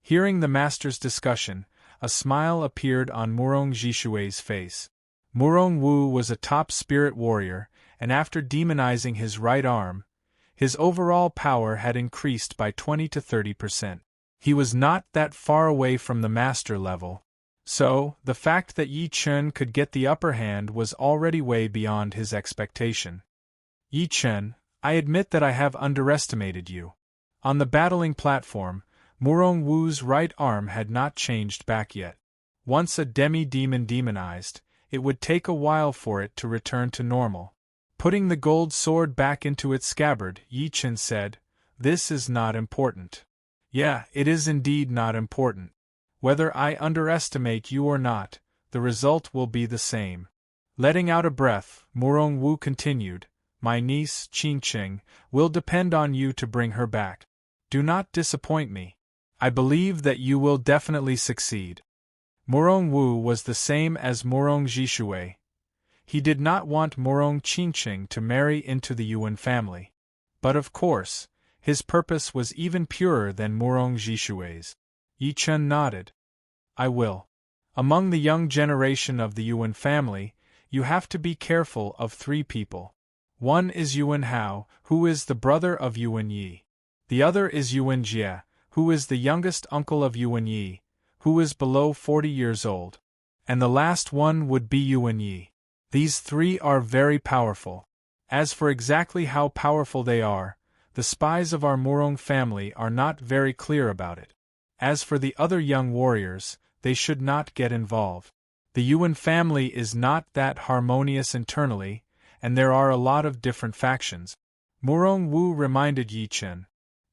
Hearing the master's discussion, a smile appeared on Murong Jishui's face. Murong Wu was a top spirit warrior, and after demonizing his right arm, his overall power had increased by 20 to 30%. He was not that far away from the master level, so the fact that Yi Chen could get the upper hand was already way beyond his expectation. Yi Chen, I admit that I have underestimated you. On the battling platform, Murong Wu's right arm had not changed back yet. Once a demi-demon demonized, it would take a while for it to return to normal. Putting the gold sword back into its scabbard, Yi Chen said, "This is not important." Yeah, it is indeed not important. Whether I underestimate you or not, the result will be the same. Letting out a breath, Murong Wu continued, "My niece, Qingqing, will depend on you to bring her back. Do not disappoint me. I believe that you will definitely succeed." Murong Wu was the same as Murong Jishui. He did not want Murong Qingqing to marry into the Yuan family. But of course, his purpose was even purer than Murong Jishui's. Yi Chen nodded. "I will. Among the young generation of the Yuan family, you have to be careful of 3 people. One is Yuan Hao, who is the brother of Yuan Yi. The other is Yuan Jie, who is the youngest uncle of Yuan Yi, who is below 40 years old. And the last one would be Yuan Yi. These 3 are very powerful. As for exactly how powerful they are, the spies of our Murong family are not very clear about it. As for the other young warriors, they should not get involved. The Yuan family is not that harmonious internally, and there are a lot of different factions." Murong Wu reminded Yi Chen.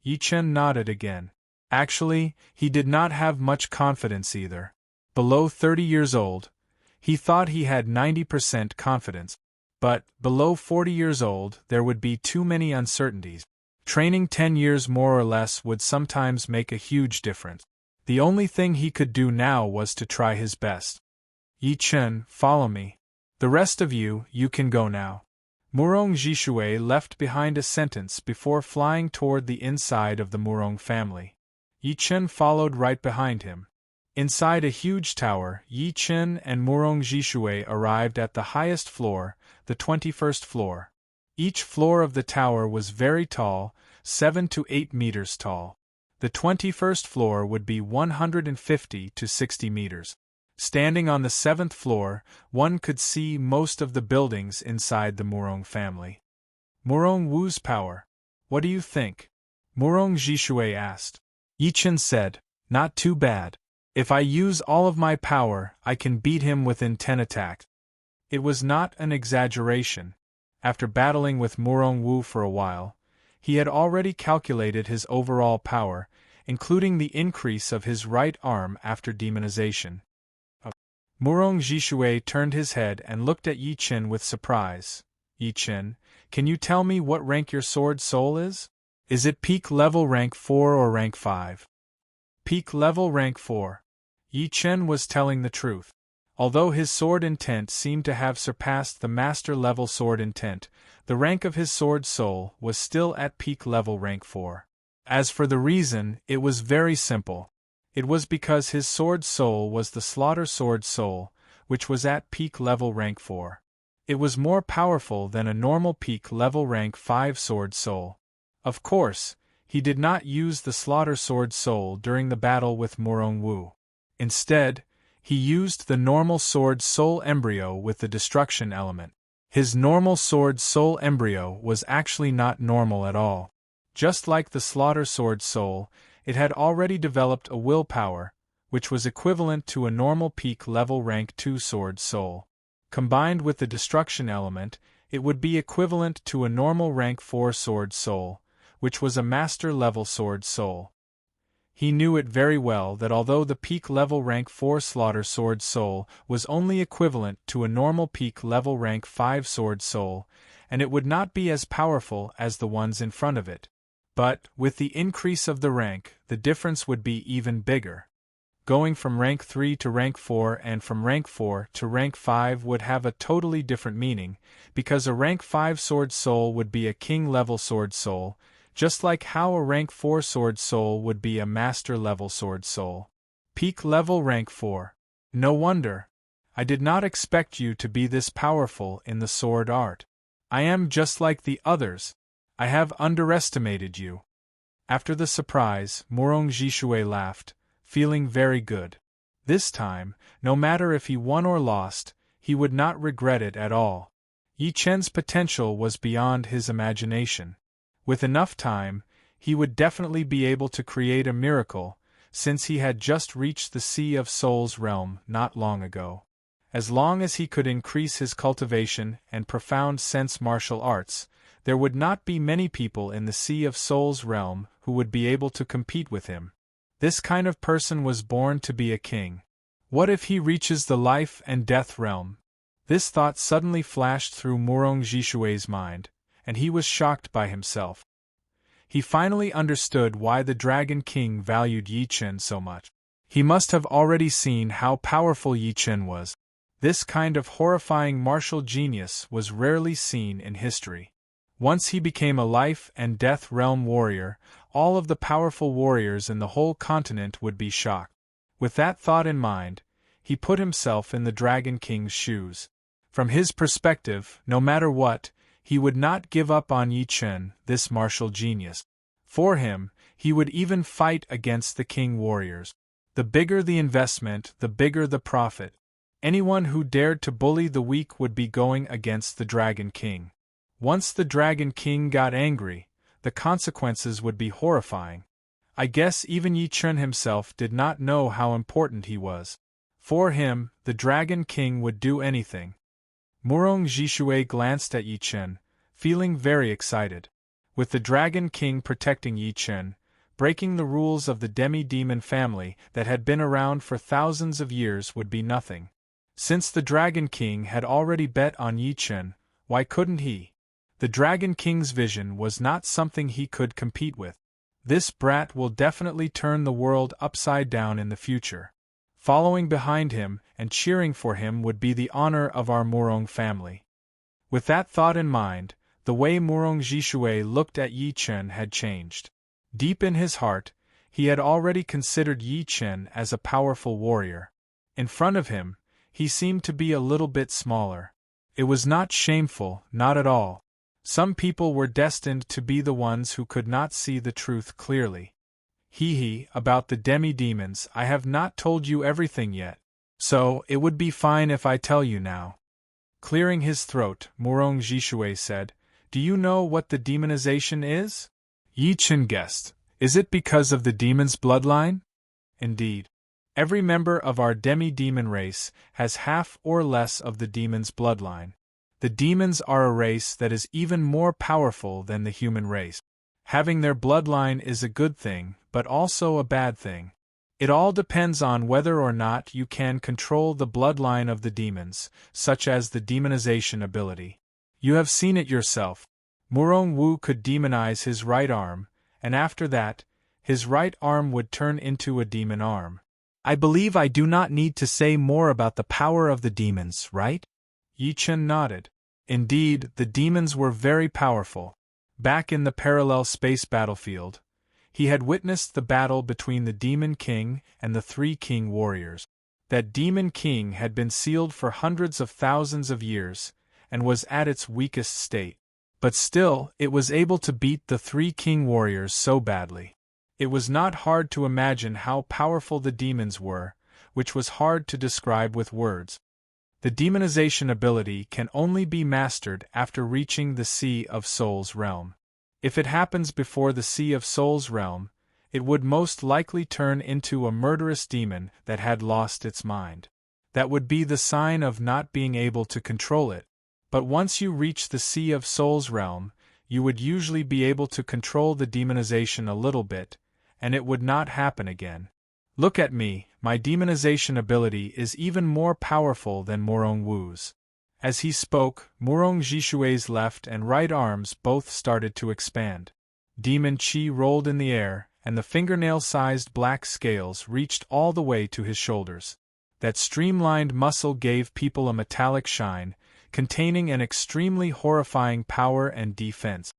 Yi Chen nodded again. Actually, he did not have much confidence either. Below 30 years old, he thought he had 90% confidence. But, below 40 years old, there would be too many uncertainties. Training 10 years more or less would sometimes make a huge difference. The only thing he could do now was to try his best. "Yi Chen, follow me. The rest of you, you can go now." Murong Jishui left behind a sentence before flying toward the inside of the Murong family. Yi Chen followed right behind him. Inside a huge tower, Yi Chen and Murong Jishui arrived at the highest floor, the 21st floor. Each floor of the tower was very tall, 7 to 8 meters tall. The 21st floor would be 150 to 60 meters. Standing on the 7th floor, one could see most of the buildings inside the Murong family. "Murong Wu's power. What do you think?" Murong Jishui asked. Yi Chen said, "Not too bad. If I use all of my power, I can beat him within 10 attacks." It was not an exaggeration. After battling with Murong Wu for a while, he had already calculated his overall power, including the increase of his right arm after demonization. Murong Jishui turned his head and looked at Yi Chen with surprise. "Yi Chen, can you tell me what rank your sword soul is? Is it peak level rank 4 or rank 5? Peak level rank 4. Yi Chen was telling the truth. Although his sword intent seemed to have surpassed the master level sword intent, the rank of his sword soul was still at peak level rank 4. As for the reason, it was very simple. It was because his sword soul was the slaughter sword soul, which was at peak level rank 4. It was more powerful than a normal peak level rank 5 sword soul. Of course, he did not use the slaughter sword soul during the battle with Murong Wu. Instead, he used the normal sword soul embryo with the destruction element. His normal sword soul embryo was actually not normal at all. Just like the slaughter sword soul, it had already developed a willpower, which was equivalent to a normal peak level rank 2 sword soul. Combined with the destruction element, it would be equivalent to a normal rank 4 sword soul, which was a master level sword soul. He knew it very well that although the peak level rank 4 slaughter sword soul was only equivalent to a normal peak level rank 5 sword soul, and it would not be as powerful as the ones in front of it. But, with the increase of the rank, the difference would be even bigger. Going from rank 3 to rank 4 and from rank 4 to rank 5 would have a totally different meaning, because a rank 5 sword soul would be a king-level sword soul, just like how a rank 4 sword soul would be a master-level sword soul. Peak level rank 4. No wonder. I did not expect you to be this powerful in the sword art. I am just like the others. I have underestimated you. After the surprise, Murong Jishui laughed, feeling very good. This time, no matter if he won or lost, he would not regret it at all. Yi Chen's potential was beyond his imagination. With enough time, he would definitely be able to create a miracle, since he had just reached the Sea of Souls realm not long ago. As long as he could increase his cultivation and profound sense martial arts, there would not be many people in the Sea of Souls realm who would be able to compete with him. This kind of person was born to be a king. What if he reaches the life and death realm? This thought suddenly flashed through Murong Jishui's mind, and he was shocked by himself. He finally understood why the Dragon King valued Yi Chen so much. He must have already seen how powerful Yi Chen was. This kind of horrifying martial genius was rarely seen in history. Once he became a life and death realm warrior, all of the powerful warriors in the whole continent would be shocked. With that thought in mind, he put himself in the Dragon King's shoes. From his perspective, no matter what, he would not give up on Yi Chen, this martial genius. For him, he would even fight against the king warriors. The bigger the investment, the bigger the profit. Anyone who dared to bully the weak would be going against the Dragon King. Once the Dragon King got angry, the consequences would be horrifying. I guess even Yi Chen himself did not know how important he was. For him, the Dragon King would do anything. Murong Jishui glanced at Yi Chen, feeling very excited. With the Dragon King protecting Yi Chen, breaking the rules of the demi-demon family that had been around for thousands of years would be nothing. Since the Dragon King had already bet on Yi Chen, why couldn't he? The Dragon King's vision was not something he could compete with. This brat will definitely turn the world upside down in the future. Following behind him and cheering for him would be the honor of our Murong family. With that thought in mind, the way Murong Jishui looked at Yi Chen had changed. Deep in his heart, he had already considered Yi Chen as a powerful warrior. In front of him, he seemed to be a little bit smaller. It was not shameful, not at all. Some people were destined to be the ones who could not see the truth clearly. About the demi-demons, I have not told you everything yet. So, it would be fine if I tell you now. Clearing his throat, Murong Jishui said, "Do you know what the demonization is?" Yi Chen guessed. "Is it because of the demon's bloodline?" Indeed. Every member of our demi-demon race has half or less of the demon's bloodline. The demons are a race that is even more powerful than the human race. Having their bloodline is a good thing, but also a bad thing. It all depends on whether or not you can control the bloodline of the demons, such as the demonization ability. You have seen it yourself. Murong Wu could demonize his right arm, and after that, his right arm would turn into a demon arm. I believe I do not need to say more about the power of the demons, right? Yi Chen nodded. Indeed, the demons were very powerful. Back in the parallel space battlefield, he had witnessed the battle between the Demon King and the 3 king warriors. That Demon King had been sealed for hundreds of thousands of years, and was at its weakest state. But still, it was able to beat the 3 king warriors so badly. It was not hard to imagine how powerful the demons were, which was hard to describe with words. The demonization ability can only be mastered after reaching the Sea of Souls realm. If it happens before the Sea of Souls realm, it would most likely turn into a murderous demon that had lost its mind. That would be the sign of not being able to control it. But once you reach the Sea of Souls realm, you would usually be able to control the demonization a little bit, and it would not happen again. Look at me, my demonization ability is even more powerful than Murong Wu's. As he spoke, Murong Jishui's left and right arms both started to expand. Demon Qi rolled in the air, and the fingernail-sized black scales reached all the way to his shoulders. That streamlined muscle gave people a metallic shine, containing an extremely horrifying power and defense.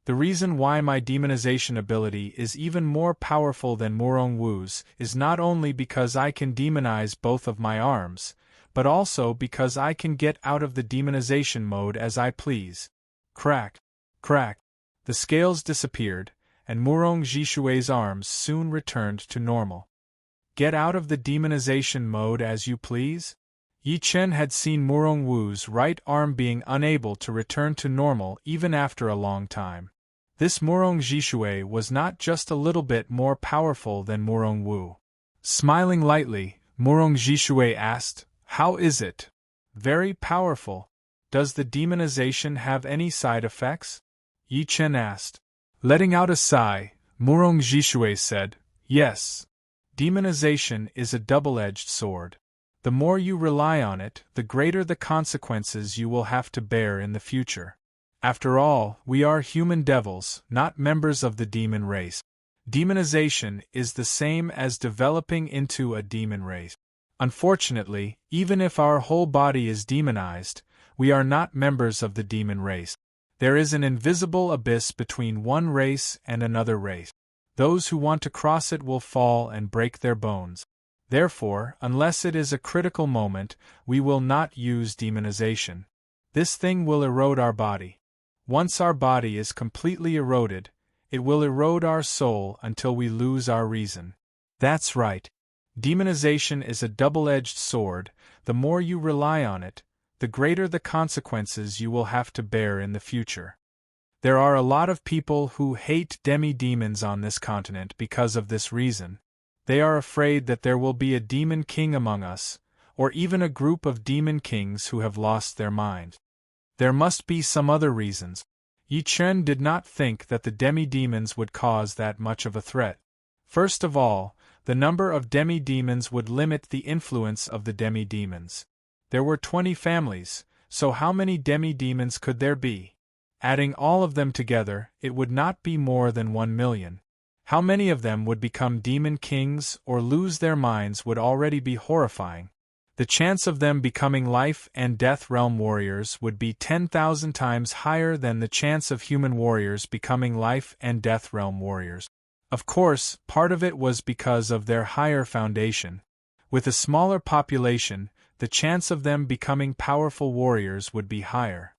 The reason why my demonization ability is even more powerful than Murong Wu's is not only because I can demonize both of my arms, but also because I can get out of the demonization mode as I please. Crack! Crack! The scales disappeared, and Murong Jishui's arms soon returned to normal. Get out of the demonization mode as you please? Yi Chen had seen Murong Wu's right arm being unable to return to normal even after a long time. This Murong Jishui was not just a little bit more powerful than Murong Wu. Smiling lightly, Murong Jishui asked, "How is it?" "Very powerful. Does the demonization have any side effects?" Yi Chen asked. Letting out a sigh, Murong Jishui said, "Yes. Demonization is a double-edged sword. The more you rely on it, the greater the consequences you will have to bear in the future. After all, we are human devils, not members of the demon race. Demonization is the same as developing into a demon race. Unfortunately, even if our whole body is demonized, we are not members of the demon race. There is an invisible abyss between one race and another race. Those who want to cross it will fall and break their bones. Therefore, unless it is a critical moment, we will not use demonization. This thing will erode our body. Once our body is completely eroded, it will erode our soul until we lose our reason. That's right. Demonization is a double-edged sword. The more you rely on it, the greater the consequences you will have to bear in the future. There are a lot of people who hate demi-demons on this continent because of this reason. They are afraid that there will be a demon king among us, or even a group of demon kings who have lost their mind. There must be some other reasons. Yi Chen did not think that the demi-demons would cause that much of a threat. First of all, the number of demi-demons would limit the influence of the demi-demons. There were 20 families, so how many demi-demons could there be? Adding all of them together, it would not be more than 1 million. How many of them would become demon kings or lose their minds would already be horrifying. The chance of them becoming life and death realm warriors would be 10,000 times higher than the chance of human warriors becoming life and death realm warriors. Of course, part of it was because of their higher foundation. With a smaller population, the chance of them becoming powerful warriors would be higher.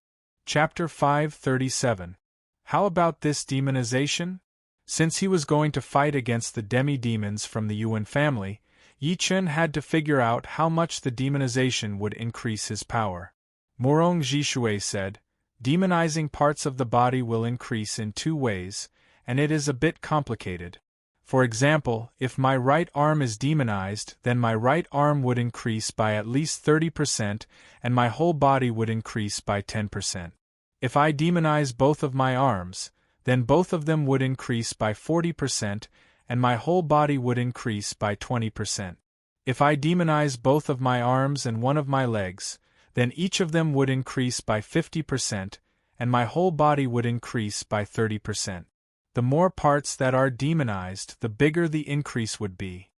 Chapter 537. How about this demonization? Since he was going to fight against the demi-demons from the Yuan family, Yi Chen had to figure out how much the demonization would increase his power. Murong Jishui said, "Demonizing parts of the body will increase in 2 ways, and it is a bit complicated. For example, if my right arm is demonized, then my right arm would increase by at least 30%, and my whole body would increase by 10%. If I demonize both of my arms, then both of them would increase by 40%, and my whole body would increase by 20%. If I demonize both of my arms and one of my legs, then each of them would increase by 50%, and my whole body would increase by 30%. The more parts that are demonized, the bigger the increase would be.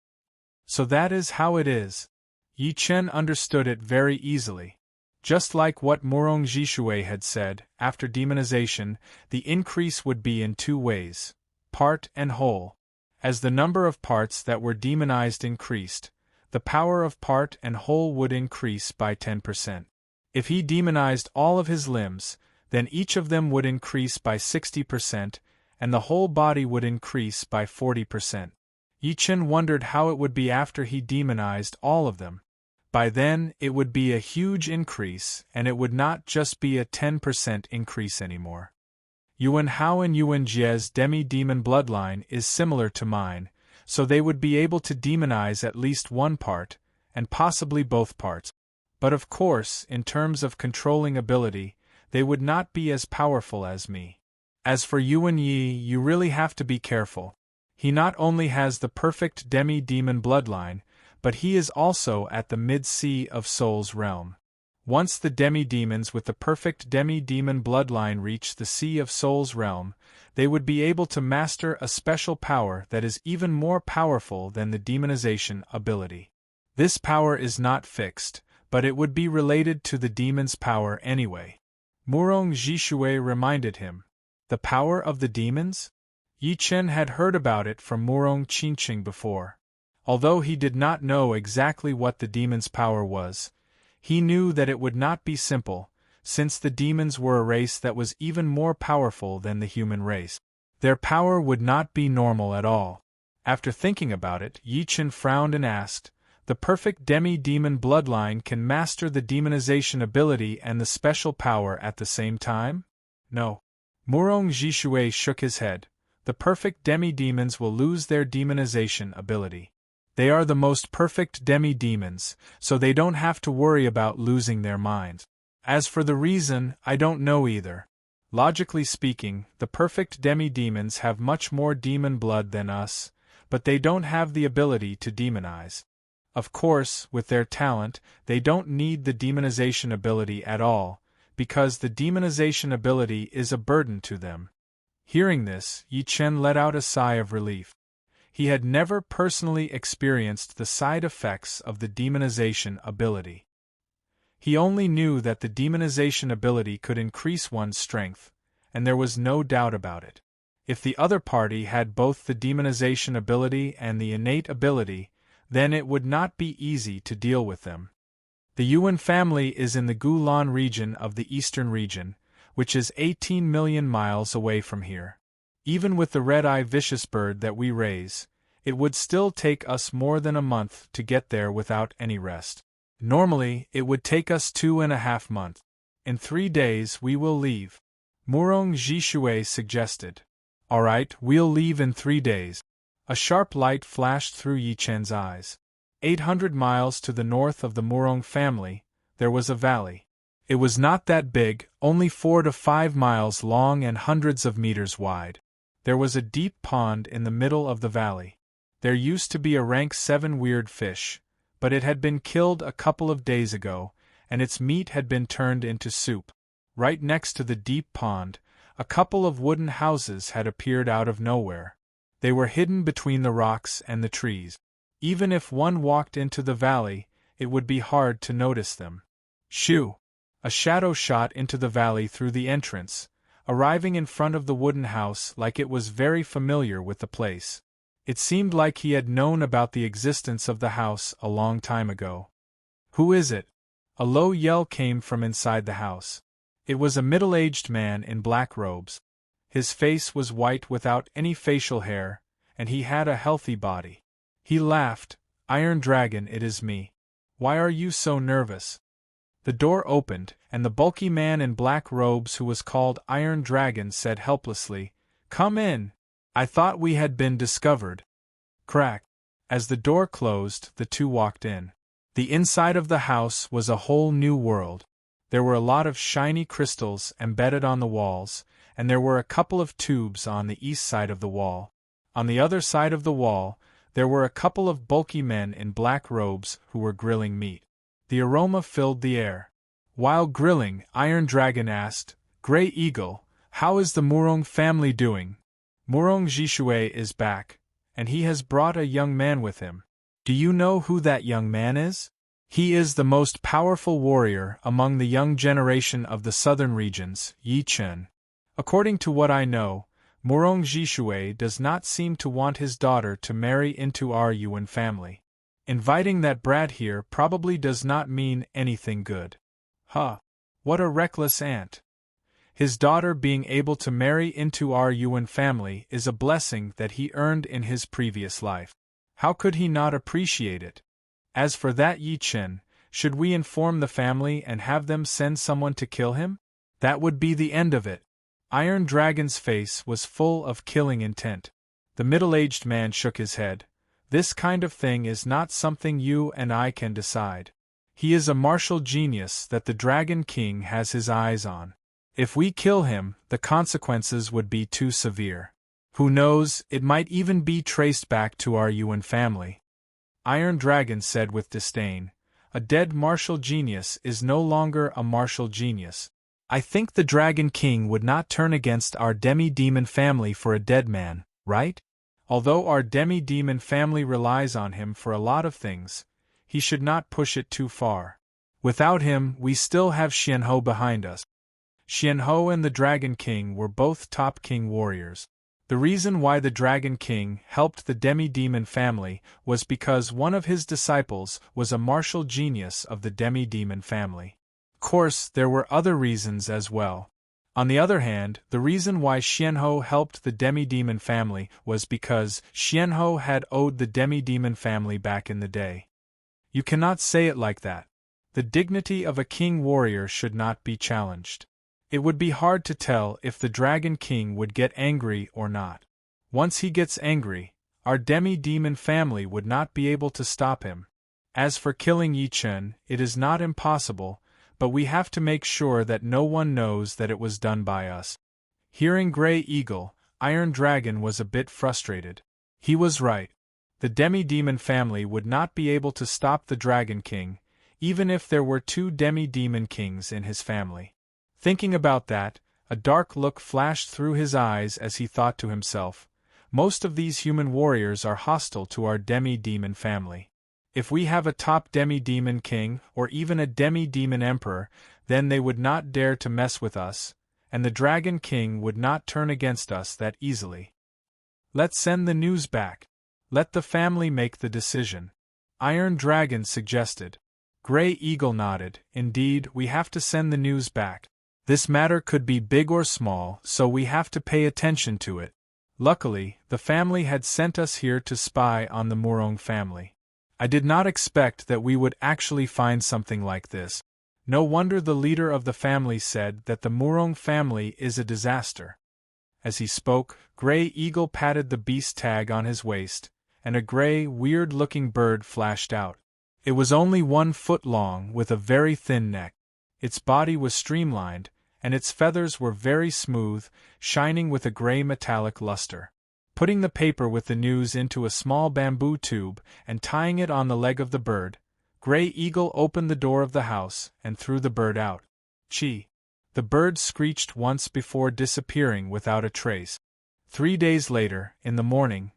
So that is how it is." Yi Chen understood it very easily. Just like what Murong Jishui had said, after demonization, the increase would be in 2 ways, part and whole. As the number of parts that were demonized increased, the power of part and whole would increase by 10%. If he demonized all of his limbs, then each of them would increase by 60%, and the whole body would increase by 40%. Yi Chen wondered how it would be after he demonized all of them. By then, it would be a huge increase, and it would not just be a 10% increase anymore. Yuan Hao and Yuan Jie's demi-demon bloodline is similar to mine, so they would be able to demonize at least one part, and possibly both parts. But of course, in terms of controlling ability, they would not be as powerful as me. As for Yuan Yi, you really have to be careful. He not only has the perfect demi-demon bloodline, but he is also at the mid-sea of Soul's realm. Once the demi-demons with the perfect demi-demon bloodline reach the Sea of Soul's realm, they would be able to master a special power that is even more powerful than the demonization ability. This power is not fixed, but it would be related to the demon's power anyway. Murong Jishui reminded him. The power of the demons? Yi Chen had heard about it from Murong Qingqing before. Although he did not know exactly what the demon's power was, he knew that it would not be simple, since the demons were a race that was even more powerful than the human race. Their power would not be normal at all. After thinking about it, Yi Chen frowned and asked, "The perfect demi-demon bloodline can master the demonization ability and the special power at the same time?" "No." Murong Jishui shook his head. "The perfect demi-demons will lose their demonization ability. They are the most perfect demi-demons, so they don't have to worry about losing their minds. As for the reason, I don't know either. Logically speaking, the perfect demi-demons have much more demon blood than us, but they don't have the ability to demonize. Of course, with their talent, they don't need the demonization ability at all, because the demonization ability is a burden to them." Hearing this, Yi Chen let out a sigh of relief. He had never personally experienced the side effects of the demonization ability. He only knew that the demonization ability could increase one's strength, and there was no doubt about it. If the other party had both the demonization ability and the innate ability, then it would not be easy to deal with them. The Yuan family is in the Gulan region of the Eastern region, which is 18 million miles away from here. Even with the red-eye vicious bird that we raise, it would still take us more than a month to get there without any rest. Normally, it would take us 2.5 months. In 3 days we will leave. Murong Jishui suggested. "All right, we'll leave in 3 days. A sharp light flashed through Yi Chen's eyes. 800 miles to the north of the Murong family, there was a valley. It was not that big, only 4 to 5 miles long and hundreds of meters wide. There was a deep pond in the middle of the valley. There used to be a rank 7 weird fish, but it had been killed a couple of days ago, and its meat had been turned into soup. Right next to the deep pond, a couple of wooden houses had appeared out of nowhere. They were hidden between the rocks and the trees. Even if one walked into the valley, it would be hard to notice them. Shoo! A shadow shot into the valley through the entrance, arriving in front of the wooden house like it was very familiar with the place. It seemed like he had known about the existence of the house a long time ago. "Who is it?" A low yell came from inside the house. It was a middle-aged man in black robes. His face was white without any facial hair, and he had a healthy body. He laughed. "Iron Dragon, it is me. Why are you so nervous?" The door opened, and the bulky man in black robes who was called Iron Dragon said helplessly, "Come in. I thought we had been discovered." Crack. As the door closed, the two walked in. The inside of the house was a whole new world. There were a lot of shiny crystals embedded on the walls, and there were a couple of tubes on the east side of the wall. On the other side of the wall, there were a couple of bulky men in black robes who were grilling meat. The aroma filled the air. While grilling, Iron Dragon asked, "Grey Eagle, how is the Murong family doing?" "Murong Jishui is back, and he has brought a young man with him. Do you know who that young man is? He is the most powerful warrior among the young generation of the southern regions, Yi Chen. According to what I know, Murong Jishui does not seem to want his daughter to marry into our Yuan family. Inviting that brat here probably does not mean anything good." "Huh. What a reckless aunt! His daughter being able to marry into our Yuan family is a blessing that he earned in his previous life. How could he not appreciate it? As for that Yi Chen, should we inform the family and have them send someone to kill him? That would be the end of it. Iron Dragon's face was full of killing intent. The middle-aged man shook his head. This kind of thing is not something you and I can decide. He is a martial genius that the Dragon King has his eyes on. If we kill him, the consequences would be too severe. Who knows, it might even be traced back to our Yuan family. Iron Dragon said with disdain, a dead martial genius is no longer a martial genius. I think the Dragon King would not turn against our demi-demon family for a dead man, right? Although our demi-demon family relies on him for a lot of things, he should not push it too far. Without him, we still have Xianhou behind us. Xianhou and the Dragon King were both top king warriors. The reason why the Dragon King helped the demi-demon family was because one of his disciples was a martial genius of the demi-demon family. Of course, there were other reasons as well. On the other hand, the reason why Xianhou helped the demi-demon family was because Xianhou had owed the demi-demon family back in the day. You cannot say it like that. The dignity of a king warrior should not be challenged. It would be hard to tell if the Dragon King would get angry or not. Once he gets angry, our demi-demon family would not be able to stop him. As for killing Yi Chen, it is not impossible, but we have to make sure that no one knows that it was done by us. Hearing Grey Eagle, Iron Dragon was a bit frustrated. He was right. The demi-demon family would not be able to stop the Dragon King, even if there were 2 demi-demon kings in his family. Thinking about that, a dark look flashed through his eyes as he thought to himself, most of these human warriors are hostile to our demi-demon family. If we have a top demi-demon king or even a demi-demon emperor, then they would not dare to mess with us, and the Dragon King would not turn against us that easily. Let's send the news back. Let the family make the decision. Iron Dragon suggested. Grey Eagle nodded. Indeed, we have to send the news back. This matter could be big or small, so we have to pay attention to it. Luckily, the family had sent us here to spy on the Murong family. I did not expect that we would actually find something like this. No wonder the leader of the family said that the Murong family is a disaster. As he spoke, Grey Eagle patted the beast tag on his waist, and a gray, weird-looking bird flashed out. It was only 1 foot long with a very thin neck. Its body was streamlined, and its feathers were very smooth, shining with a gray metallic luster. Putting the paper with the news into a small bamboo tube and tying it on the leg of the bird, Grey Eagle opened the door of the house and threw the bird out. Chee! The bird screeched once before disappearing without a trace. 3 days later, in the morning,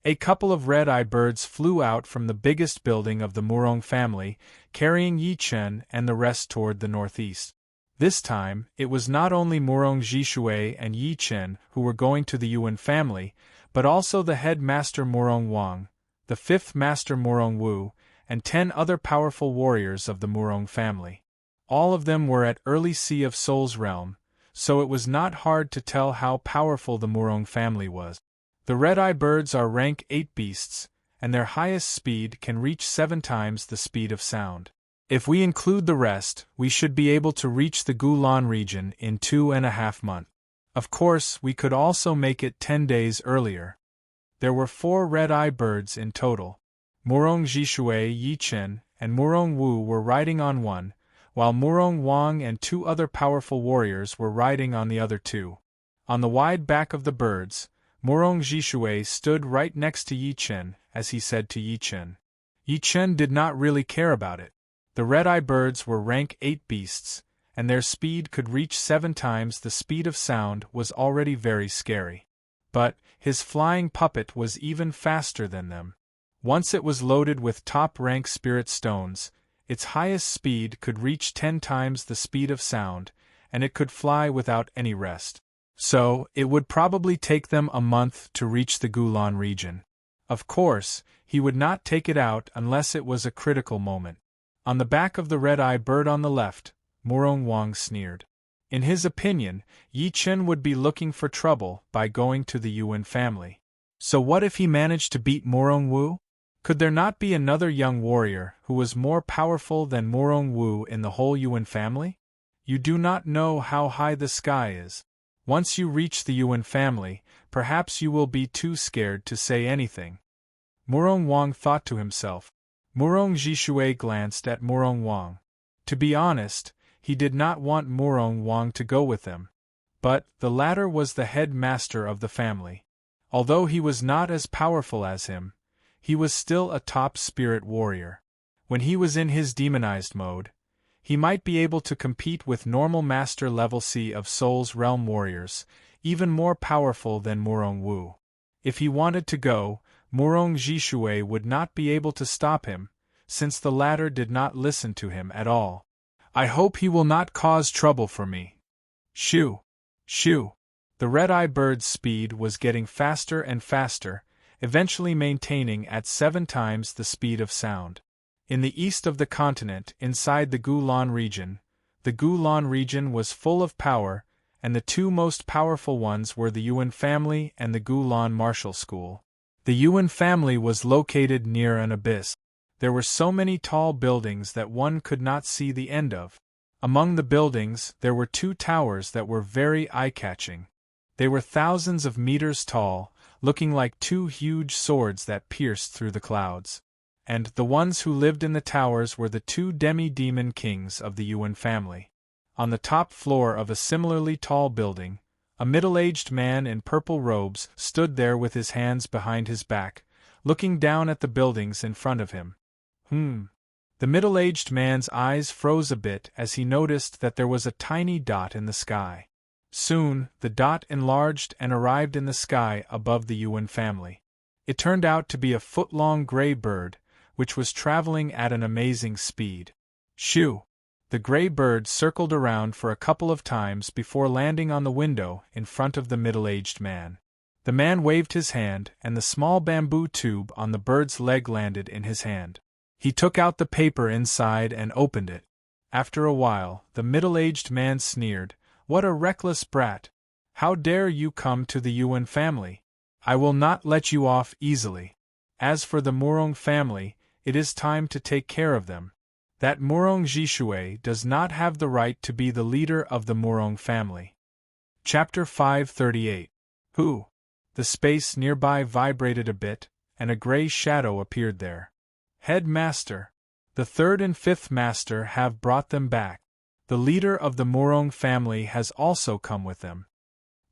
a couple of red-eye birds flew out from the biggest building of the Murong family, carrying Yi Chen and the rest toward the northeast. This time, it was not only Murong Zhishui and Yi Chen who were going to the Yuan family, but also the head master Murong Wang, the 5th master Murong Wu, and 10 other powerful warriors of the Murong family. All of them were at early Sea of Soul's realm, so it was not hard to tell how powerful the Murong family was. The red-eye birds are rank 8 beasts, and their highest speed can reach 7 times the speed of sound. If we include the rest, we should be able to reach the Gulan region in 2.5 months. Of course, we could also make it 10 days earlier. There were 4 red-eye birds in total. Murong Zhishui, Yi Chen, and Murong Wu were riding on one, while Murong Wang and 2 other powerful warriors were riding on the other 2. On the wide back of the birds, Murong Zhishui stood right next to Yi Chen, as he said to Yi Chen. Yi Chen did not really care about it. The red-eye birds were rank 8 beasts, and their speed could reach 7 times the speed of sound was already very scary. But his flying puppet was even faster than them. Once it was loaded with top-rank spirit stones, its highest speed could reach 10 times the speed of sound, and it could fly without any rest. So, it would probably take them a month to reach the Gulan region. Of course, he would not take it out unless it was a critical moment. On the back of the red-eye bird on the left, Murong Wang sneered. In his opinion, Yi Chen would be looking for trouble by going to the Yuan family. So what if he managed to beat Murong Wu? Could there not be another young warrior who was more powerful than Murong Wu in the whole Yuan family? You do not know how high the sky is. Once you reach the Yuan family, perhaps you will be too scared to say anything. Murong Wang thought to himself. Murong Jishui glanced at Murong Wang. To be honest, he did not want Murong Wang to go with them. But the latter was the head master of the family. Although he was not as powerful as him, he was still a top spirit warrior. When he was in his demonized mode, he might be able to compete with normal master level C of Soul's Realm warriors, even more powerful than Murong Wu. If he wanted to go, Murong Jishui would not be able to stop him, since the latter did not listen to him at all. I hope he will not cause trouble for me. Shoo! Shoo! The red-eye bird's speed was getting faster and faster, eventually maintaining at 7 times the speed of sound. In the east of the continent, inside the Gulan region was full of power, and the two most powerful ones were the Yuan family and the Gulan martial school. The Yuan family was located near an abyss. There were so many tall buildings that one could not see the end of. Among the buildings, there were 2 towers that were very eye-catching. They were thousands of meters tall, looking like 2 huge swords that pierced through the clouds. And the ones who lived in the towers were the 2 demi-demon kings of the Yuan family. On the top floor of a similarly tall building, a middle-aged man in purple robes stood there with his hands behind his back, looking down at the buildings in front of him. The middle-aged man's eyes froze a bit as he noticed that there was a tiny dot in the sky. Soon, the dot enlarged and arrived in the sky above the Yuan family. It turned out to be a foot-long gray bird, which was traveling at an amazing speed. Shoo! The gray bird circled around for a couple of times before landing on the window in front of the middle-aged man. The man waved his hand, and the small bamboo tube on the bird's leg landed in his hand. He took out the paper inside and opened it. After a while, the middle-aged man sneered, "What a reckless brat! How dare you come to the Yuan family? I will not let you off easily. As for the Murong family, it is time to take care of them. That Murong Jishui does not have the right to be the leader of the Murong family." Chapter 538. Who? The space nearby vibrated a bit, and a gray shadow appeared there. Headmaster. The 3rd and 5th master have brought them back. The leader of the Murong family has also come with them.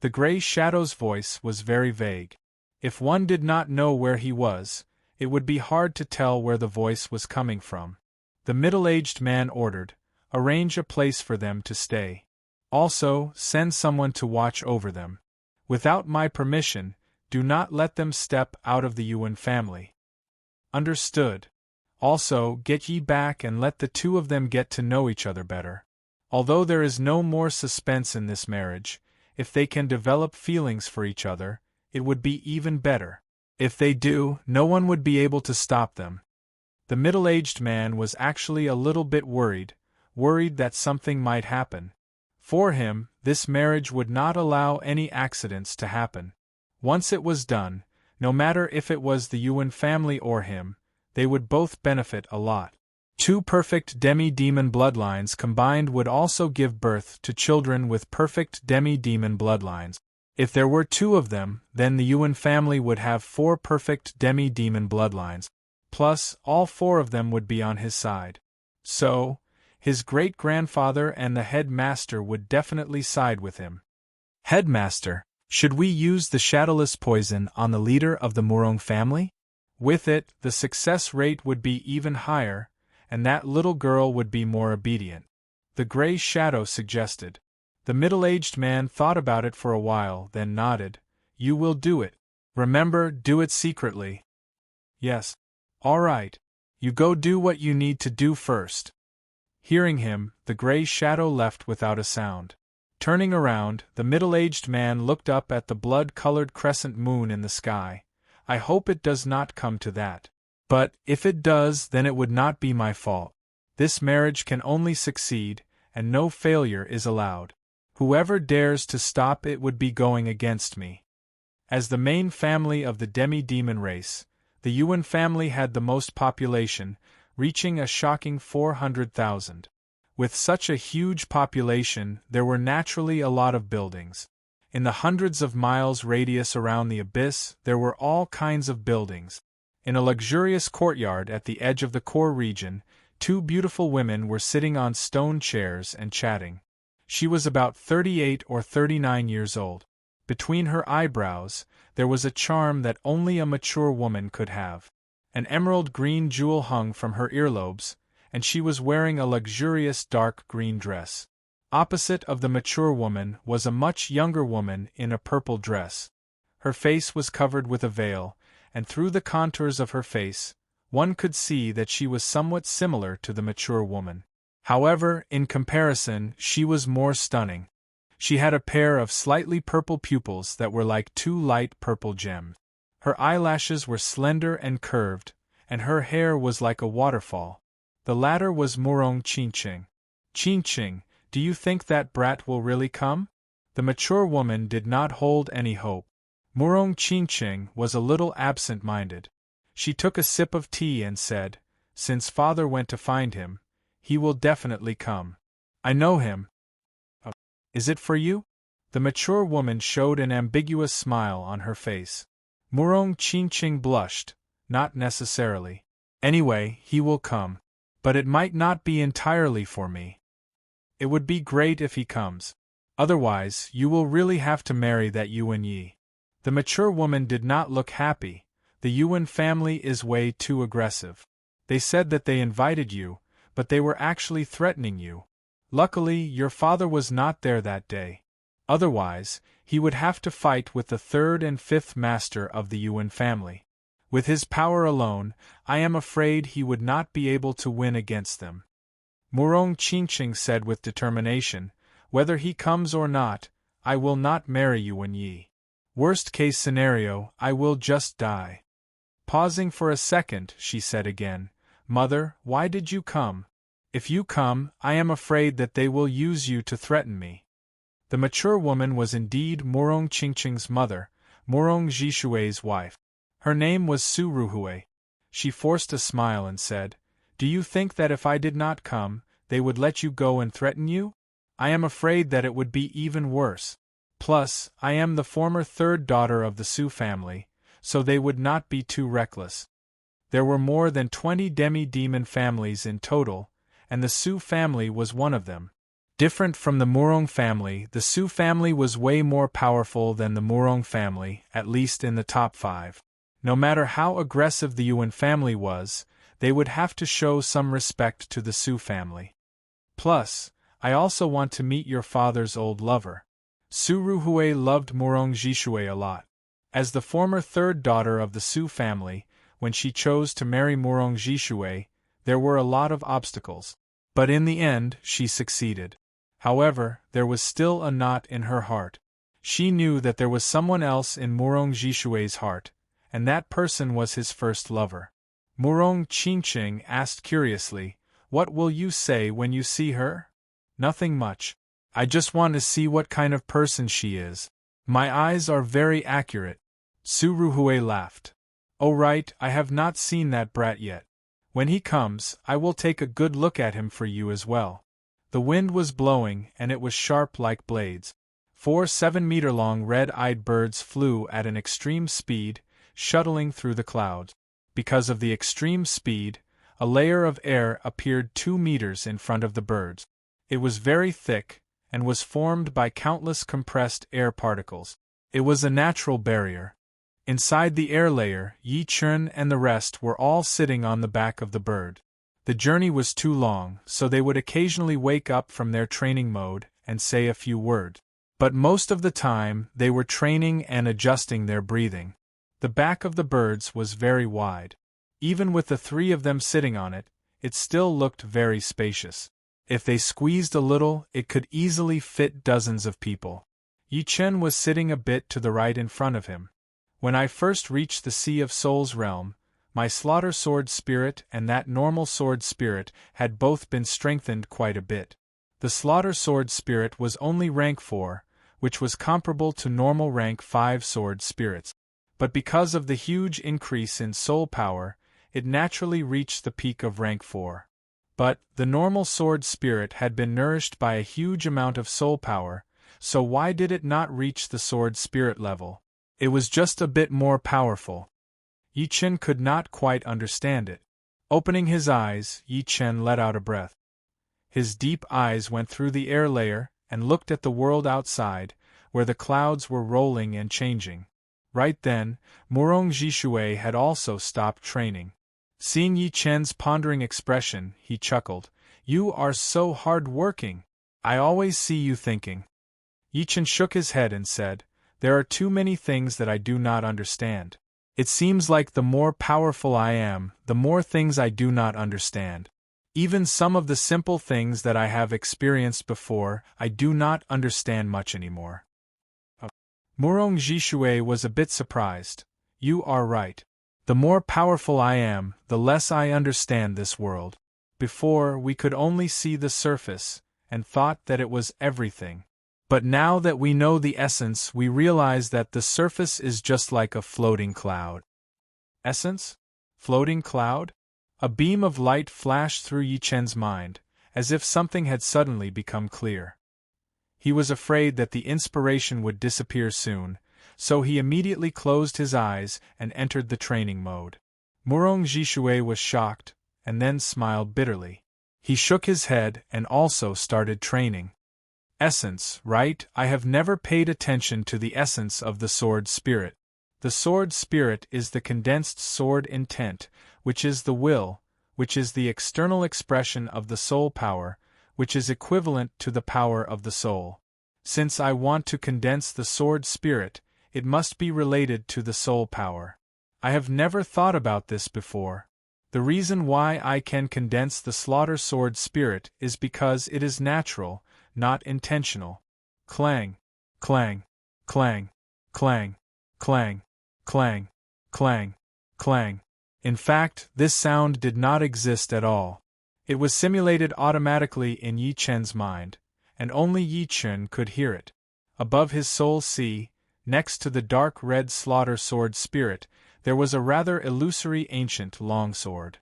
The gray shadow's voice was very vague. If one did not know where he was, it would be hard to tell where the voice was coming from. The middle-aged man ordered, "Arrange a place for them to stay. Also, send someone to watch over them. Without my permission, do not let them step out of the Yuan family." Understood. Also, get Yi back and let the 2 of them get to know each other better. Although there is no more suspense in this marriage, if they can develop feelings for each other, it would be even better. If they do, no one would be able to stop them. The middle-aged man was actually a little bit worried that something might happen. For him, this marriage would not allow any accidents to happen. Once it was done, no matter if it was the Yuan family or him, they would both benefit a lot. 2 perfect demi-demon bloodlines combined would also give birth to children with perfect demi-demon bloodlines. If there were 2 of them, then the Yuan family would have 4 perfect demi-demon bloodlines. Plus, all 4 of them would be on his side. So, his great-grandfather and the headmaster would definitely side with him. Headmaster, should we use the shadowless poison on the leader of the Murong family? With it, the success rate would be even higher, and that little girl would be more obedient. The gray shadow suggested. The middle-aged man thought about it for a while, then nodded. "You will do it. Remember, do it secretly." "Yes. All right. You go do what you need to do first." Hearing him, the gray shadow left without a sound. Turning around, the middle-aged man looked up at the blood-colored crescent moon in the sky. "I hope it does not come to that. But, if it does, then it would not be my fault. This marriage can only succeed, and no failure is allowed. Whoever dares to stop it would be going against me. As the main family of the demi-demon race, the Yuan family had the most population, reaching a shocking 400,000. With such a huge population, there were naturally a lot of buildings. In the hundreds of miles radius around the abyss, there were all kinds of buildings. In a luxurious courtyard at the edge of the core region, two beautiful women were sitting on stone chairs and chatting. She was about 38 or 39 years old. Between her eyebrows, there was a charm that only a mature woman could have. An emerald green jewel hung from her earlobes, and she was wearing a luxurious dark green dress. Opposite of the mature woman was a much younger woman in a purple dress. Her face was covered with a veil, and through the contours of her face, one could see that she was somewhat similar to the mature woman. However, in comparison, she was more stunning. She had a pair of slightly purple pupils that were like two light purple gems. Her eyelashes were slender and curved, and her hair was like a waterfall. The latter was Murong Qingqing. Qingqing, do you think that brat will really come? The mature woman did not hold any hope. Murong Qingqing was a little absent-minded. She took a sip of tea and said, "Since father went to find him, he will definitely come. I know him." Is it for you? The mature woman showed an ambiguous smile on her face. Murong Qingqing blushed, not necessarily. Anyway, he will come. But it might not be entirely for me. It would be great if he comes. Otherwise, you will really have to marry that Yuan Yi. The mature woman did not look happy. The Yuan family is way too aggressive. They said that they invited you, but they were actually threatening you. Luckily, your father was not there that day. Otherwise, he would have to fight with the third and fifth master of the Yuan family. With his power alone, I am afraid he would not be able to win against them. Murong Qingqing said with determination, "Whether he comes or not, I will not marry Yuan Yi. Worst case scenario, I will just die." Pausing for a second, she said again, "Mother, why did you come? If you come, I am afraid that they will use you to threaten me." The mature woman was indeed Murong Qingqing's mother, Murong Jishui's wife. Her name was Su Ruhui. She forced a smile and said, "Do you think that if I did not come, they would let you go and threaten you? I am afraid that it would be even worse. Plus, I am the former third daughter of the Su family, so they would not be too reckless." There were more than 20 demi-demon families in total, and the Su family was one of them. Different from the Murong family, the Su family was way more powerful than the Murong family, at least in the top 5. No matter how aggressive the Yuan family was, they would have to show some respect to the Su family. Plus, I also want to meet your father's old lover. Su Ruhui loved Murong Jishui a lot. As the former third daughter of the Su family, when she chose to marry Murong Jishui, there were a lot of obstacles. But in the end, she succeeded. However, there was still a knot in her heart. She knew that there was someone else in Murong Jishui's heart, and that person was his first lover. Murong Qingqing asked curiously, "What will you say when you see her?" "Nothing much. I just want to see what kind of person she is. My eyes are very accurate." Su Ruhui laughed. "Oh right, I have not seen that brat yet. When he comes, I will take a good look at him for you as well." The wind was blowing, and it was sharp like blades. 4 7-meter-long red-eyed birds flew at an extreme speed, shuttling through the clouds. Because of the extreme speed, a layer of air appeared 2 meters in front of the birds. It was very thick, and was formed by countless compressed air particles. It was a natural barrier. Inside the air layer, Yi Chun and the rest were all sitting on the back of the bird. The journey was too long, so they would occasionally wake up from their training mode and say a few words. But most of the time, they were training and adjusting their breathing. The back of the birds was very wide. Even with the 3 of them sitting on it, it still looked very spacious. If they squeezed a little, it could easily fit dozens of people. Yi Chen was sitting a bit to the right in front of him. When I first reached the Sea of Souls realm, my slaughter sword spirit and that normal sword spirit had both been strengthened quite a bit. The slaughter sword spirit was only rank 4, which was comparable to normal rank 5 sword spirits. But because of the huge increase in soul power, it naturally reached the peak of rank 4. But the normal sword spirit had been nourished by a huge amount of soul power, so why did it not reach the sword spirit level? It was just a bit more powerful. Yi Chen could not quite understand it. Opening his eyes, Yi Chen let out a breath. His deep eyes went through the air layer and looked at the world outside, where the clouds were rolling and changing. Right then, Murong Jishui had also stopped training. Seeing Yi Chen's pondering expression, he chuckled. "You are so hard-working. I always see you thinking." Yi Chen shook his head and said, "There are too many things that I do not understand. It seems like the more powerful I am, the more things I do not understand. Even some of the simple things that I have experienced before, I do not understand much anymore." Murong Jishui was a bit surprised. "You are right. The more powerful I am, the less I understand this world. Before, we could only see the surface, and thought that it was everything. But now that we know the essence, we realize that the surface is just like a floating cloud." Essence? Floating cloud? A beam of light flashed through Yi Chen's mind, as if something had suddenly become clear. He was afraid that the inspiration would disappear soon, so he immediately closed his eyes and entered the training mode. Murong Jishui was shocked, and then smiled bitterly. He shook his head and also started training. Essence, right? I have never paid attention to the essence of the sword spirit. The sword spirit is the condensed sword intent, which is the will, which is the external expression of the soul power, which is equivalent to the power of the soul. Since I want to condense the sword spirit, it must be related to the soul power. I have never thought about this before. The reason why I can condense the slaughter sword spirit is because it is natural, not intentional. Clang, clang, clang, clang, clang, clang, clang, clang. In fact, this sound did not exist at all. It was simulated automatically in Yi Chen's mind, and only Yi Chen could hear it. Above his soul sea, next to the dark red slaughter sword spirit, there was a rather illusory ancient longsword.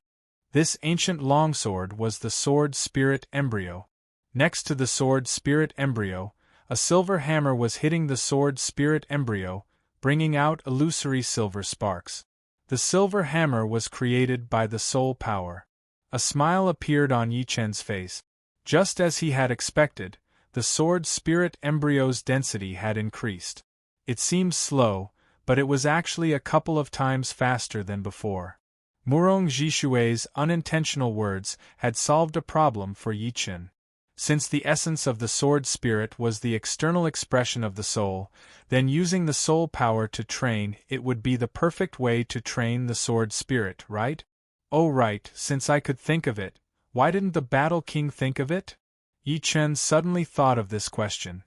This ancient longsword was the sword spirit embryo. Next to the sword spirit embryo, a silver hammer was hitting the sword spirit embryo, bringing out illusory silver sparks. The silver hammer was created by the soul power. A smile appeared on Yi Chen's face. Just as he had expected, the sword spirit embryo's density had increased. It seemed slow, but it was actually a couple of times faster than before. Murong Jishui's unintentional words had solved a problem for Yi Chen. Since the essence of the sword spirit was the external expression of the soul, then using the soul power to train it would be the perfect way to train the sword spirit, right? Oh right, since I could think of it, why didn't the Battle King think of it? Yi Chen suddenly thought of this question.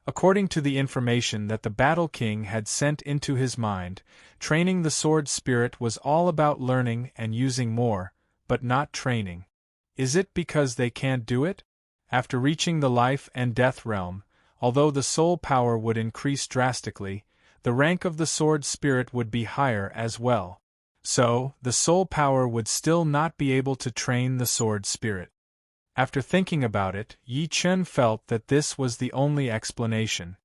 According to the information that the Battle King had sent into his mind, training the sword spirit was all about learning and using more, but not training. Is it because they can't do it? After reaching the life and death realm, although the soul power would increase drastically, the rank of the sword spirit would be higher as well. So, the soul power would still not be able to train the sword spirit. After thinking about it, Yi Chen felt that this was the only explanation.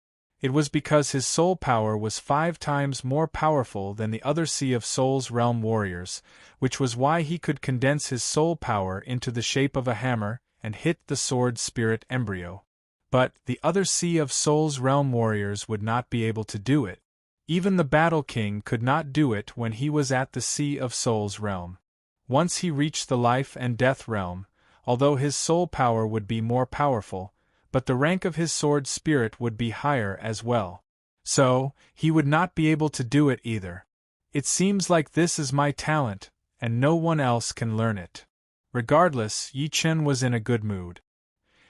It was because his soul power was 5 times more powerful than the other Sea of Souls realm warriors, which was why he could condense his soul power into the shape of a hammer and hit the sword spirit embryo. But the other Sea of Souls realm warriors would not be able to do it. Even the Battle King could not do it when he was at the Sea of Souls realm. Once he reached the life and death realm, although his soul power would be more powerful, but the rank of his sword spirit would be higher as well. So, he would not be able to do it either. It seems like this is my talent, and no one else can learn it. Regardless, Yi Chen was in a good mood.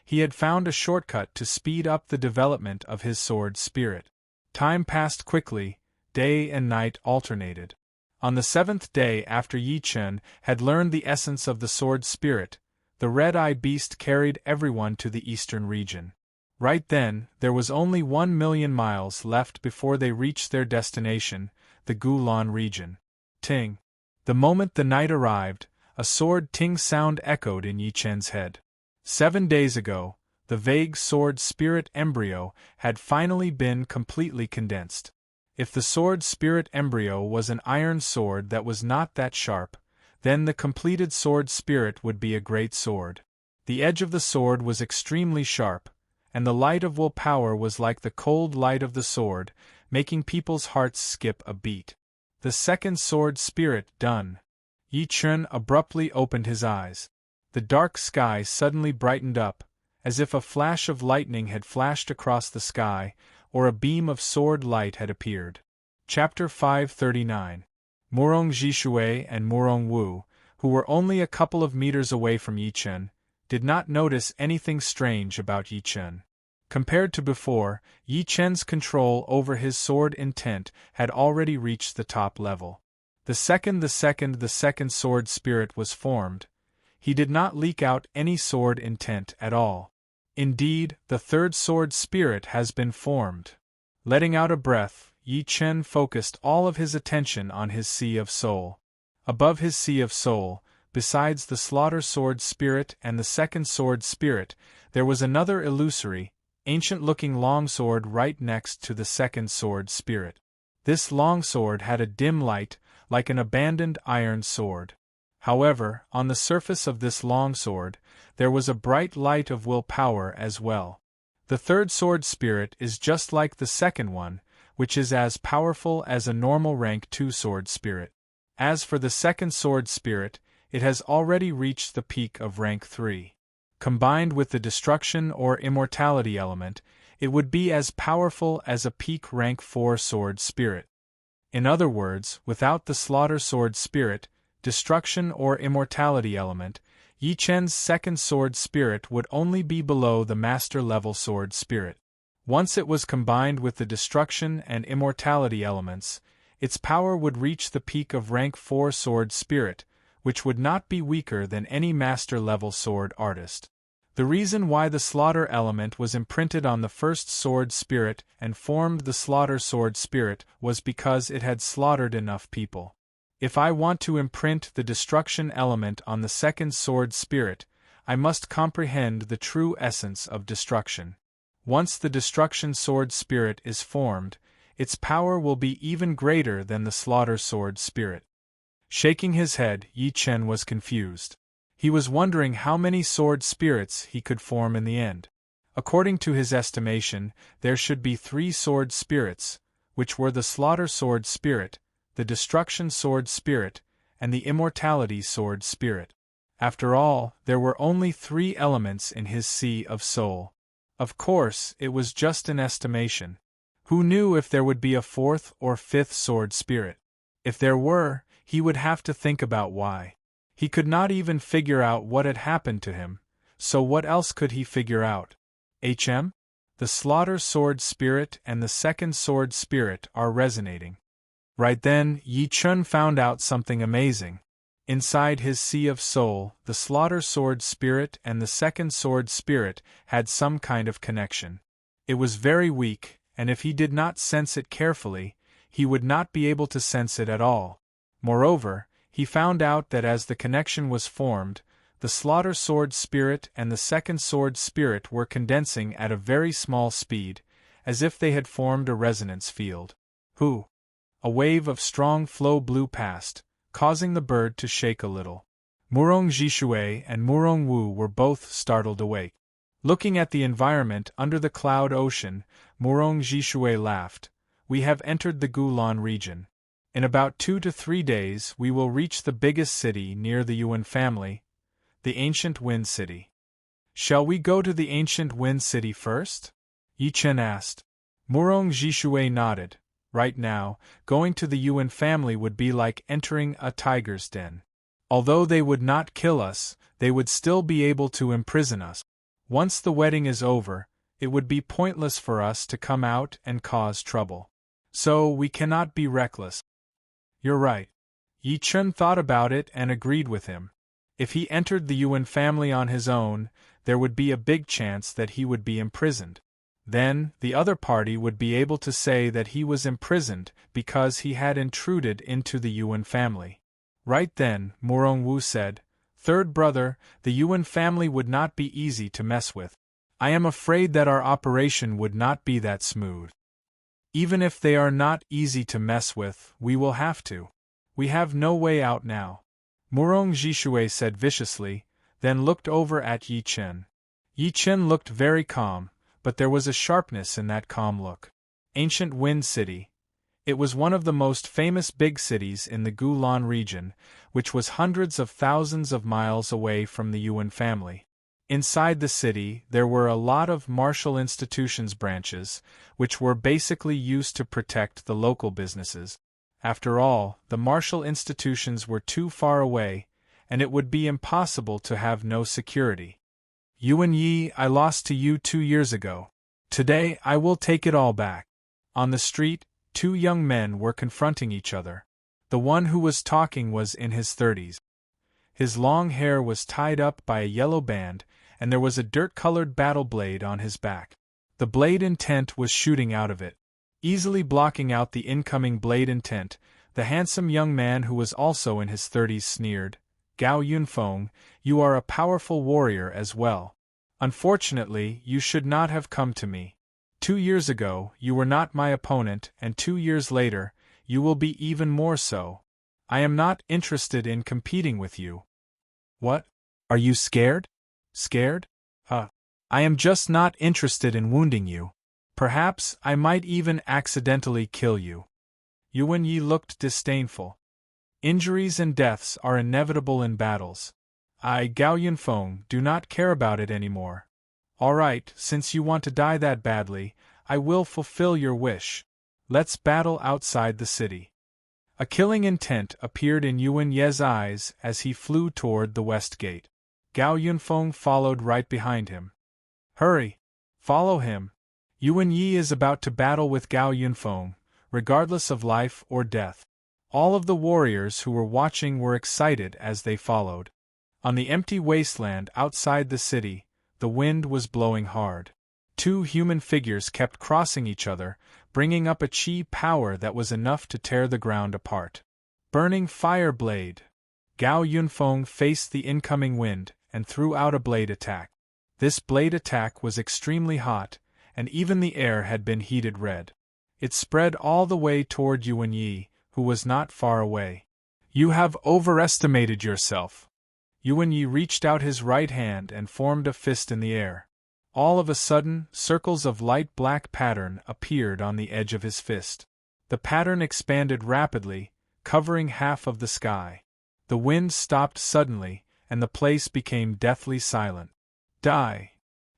He had found a shortcut to speed up the development of his sword spirit. Time passed quickly, day and night alternated. On the 7th day after Yi Chen had learned the essence of the sword spirit, the red-eyed beast carried everyone to the eastern region. Right then, there was only 1,000,000 miles left before they reached their destination, the Gulan region. Ting! The moment the night arrived, a sword ting sound echoed in Yi Chen's head. 7 days ago, the vague sword spirit embryo had finally been completely condensed. If the sword spirit embryo was an iron sword that was not that sharp, then the completed sword spirit would be a great sword. The edge of the sword was extremely sharp, and the light of willpower was like the cold light of the sword, making people's hearts skip a beat. The second sword spirit done. Yi Chen abruptly opened his eyes. The dark sky suddenly brightened up, as if a flash of lightning had flashed across the sky, or a beam of sword light had appeared. Chapter 539. Murong Jishui and Murong Wu, who were only a couple of meters away from Yi Chen, did not notice anything strange about Yi Chen. Compared to before, Yi Chen's control over his sword intent had already reached the top level. The second sword spirit was formed, he did not leak out any sword intent at all. Indeed, the third sword spirit has been formed. Letting out a breath, Yi Chen focused all of his attention on his Sea of Soul. Above his Sea of Soul, besides the slaughter sword spirit and the second sword spirit, there was another illusory, ancient-looking longsword right next to the second sword spirit. This longsword had a dim light, like an abandoned iron sword. However, on the surface of this longsword, there was a bright light of willpower as well. The third sword spirit is just like the second one, which is as powerful as a normal rank 2 sword spirit. As for the second sword spirit, it has already reached the peak of rank 3. Combined with the destruction or immortality element, it would be as powerful as a peak rank 4 sword spirit. In other words, without the slaughter sword spirit, destruction or immortality element, Yi Chen's second sword spirit would only be below the master level sword spirit. Once it was combined with the destruction and immortality elements, its power would reach the peak of rank 4 sword spirit, which would not be weaker than any master level sword artist. The reason why the slaughter element was imprinted on the first sword spirit and formed the slaughter sword spirit was because it had slaughtered enough people. If I want to imprint the destruction element on the second sword spirit, I must comprehend the true essence of destruction. Once the destruction sword spirit is formed, its power will be even greater than the slaughter sword spirit. Shaking his head, Yi Chen was confused. He was wondering how many sword spirits he could form in the end. According to his estimation, there should be 3 sword spirits, which were the slaughter sword spirit, the destruction sword spirit, and the immortality sword spirit. After all, there were only 3 elements in his Sea of Soul. Of course, it was just an estimation. Who knew if there would be a 4th or 5th sword spirit? If there were, he would have to think about why. He could not even figure out what had happened to him, so what else could he figure out? The slaughter sword spirit and the second sword spirit are resonating. Right then, Yi Chen found out something amazing. Inside his Sea of Soul, the slaughter sword spirit and the second sword spirit had some kind of connection. It was very weak, and if he did not sense it carefully, he would not be able to sense it at all. Moreover, he found out that as the connection was formed, the slaughter sword spirit and the second sword spirit were condensing at a very small speed, as if they had formed a resonance field. A wave of strong flow blew past, causing the bird to shake a little. Murong Jishui and Murong Wu were both startled awake. Looking at the environment under the cloud ocean, Murong Jishui laughed. We have entered the Gulan region. In about 2 to 3 days we will reach the biggest city near the Yuan family, the Ancient Wind City. Shall we go to the Ancient Wind City first? Yi Chen asked. Murong Jishui nodded. Right now, going to the Yuan family would be like entering a tiger's den. Although they would not kill us, they would still be able to imprison us. Once the wedding is over, it would be pointless for us to come out and cause trouble. So we cannot be reckless. You're right. Yi Chen thought about it and agreed with him. If he entered the Yuan family on his own, there would be a big chance that he would be imprisoned. Then, the other party would be able to say that he was imprisoned because he had intruded into the Yuan family. Right then, Murong Wu said, "Third brother, the Yuan family would not be easy to mess with. I am afraid that our operation would not be that smooth. Even if they are not easy to mess with, we will have to. We have no way out now." Murong Jishui said viciously, then looked over at Yi Chen. Yi Chen looked very calm, but there was a sharpness in that calm look. Ancient Wind City. It was one of the most famous big cities in the Gulan region, which was hundreds of thousands of miles away from the Yuan family. Inside the city, there were a lot of martial institutions branches, which were basically used to protect the local businesses. After all, the martial institutions were too far away, and it would be impossible to have no security. "Yuan Yi, I lost to you 2 years ago. Today, I will take it all back." On the street, 2 young men were confronting each other. The one who was talking was in his 30s. His long hair was tied up by a yellow band, and there was a dirt-colored battle blade on his back. The blade intent was shooting out of it. Easily blocking out the incoming blade intent, the handsome young man who was also in his 30s sneered, "Gao Yunfeng, you are a powerful warrior as well. Unfortunately, you should not have come to me. 2 years ago, you were not my opponent, and 2 years later, you will be even more so. I am not interested in competing with you." "What? Are you scared? Scared? I am just not interested in wounding you. Perhaps I might even accidentally kill you." Yuan Yi looked disdainful. "Injuries and deaths are inevitable in battles. I, Gao Yunfeng, do not care about it anymore. All right, since you want to die that badly, I will fulfill your wish. Let's battle outside the city." A killing intent appeared in Yuan Ye's eyes as he flew toward the west gate. Gao Yunfeng followed right behind him. "Hurry! Follow him! Yuan Yi is about to battle with Gao Yunfeng, regardless of life or death." All of the warriors who were watching were excited as they followed. On the empty wasteland outside the city, the wind was blowing hard. 2 human figures kept crossing each other, bringing up a chi power that was enough to tear the ground apart. Burning fire blade! Gao Yunfeng faced the incoming wind and threw out a blade attack. This blade attack was extremely hot, and even the air had been heated red. It spread all the way toward Yuan Yi, who was not far away. "You have overestimated yourself." Yuan Yi reached out his right hand and formed a fist in the air. All of a sudden, circles of light black pattern appeared on the edge of his fist. The pattern expanded rapidly, covering half of the sky. The wind stopped suddenly, and the place became deathly silent. "Die!"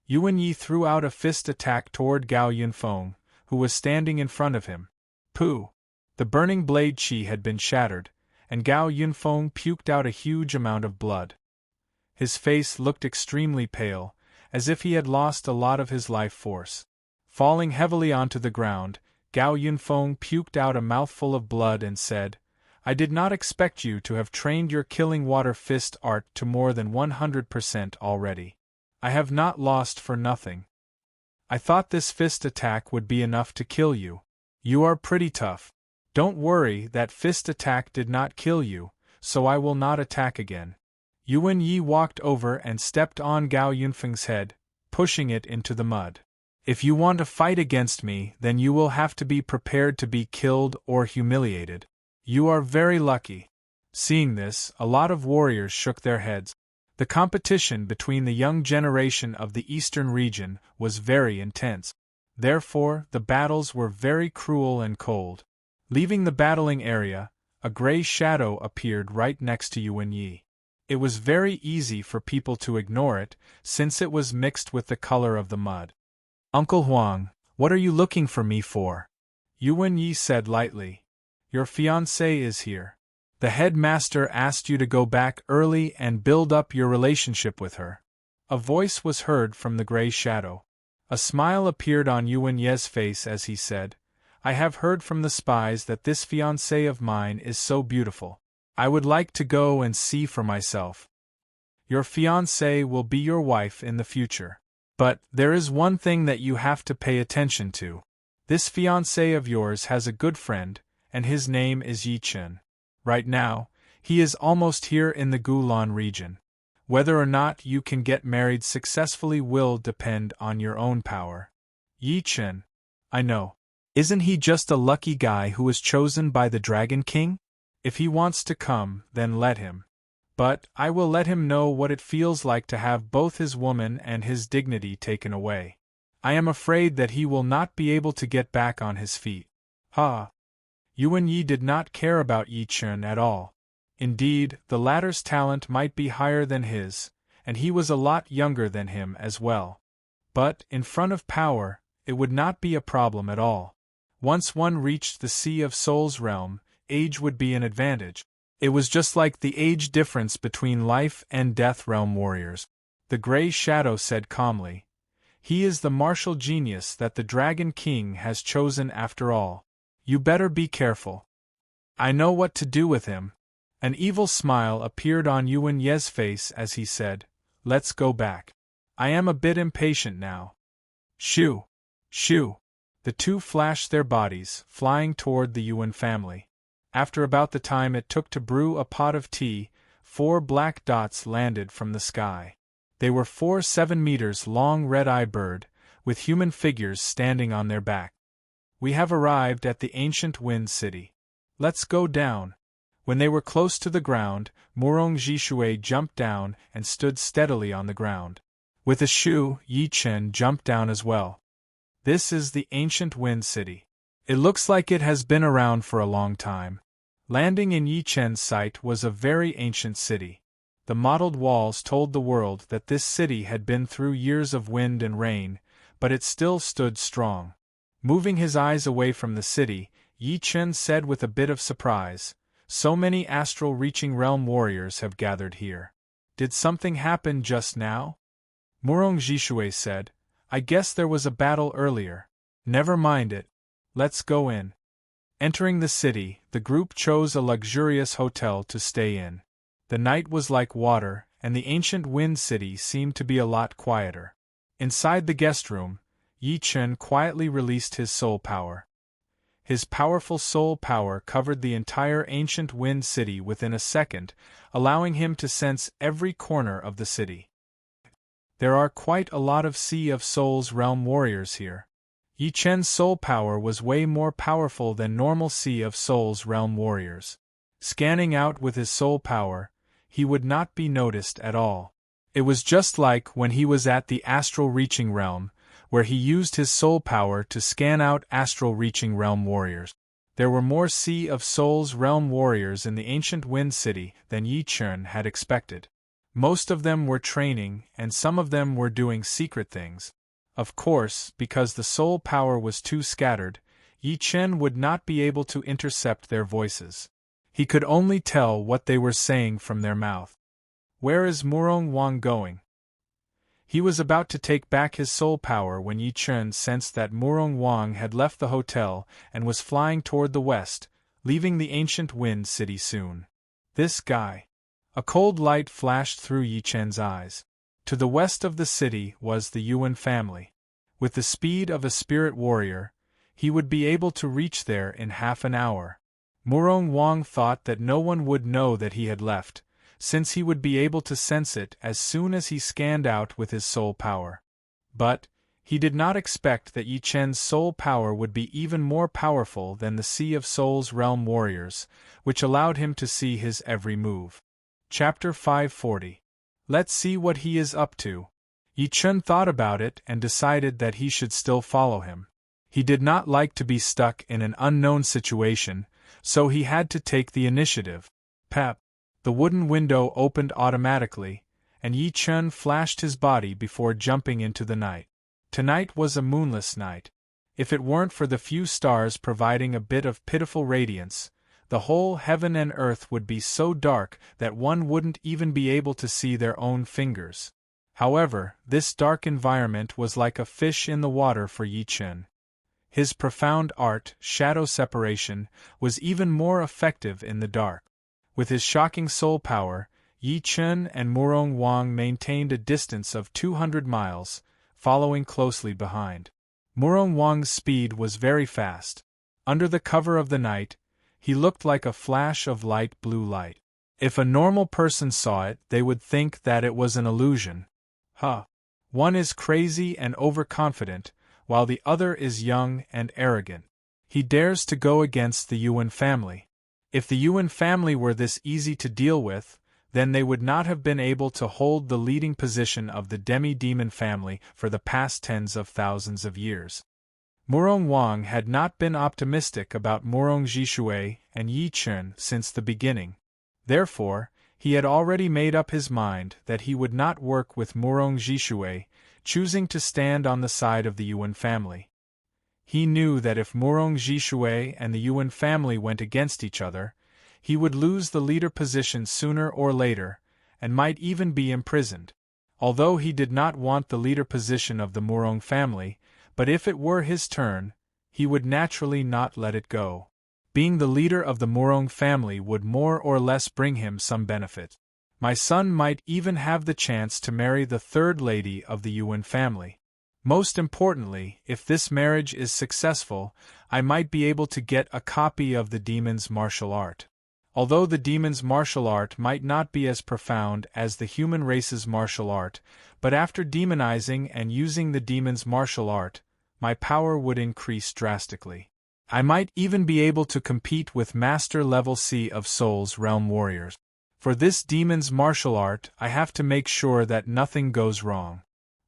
Yuan Yi threw out a fist attack toward Gao Yunfeng, who was standing in front of him. Pooh! The burning blade chi had been shattered, and Gao Yunfeng puked out a huge amount of blood. His face looked extremely pale, as if he had lost a lot of his life force. Falling heavily onto the ground, Gao Yunfeng puked out a mouthful of blood and said, "I did not expect you to have trained your killing water fist art to more than 100% already. I have not lost for nothing. I thought this fist attack would be enough to kill you. You are pretty tough. Don't worry, that fist attack did not kill you, so I will not attack again." Yuan Yi walked over and stepped on Gao Yunfeng's head, pushing it into the mud. "If you want to fight against me, then you will have to be prepared to be killed or humiliated. You are very lucky." Seeing this, a lot of warriors shook their heads. The competition between the young generation of the eastern region was very intense. Therefore, the battles were very cruel and cold. Leaving the battling area, a gray shadow appeared right next to Yuan Yi. It was very easy for people to ignore it, since it was mixed with the color of the mud. "Uncle Huang, what are you looking for me for?" Yuan Yi said lightly. "Your fiancée is here. The headmaster asked you to go back early and build up your relationship with her." A voice was heard from the gray shadow. A smile appeared on Yuan Ye's face as he said, "I have heard from the spies that this fiancée of mine is so beautiful. I would like to go and see for myself." Your fiancée will be your wife in the future. But there is one thing that you have to pay attention to. This fiancé of yours has a good friend, and his name is Yi Chen. Right now, he is almost here in the Gulan region. Whether or not you can get married successfully will depend on your own power. Yi Chen. I know. Isn't he just a lucky guy who was chosen by the Dragon King? If he wants to come, then let him. But I will let him know what it feels like to have both his woman and his dignity taken away. I am afraid that he will not be able to get back on his feet. Ha! Yuan Yi did not care about Yi Chen at all. Indeed, the latter's talent might be higher than his, and he was a lot younger than him as well. But, in front of power, it would not be a problem at all. Once one reached the Sea of Souls realm, age would be an advantage. It was just like the age difference between life and death realm warriors. The Grey Shadow said calmly. He is the martial genius that the Dragon King has chosen after all. You better be careful. I know what to do with him. An evil smile appeared on Yuan Ye's face as he said, Let's go back. I am a bit impatient now. Shoo! Shoo! The two flashed their bodies, flying toward the Yuan family. After about the time it took to brew a pot of tea, 4 black dots landed from the sky. They were 4 7-meter-long red-eye bird, with human figures standing on their back. We have arrived at the ancient Wind City. Let's go down. When they were close to the ground, Murong Jishui jumped down and stood steadily on the ground. With a shoo, Yi Chen jumped down as well. This is the ancient Wind City. It looks like it has been around for a long time. Landing in Yi Chen's sight was a very ancient city. The mottled walls told the world that this city had been through years of wind and rain, but it still stood strong. Moving his eyes away from the city, Yi Chen said with a bit of surprise, So many astral-reaching realm warriors have gathered here. Did something happen just now? Murong Jishui said, I guess there was a battle earlier. Never mind it. Let's go in. Entering the city, the group chose a luxurious hotel to stay in. The night was like water, and the ancient Wind City seemed to be a lot quieter. Inside the guest room, Yi Chen quietly released his soul power. His powerful soul power covered the entire ancient Wind City within a second, allowing him to sense every corner of the city. There are quite a lot of Sea of Souls realm warriors here. Yi Chen's soul power was way more powerful than normal Sea of Souls realm warriors. Scanning out with his soul power, he would not be noticed at all. It was just like when he was at the astral reaching realm, where he used his soul power to scan out astral reaching realm warriors. There were more Sea of Souls realm warriors in the ancient Wind City than Yi Chen had expected. Most of them were training, and some of them were doing secret things. Of course, because the soul power was too scattered, Yi Chen would not be able to intercept their voices. He could only tell what they were saying from their mouth. Where is Murong Wang going? He was about to take back his soul power when Yi Chen sensed that Murong Wang had left the hotel and was flying toward the west, leaving the ancient Wind City soon. This guy. A cold light flashed through Yi Chen's eyes. To the west of the city was the Yuan family. With the speed of a spirit warrior, he would be able to reach there in half an hour. Murong Wang thought that no one would know that he had left, since he would be able to sense it as soon as he scanned out with his soul power. But he did not expect that Yi Chen's soul power would be even more powerful than the Sea of Souls realm warriors, which allowed him to see his every move. Chapter 540. Let's see what he is up to. Yi Chen thought about it and decided that he should still follow him. He did not like to be stuck in an unknown situation, so he had to take the initiative. Pep. The wooden window opened automatically, and Yi Chen flashed his body before jumping into the night. Tonight was a moonless night. If it weren't for the few stars providing a bit of pitiful radiance, the whole heaven and earth would be so dark that one wouldn't even be able to see their own fingers. However, this dark environment was like a fish in the water for Yi Chen. His profound art, shadow separation, was even more effective in the dark. With his shocking soul power, Yi Chen and Murong Wang maintained a distance of 200 miles, following closely behind. Murong Wang's speed was very fast. Under the cover of the night, he looked like a flash of light blue light. If a normal person saw it, they would think that it was an illusion. One is crazy and overconfident, while the other is young and arrogant. He dares to go against the Yuan family. If the Yuan family were this easy to deal with, then they would not have been able to hold the leading position of the demi-demon family for the past tens of thousands of years. Murong Wang had not been optimistic about Murong Jishui and Yi Chen since the beginning. Therefore, he had already made up his mind that he would not work with Murong Jishui, choosing to stand on the side of the Yuan family. He knew that if Murong Jishui and the Yuan family went against each other, he would lose the leader position sooner or later, and might even be imprisoned. Although he did not want the leader position of the Murong family, but if it were his turn, he would naturally not let it go. Being the leader of the Murong family would more or less bring him some benefit. My son might even have the chance to marry the third lady of the Yuan family. Most importantly, if this marriage is successful, I might be able to get a copy of the demon's martial art. Although the demon's martial art might not be as profound as the human race's martial art, but after demonizing and using the demon's martial art, my power would increase drastically. I might even be able to compete with Master Level C of Soul's Realm warriors. For this demon's martial art, I have to make sure that nothing goes wrong.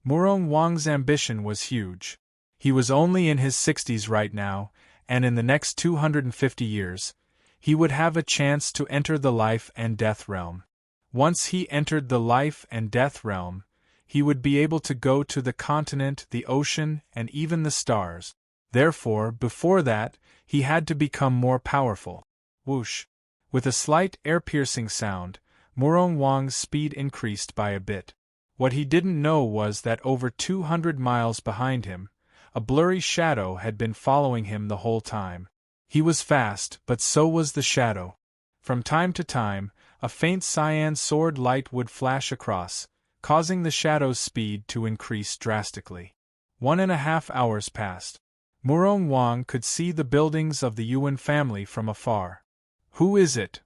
Murong Wang's ambition was huge. He was only in his 60s right now, and in the next 250 years, he would have a chance to enter the life and death realm. Once he entered the life and death realm, he would be able to go to the continent, the ocean, and even the stars. Therefore, before that, he had to become more powerful. Whoosh! With a slight air-piercing sound, Murong Wang's speed increased by a bit. What he didn't know was that over 200 miles behind him, a blurry shadow had been following him the whole time. He was fast, but so was the shadow. From time to time, a faint cyan sword light would flash across, causing the shadow's speed to increase drastically. 1.5 hours passed. Murong Wang could see the buildings of the Yuan family from afar. Who is it?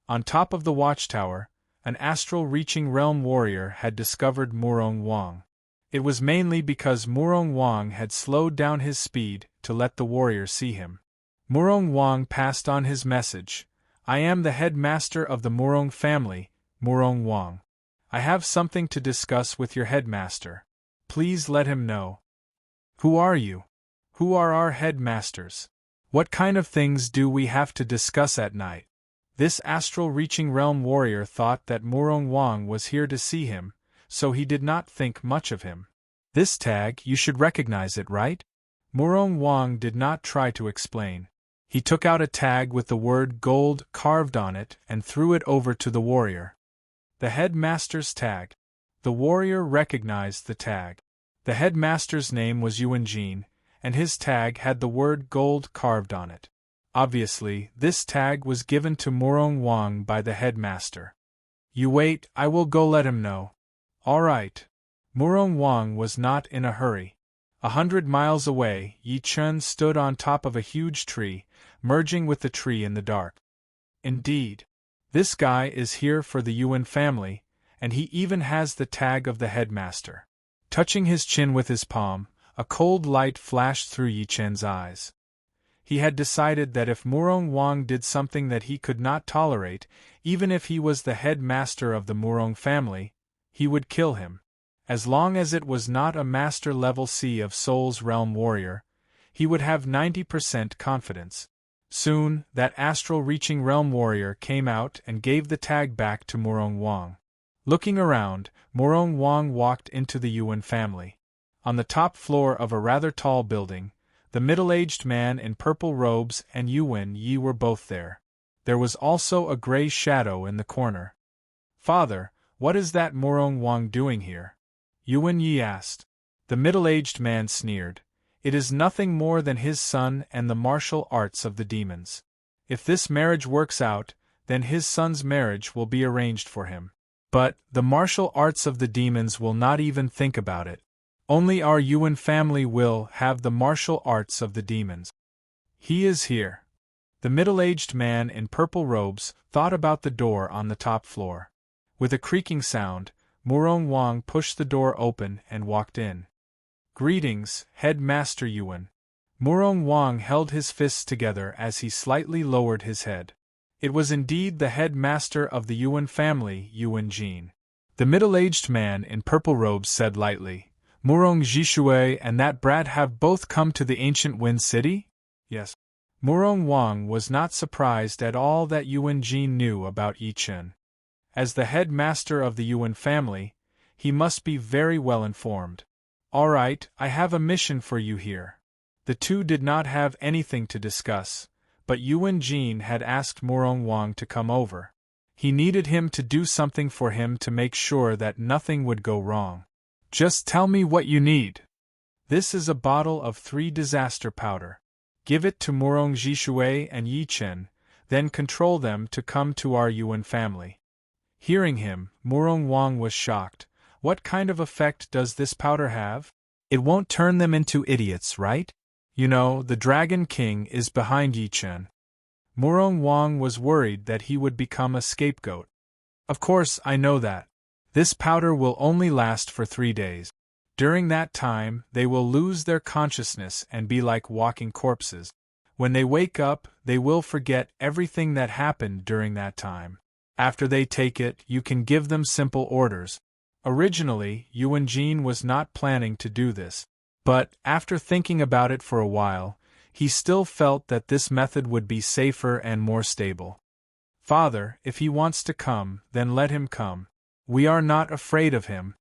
On top of the watchtower, an astral-reaching realm warrior had discovered Murong Wang. It was mainly because Murong Wang had slowed down his speed to let the warrior see him. Murong Wang passed on his message. I am the headmaster of the Murong family, Murong Wang. I have something to discuss with your headmaster. Please let him know. Who are you? Who are our headmasters? What kind of things do we have to discuss at night? This astral-reaching realm warrior thought that Murong Wang was here to see him, so he did not think much of him. This tag, you should recognize it, right? Murong Wang did not try to explain. He took out a tag with the word gold carved on it and threw it over to the warrior. The headmaster's tag. The warrior recognized the tag. The headmaster's name was Yuan Jin, and his tag had the word gold carved on it. Obviously, this tag was given to Murong Wang by the headmaster. You wait, I will go let him know. All right. Murong Wang was not in a hurry. 100 miles away, Yi Chen stood on top of a huge tree, merging with the tree in the dark. Indeed. This guy is here for the Yuan family, and he even has the tag of the headmaster. Touching his chin with his palm, a cold light flashed through Yi Chen's eyes. He had decided that if Murong Wang did something that he could not tolerate, even if he was the headmaster of the Murong family, he would kill him. As long as it was not a Master Level C of Soul's Realm warrior, he would have 90% confidence. Soon, that astral-reaching realm warrior came out and gave the tag back to Murong Wang. Looking around, Murong Wang walked into the Yuan family. On the top floor of a rather tall building, the middle-aged man in purple robes and Yuan Yi were both there. There was also a gray shadow in the corner. Father, what is that Murong Wang doing here? Yuan Yi asked. The middle-aged man sneered. It is nothing more than his son and the martial arts of the demons. If this marriage works out, then his son's marriage will be arranged for him. But the martial arts of the demons will not even think about it. Only our Yuan family will have the martial arts of the demons. He is here. The middle-aged man in purple robes thought about the door on the top floor. With a creaking sound, Murong Wang pushed the door open and walked in. Greetings, Headmaster Yuan. Murong Wang held his fists together as he slightly lowered his head. It was indeed the headmaster of the Yuan family, Yuan Jin. The middle-aged man in purple robes said lightly, Murong Jishui and that brat have both come to the ancient Wind City? Yes. Murong Wang was not surprised at all that Yuan Jin knew about Yi Chen. As the headmaster of the Yuan family, he must be very well informed. All right, I have a mission for you here. The two did not have anything to discuss, but Yuan Jin had asked Murong Wang to come over. He needed him to do something for him to make sure that nothing would go wrong. Just tell me what you need. This is a bottle of 3 disaster powder. Give it to Murong Jishui and Yi Chen, then control them to come to our Yuan family. Hearing him, Murong Wang was shocked. What kind of effect does this powder have? It won't turn them into idiots, right? You know, the Dragon King is behind Yi Chen. Murong Wang was worried that he would become a scapegoat. Of course, I know that. This powder will only last for 3 days. During that time, they will lose their consciousness and be like walking corpses. When they wake up, they will forget everything that happened during that time. After they take it, you can give them simple orders. Originally, Yuan Jin was not planning to do this. But, after thinking about it for a while, he still felt that this method would be safer and more stable. Father, if he wants to come, then let him come. We are not afraid of him,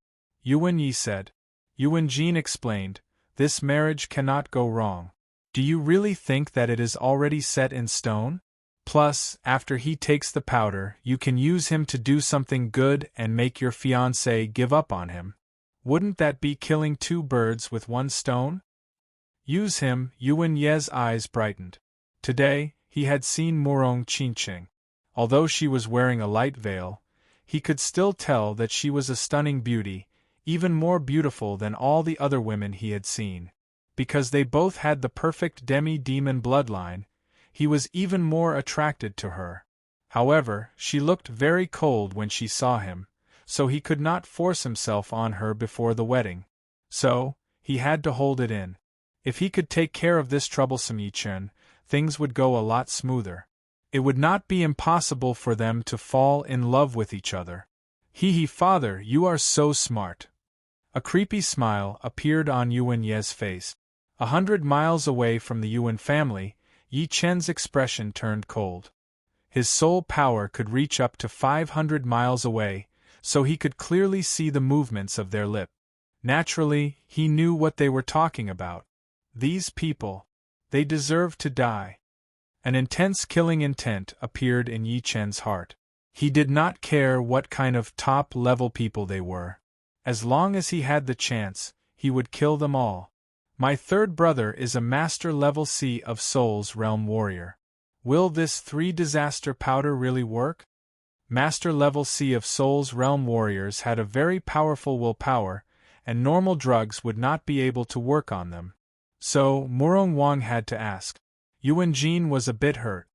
Yuan Yi said. Yuan Jin explained, this marriage cannot go wrong. Do you really think that it is already set in stone? Plus, after he takes the powder, you can use him to do something good and make your fiancé give up on him. Wouldn't that be killing 2 birds with 1 stone? Use him, Yuan Ye's eyes brightened. Today, he had seen Murong Qingqing. Although she was wearing a light veil, he could still tell that she was a stunning beauty, even more beautiful than all the other women he had seen. Because they both had the perfect demi-demon bloodline, he was even more attracted to her. However, she looked very cold when she saw him, so he could not force himself on her before the wedding. So, he had to hold it in. If he could take care of this troublesome Yi Chen, things would go a lot smoother. It would not be impossible for them to fall in love with each other. Hee, father, you are so smart. A creepy smile appeared on Yuan Ye's face. 100 miles away from the Yuan family, Yi Chen's expression turned cold. His soul power could reach up to 500 miles away, so he could clearly see the movements of their lip. Naturally, he knew what they were talking about. These people, they deserved to die. An intense killing intent appeared in Yi Chen's heart. He did not care what kind of top-level people they were. As long as he had the chance, he would kill them all. My third brother is a Master Level C of Soul's Realm Warrior. Will this 3 disaster powder really work? Master Level C of Soul's Realm Warriors had a very powerful willpower, and normal drugs would not be able to work on them. So, Murong Wang had to ask. Yuan Jin was a bit hurt.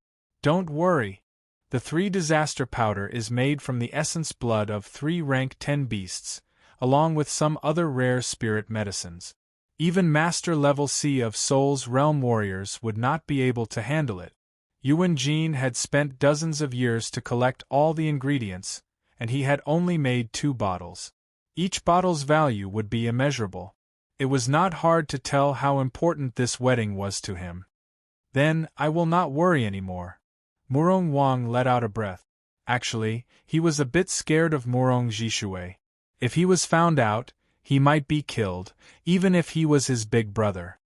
Don't worry. The 3 disaster powder is made from the essence blood of 3 rank 10 beasts, along with some other rare spirit medicines. Even Master Level C of Soul's Realm Warriors would not be able to handle it. Yuan Jin had spent dozens of years to collect all the ingredients, and he had only made 2 bottles. Each bottle's value would be immeasurable. It was not hard to tell how important this wedding was to him. Then, I will not worry anymore. Murong Wang let out a breath. Actually, he was a bit scared of Murong Jishui. If he was found out, he might be killed, even if he was his big brother.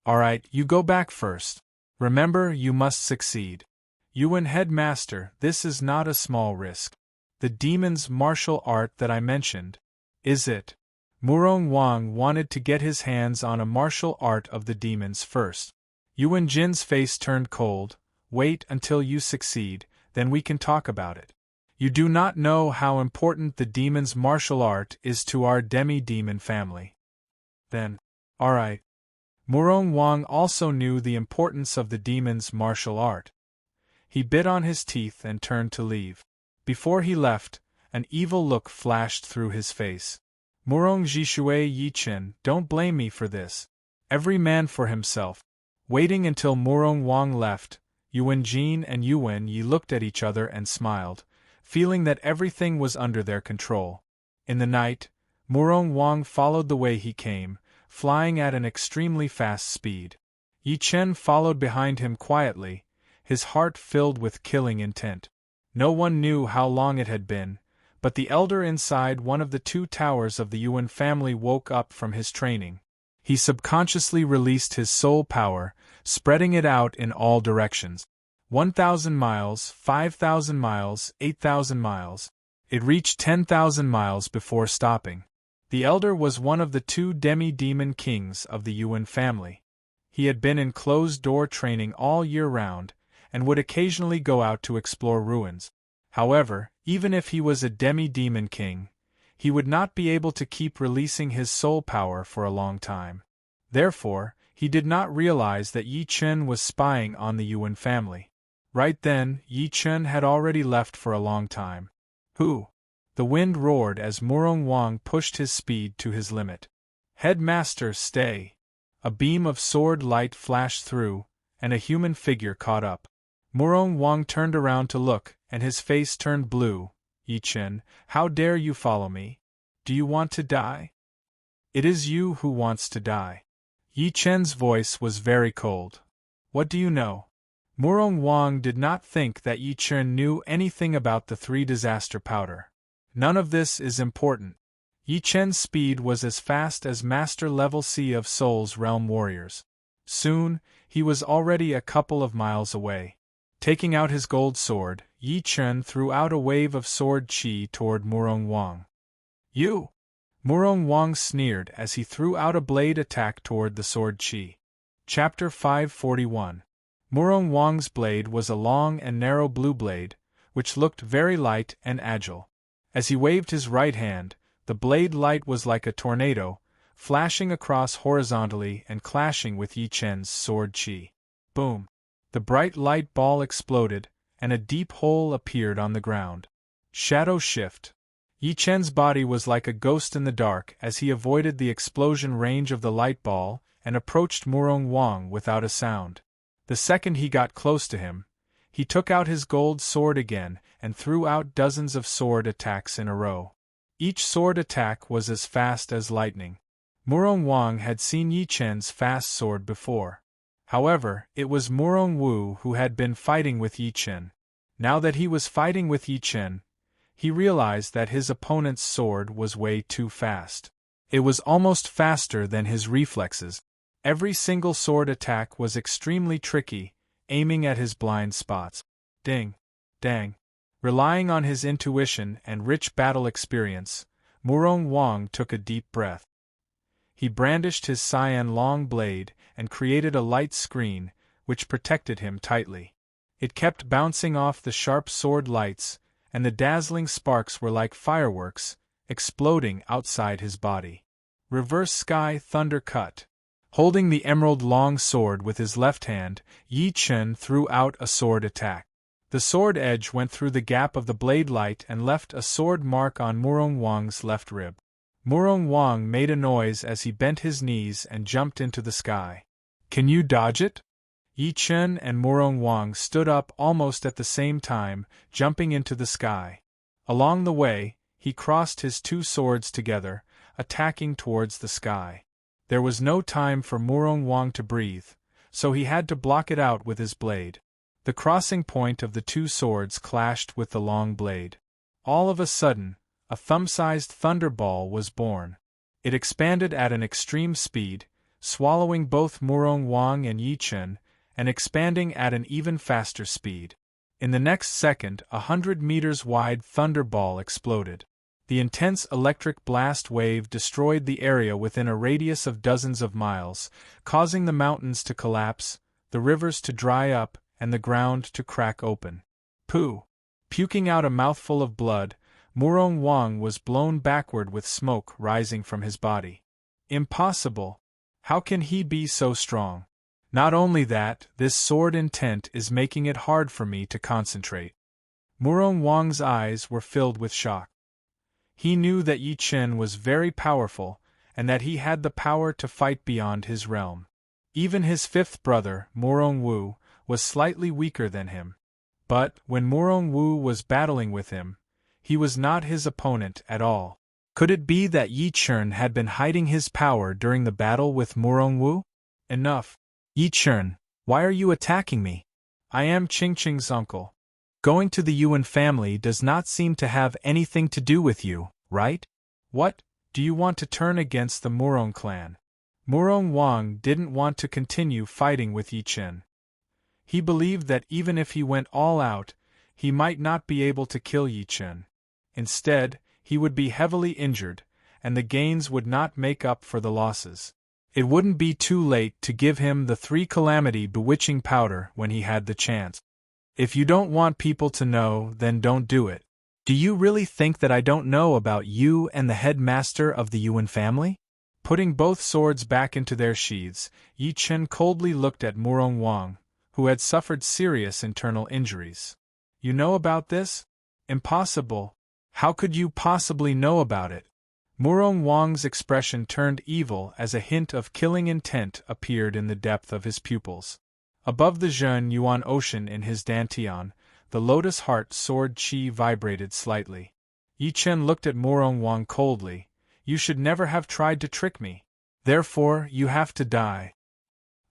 Alright, you go back first. Remember, you must succeed. Yuan Headmaster, this is not a small risk. The demon's martial art that I mentioned. Is it? Murong Wang wanted to get his hands on a martial art of the demons first. Yuan Jin's face turned cold. Wait until you succeed, then we can talk about it. You do not know how important the demon's martial art is to our demi-demon family. Then, alright. Murong Wang also knew the importance of the demon's martial art. He bit on his teeth and turned to leave. Before he left, an evil look flashed through his face. Murong Jishui Yichen, don't blame me for this. Every man for himself. Waiting until Murong Wang left, Yuan Jin and Yuan Yi looked at each other and smiled, feeling that everything was under their control. In the night, Murong Wang followed the way he came, flying at an extremely fast speed. Yi Chen followed behind him quietly, his heart filled with killing intent. No one knew how long it had been, but the elder inside one of the two towers of the Yuan family woke up from his training. He subconsciously released his soul power, spreading it out in all directions. 1,000 miles, 5,000 miles, 8,000 miles. It reached 10,000 miles before stopping. The elder was one of the two demi-demon kings of the Yuan family. He had been in closed-door training all year round, and would occasionally go out to explore ruins. However, even if he was a demi-demon king, he would not be able to keep releasing his soul power for a long time. Therefore, he did not realize that Yi Chen was spying on the Yuan family. Right then, Yi Chen had already left for a long time. Who? The wind roared as Murong Wang pushed his speed to his limit. Headmaster, stay! A beam of sword light flashed through, and a human figure caught up. Murong Wang turned around to look, and his face turned blue. Yi Chen, how dare you follow me? Do you want to die? It is you who wants to die. Yi Chen's voice was very cold. What do you know? Murong Wang did not think that Yi Chen knew anything about the 3 disaster powder. None of this is important. Yi Chen's speed was as fast as Master Level C of Soul's Realm Warriors. Soon, he was already a couple of miles away. Taking out his gold sword, Yi Chen threw out a wave of sword chi toward Murong Wang. You! Murong Wang sneered as he threw out a blade attack toward the sword chi. Chapter 541. Murong Wang's blade was a long and narrow blue blade, which looked very light and agile. As he waved his right hand, the blade light was like a tornado, flashing across horizontally and clashing with Yi Chen's sword chi. Boom! The bright light ball exploded, and a deep hole appeared on the ground. Shadow shift. Yi Chen's body was like a ghost in the dark as he avoided the explosion range of the light ball and approached Murong Wang without a sound. The second he got close to him, he took out his gold sword again and threw out dozens of sword attacks in a row. Each sword attack was as fast as lightning. Murong Wang had seen Yi Chen's fast sword before. However, it was Murong Wu who had been fighting with Yi Chen. Now that he was fighting with Yi Chen, he realized that his opponent's sword was way too fast. It was almost faster than his reflexes. Every single sword attack was extremely tricky, aiming at his blind spots. Ding! Dang! Relying on his intuition and rich battle experience, Murong Wang took a deep breath. He brandished his cyan long blade and created a light screen, which protected him tightly. It kept bouncing off the sharp sword lights, and the dazzling sparks were like fireworks, exploding outside his body. Reverse Sky Thunder Cut. Holding the emerald long sword with his left hand, Yi Chen threw out a sword attack. The sword edge went through the gap of the blade light and left a sword mark on Murong Wang's left rib. Murong Wang made a noise as he bent his knees and jumped into the sky. Can you dodge it? Yi Chen and Murong Wang stood up almost at the same time, jumping into the sky. Along the way, he crossed his 2 swords together, attacking towards the sky. There was no time for Murong Wang to breathe, so he had to block it out with his blade. The crossing point of the 2 swords clashed with the long blade. All of a sudden, a thumb-sized thunderball was born. It expanded at an extreme speed, swallowing both Murong Wang and Yi Chen, and expanding at an even faster speed. In the next second, 100 meters wide thunderball exploded. The intense electric blast wave destroyed the area within a radius of dozens of miles, causing the mountains to collapse, the rivers to dry up, and the ground to crack open. Pooh! Puking out a mouthful of blood, Murong Wang was blown backward with smoke rising from his body. Impossible! How can he be so strong? Not only that, this sword intent is making it hard for me to concentrate. Murong Wang's eyes were filled with shock. He knew that Yi Chen was very powerful, and that he had the power to fight beyond his realm. Even his fifth brother, Murong Wu, was slightly weaker than him. But, when Murong Wu was battling with him, he was not his opponent at all. Could it be that Yi Chen had been hiding his power during the battle with Murong Wu? Enough. Yi Chen, why are you attacking me? I am Qingqing's uncle. Going to the Yuan family does not seem to have anything to do with you, right? What, do you want to turn against the Murong clan? Murong Wang didn't want to continue fighting with Yi Chen. He believed that even if he went all out, he might not be able to kill Yi Chen. Instead, he would be heavily injured, and the gains would not make up for the losses. It wouldn't be too late to give him the 3 calamity bewitching powder when he had the chance. If you don't want people to know, then don't do it. Do you really think that I don't know about you and the headmaster of the Yuan family? Putting both swords back into their sheaths, Yi Chen coldly looked at Murong Wang, who had suffered serious internal injuries. You know about this? Impossible. How could you possibly know about it? Murong Wang's expression turned evil as a hint of killing intent appeared in the depth of his pupils. Above the Zhen Yuan Ocean in his dantian, the lotus heart sword chi vibrated slightly. Yi Chen looked at Murong Wang coldly. You should never have tried to trick me. Therefore, you have to die.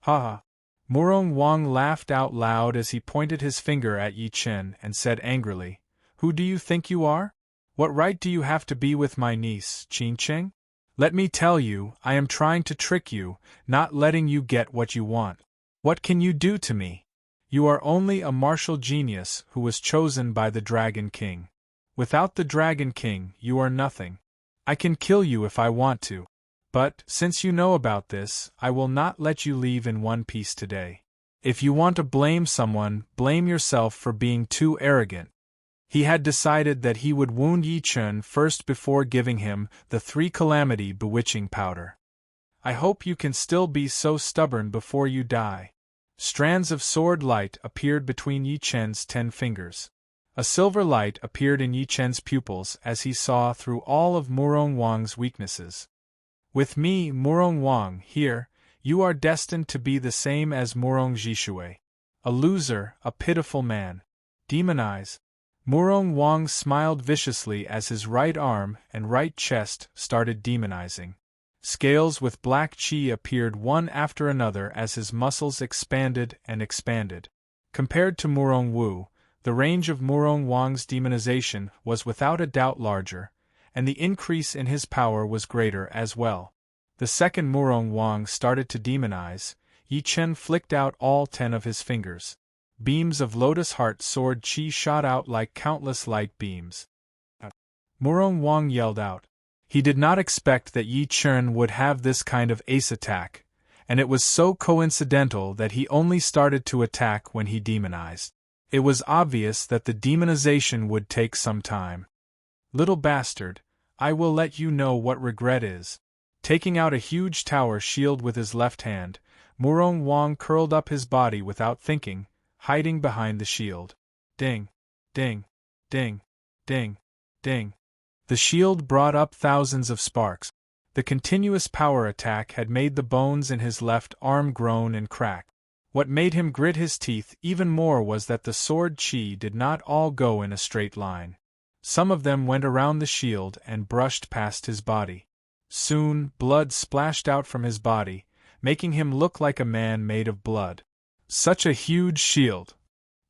Ha ha. Murong Wang laughed out loud as he pointed his finger at Yi Chen and said angrily, Who do you think you are? What right do you have to be with my niece, Qingqing? Let me tell you, I am trying to trick you, not letting you get what you want. What can you do to me? You are only a martial genius who was chosen by the Dragon King. Without the Dragon King, you are nothing. I can kill you if I want to. But, since you know about this, I will not let you leave in one piece today. If you want to blame someone, blame yourself for being too arrogant. He had decided that he would wound Yi Chen first before giving him the 3 calamity bewitching powder. I hope you can still be so stubborn before you die. Strands of sword light appeared between Yi Chen's 10 fingers. A silver light appeared in Yi Chen's pupils as he saw through all of Murong Wang's weaknesses. With me, Murong Wang, here, you are destined to be the same as Murong Zhishui. A loser, a pitiful man. Demonize. Murong Wang smiled viciously as his right arm and right chest started demonizing. Scales with black chi appeared one after another as his muscles expanded and expanded. Compared to Murong Wu, the range of Murong Wang's demonization was without a doubt larger, and the increase in his power was greater as well. The second Murong Wang started to demonize, Yi Chen flicked out all 10 of his fingers. Beams of lotus heart sword chi shot out like countless light beams. Murong Wang yelled out. He did not expect that Yi Chen would have this kind of ace attack, and it was so coincidental that he only started to attack when he demonized. It was obvious that the demonization would take some time. Little bastard, I will let you know what regret is. Taking out a huge tower shield with his left hand, Murong Wang curled up his body without thinking, hiding behind the shield. Ding, ding, ding, ding, ding. The shield brought up thousands of sparks. The continuous power attack had made the bones in his left arm groan and crack. What made him grit his teeth even more was that the sword chi did not all go in a straight line. Some of them went around the shield and brushed past his body. Soon, blood splashed out from his body, making him look like a man made of blood. Such a huge shield!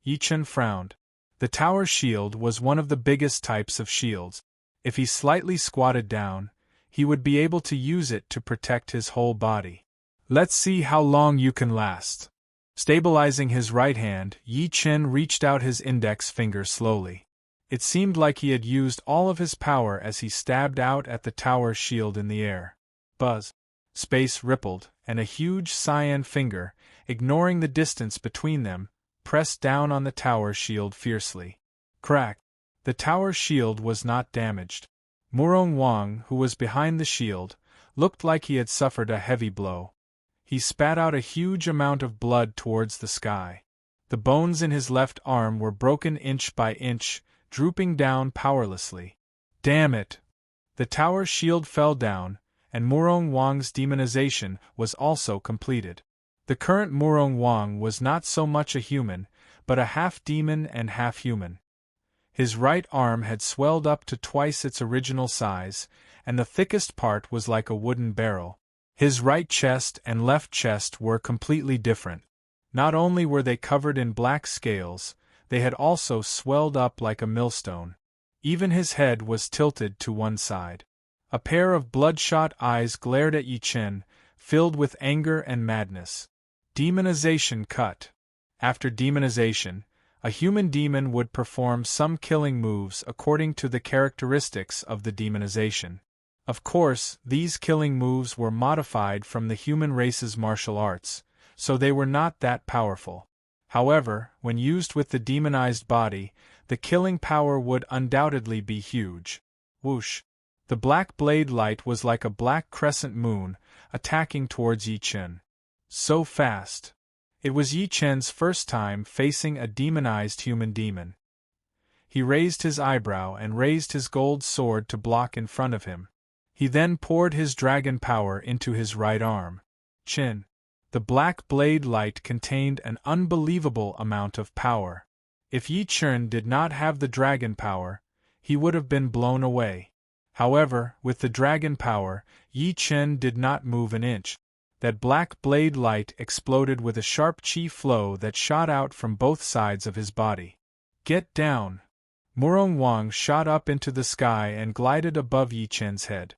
Yi Chen frowned. The tower shield was one of the biggest types of shields. If he slightly squatted down, he would be able to use it to protect his whole body. Let's see how long you can last. Stabilizing his right hand, Yi Chen reached out his index finger slowly. It seemed like he had used all of his power as he stabbed out at the tower shield in the air. Buzz. Space rippled, and a huge cyan finger, ignoring the distance between them, pressed down on the tower shield fiercely. Crack! The tower shield was not damaged. Murong Wang, who was behind the shield, looked like he had suffered a heavy blow. He spat out a huge amount of blood towards the sky. The bones in his left arm were broken inch by inch, drooping down powerlessly. Damn it! The tower shield fell down, and Murong Wang's demonization was also completed. The current Murong Wang was not so much a human, but a half-demon and half-human. His right arm had swelled up to twice its original size, and the thickest part was like a wooden barrel. His right chest and left chest were completely different. Not only were they covered in black scales, they had also swelled up like a millstone. Even his head was tilted to one side. A pair of bloodshot eyes glared at Yi Chen, filled with anger and madness. Demonization cut. After demonization, a human demon would perform some killing moves according to the characteristics of the demonization. Of course, these killing moves were modified from the human race's martial arts, so they were not that powerful. However, when used with the demonized body, the killing power would undoubtedly be huge. Whoosh! The black blade light was like a black crescent moon, attacking towards Yi Chen. So fast! It was Yi Chen's first time facing a demonized human demon. He raised his eyebrow and raised his gold sword to block in front of him. He then poured his dragon power into his right arm. Chin. The black blade light contained an unbelievable amount of power. If Yi Chen did not have the dragon power, he would have been blown away. However, with the dragon power, Yi Chen did not move an inch. That black blade light exploded with a sharp chi flow that shot out from both sides of his body. Get down! Murong Wang shot up into the sky and glided above Yi Chen's head.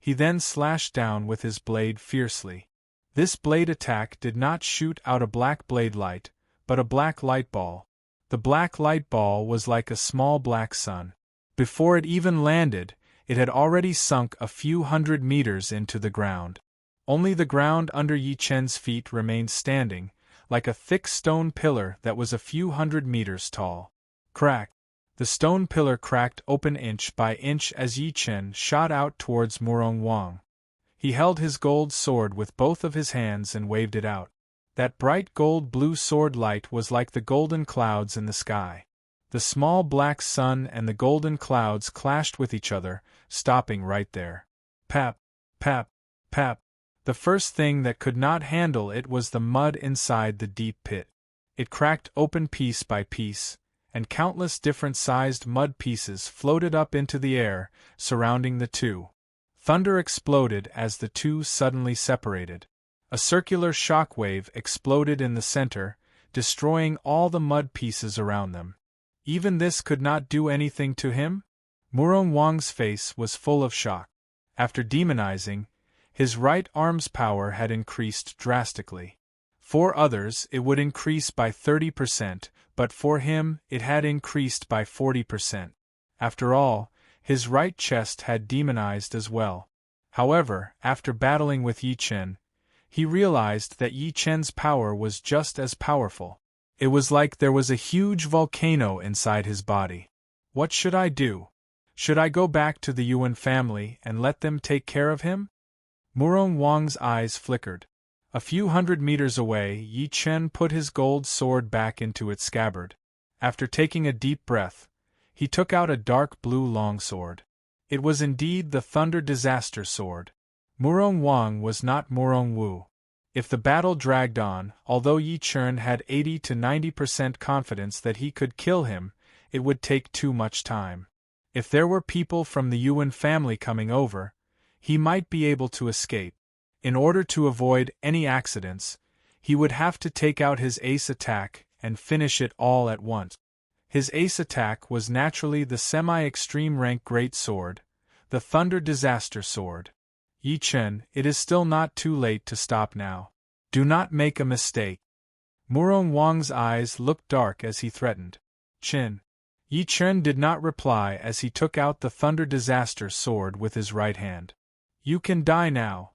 He then slashed down with his blade fiercely. This blade attack did not shoot out a black blade light, but a black light ball. The black light ball was like a small black sun. Before it even landed, it had already sunk a few hundred meters into the ground. Only the ground under Yi Chen's feet remained standing, like a thick stone pillar that was a few hundred meters tall. Crack! The stone pillar cracked open inch by inch as Yi Chen shot out towards Murong Wang. He held his gold sword with both of his hands and waved it out. That bright gold-blue sword light was like the golden clouds in the sky. The small black sun and the golden clouds clashed with each other, stopping right there. Pap! Pap! Pap! The first thing that could not handle it was the mud inside the deep pit. It cracked open piece by piece, and countless different-sized mud pieces floated up into the air, surrounding the two. Thunder exploded as the two suddenly separated. A circular shock wave exploded in the center, destroying all the mud pieces around them. Even this could not do anything to him? Murong Wang's face was full of shock. After demonizing, his right arm's power had increased drastically. For others it would increase by 30%, but for him it had increased by 40%. After all, his right chest had demonized as well. However, after battling with Yi Chen, he realized that Yi Chen's power was just as powerful. It was like there was a huge volcano inside his body. What should I do? Should I go back to the Yuan family and let them take care of him? Murong Wang's eyes flickered. A few hundred meters away, Yi Chen put his gold sword back into its scabbard. After taking a deep breath, he took out a dark blue longsword. It was indeed the Thunder Disaster Sword. Murong Wang was not Murong Wu. If the battle dragged on, although Yi Chen had 80 to 90% confidence that he could kill him, it would take too much time. If there were people from the Yuan family coming over, he might be able to escape. In order to avoid any accidents, he would have to take out his ace attack and finish it all at once. His ace attack was naturally the semi-extreme rank Great Sword, the Thunder Disaster Sword. Yi Chen, it is still not too late to stop now. Do not make a mistake. Murong Wang's eyes looked dark as he threatened. Chin. Yi Chen did not reply as he took out the Thunder Disaster Sword with his right hand. You can die now.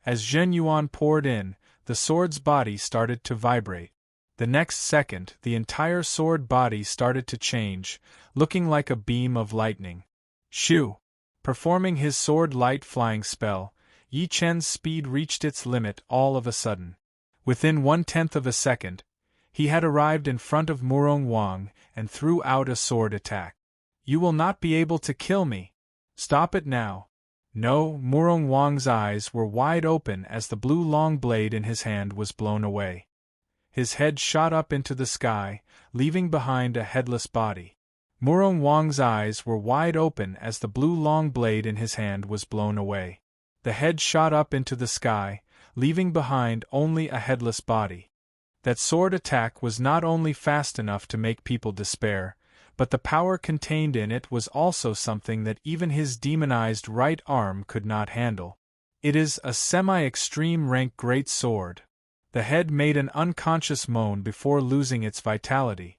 As Zhen Yuan poured in, the sword's body started to vibrate. The next second, the entire sword body started to change, looking like a beam of lightning. Shoo! Performing his sword light flying spell, Yi Chen's speed reached its limit all of a sudden. Within 1/10 of a second, he had arrived in front of Murong Wang and threw out a sword attack. You will not be able to kill me. Stop it now. No, Murong Wang's eyes were wide open as the blue long blade in his hand was blown away. His head shot up into the sky, leaving behind a headless body. Murong Wang's eyes were wide open as the blue long blade in his hand was blown away. The head shot up into the sky, leaving behind only a headless body. That sword attack was not only fast enough to make people despair, but the power contained in it was also something that even his demonized right arm could not handle. It is a semi-extreme rank great sword. The head made an unconscious moan before losing its vitality.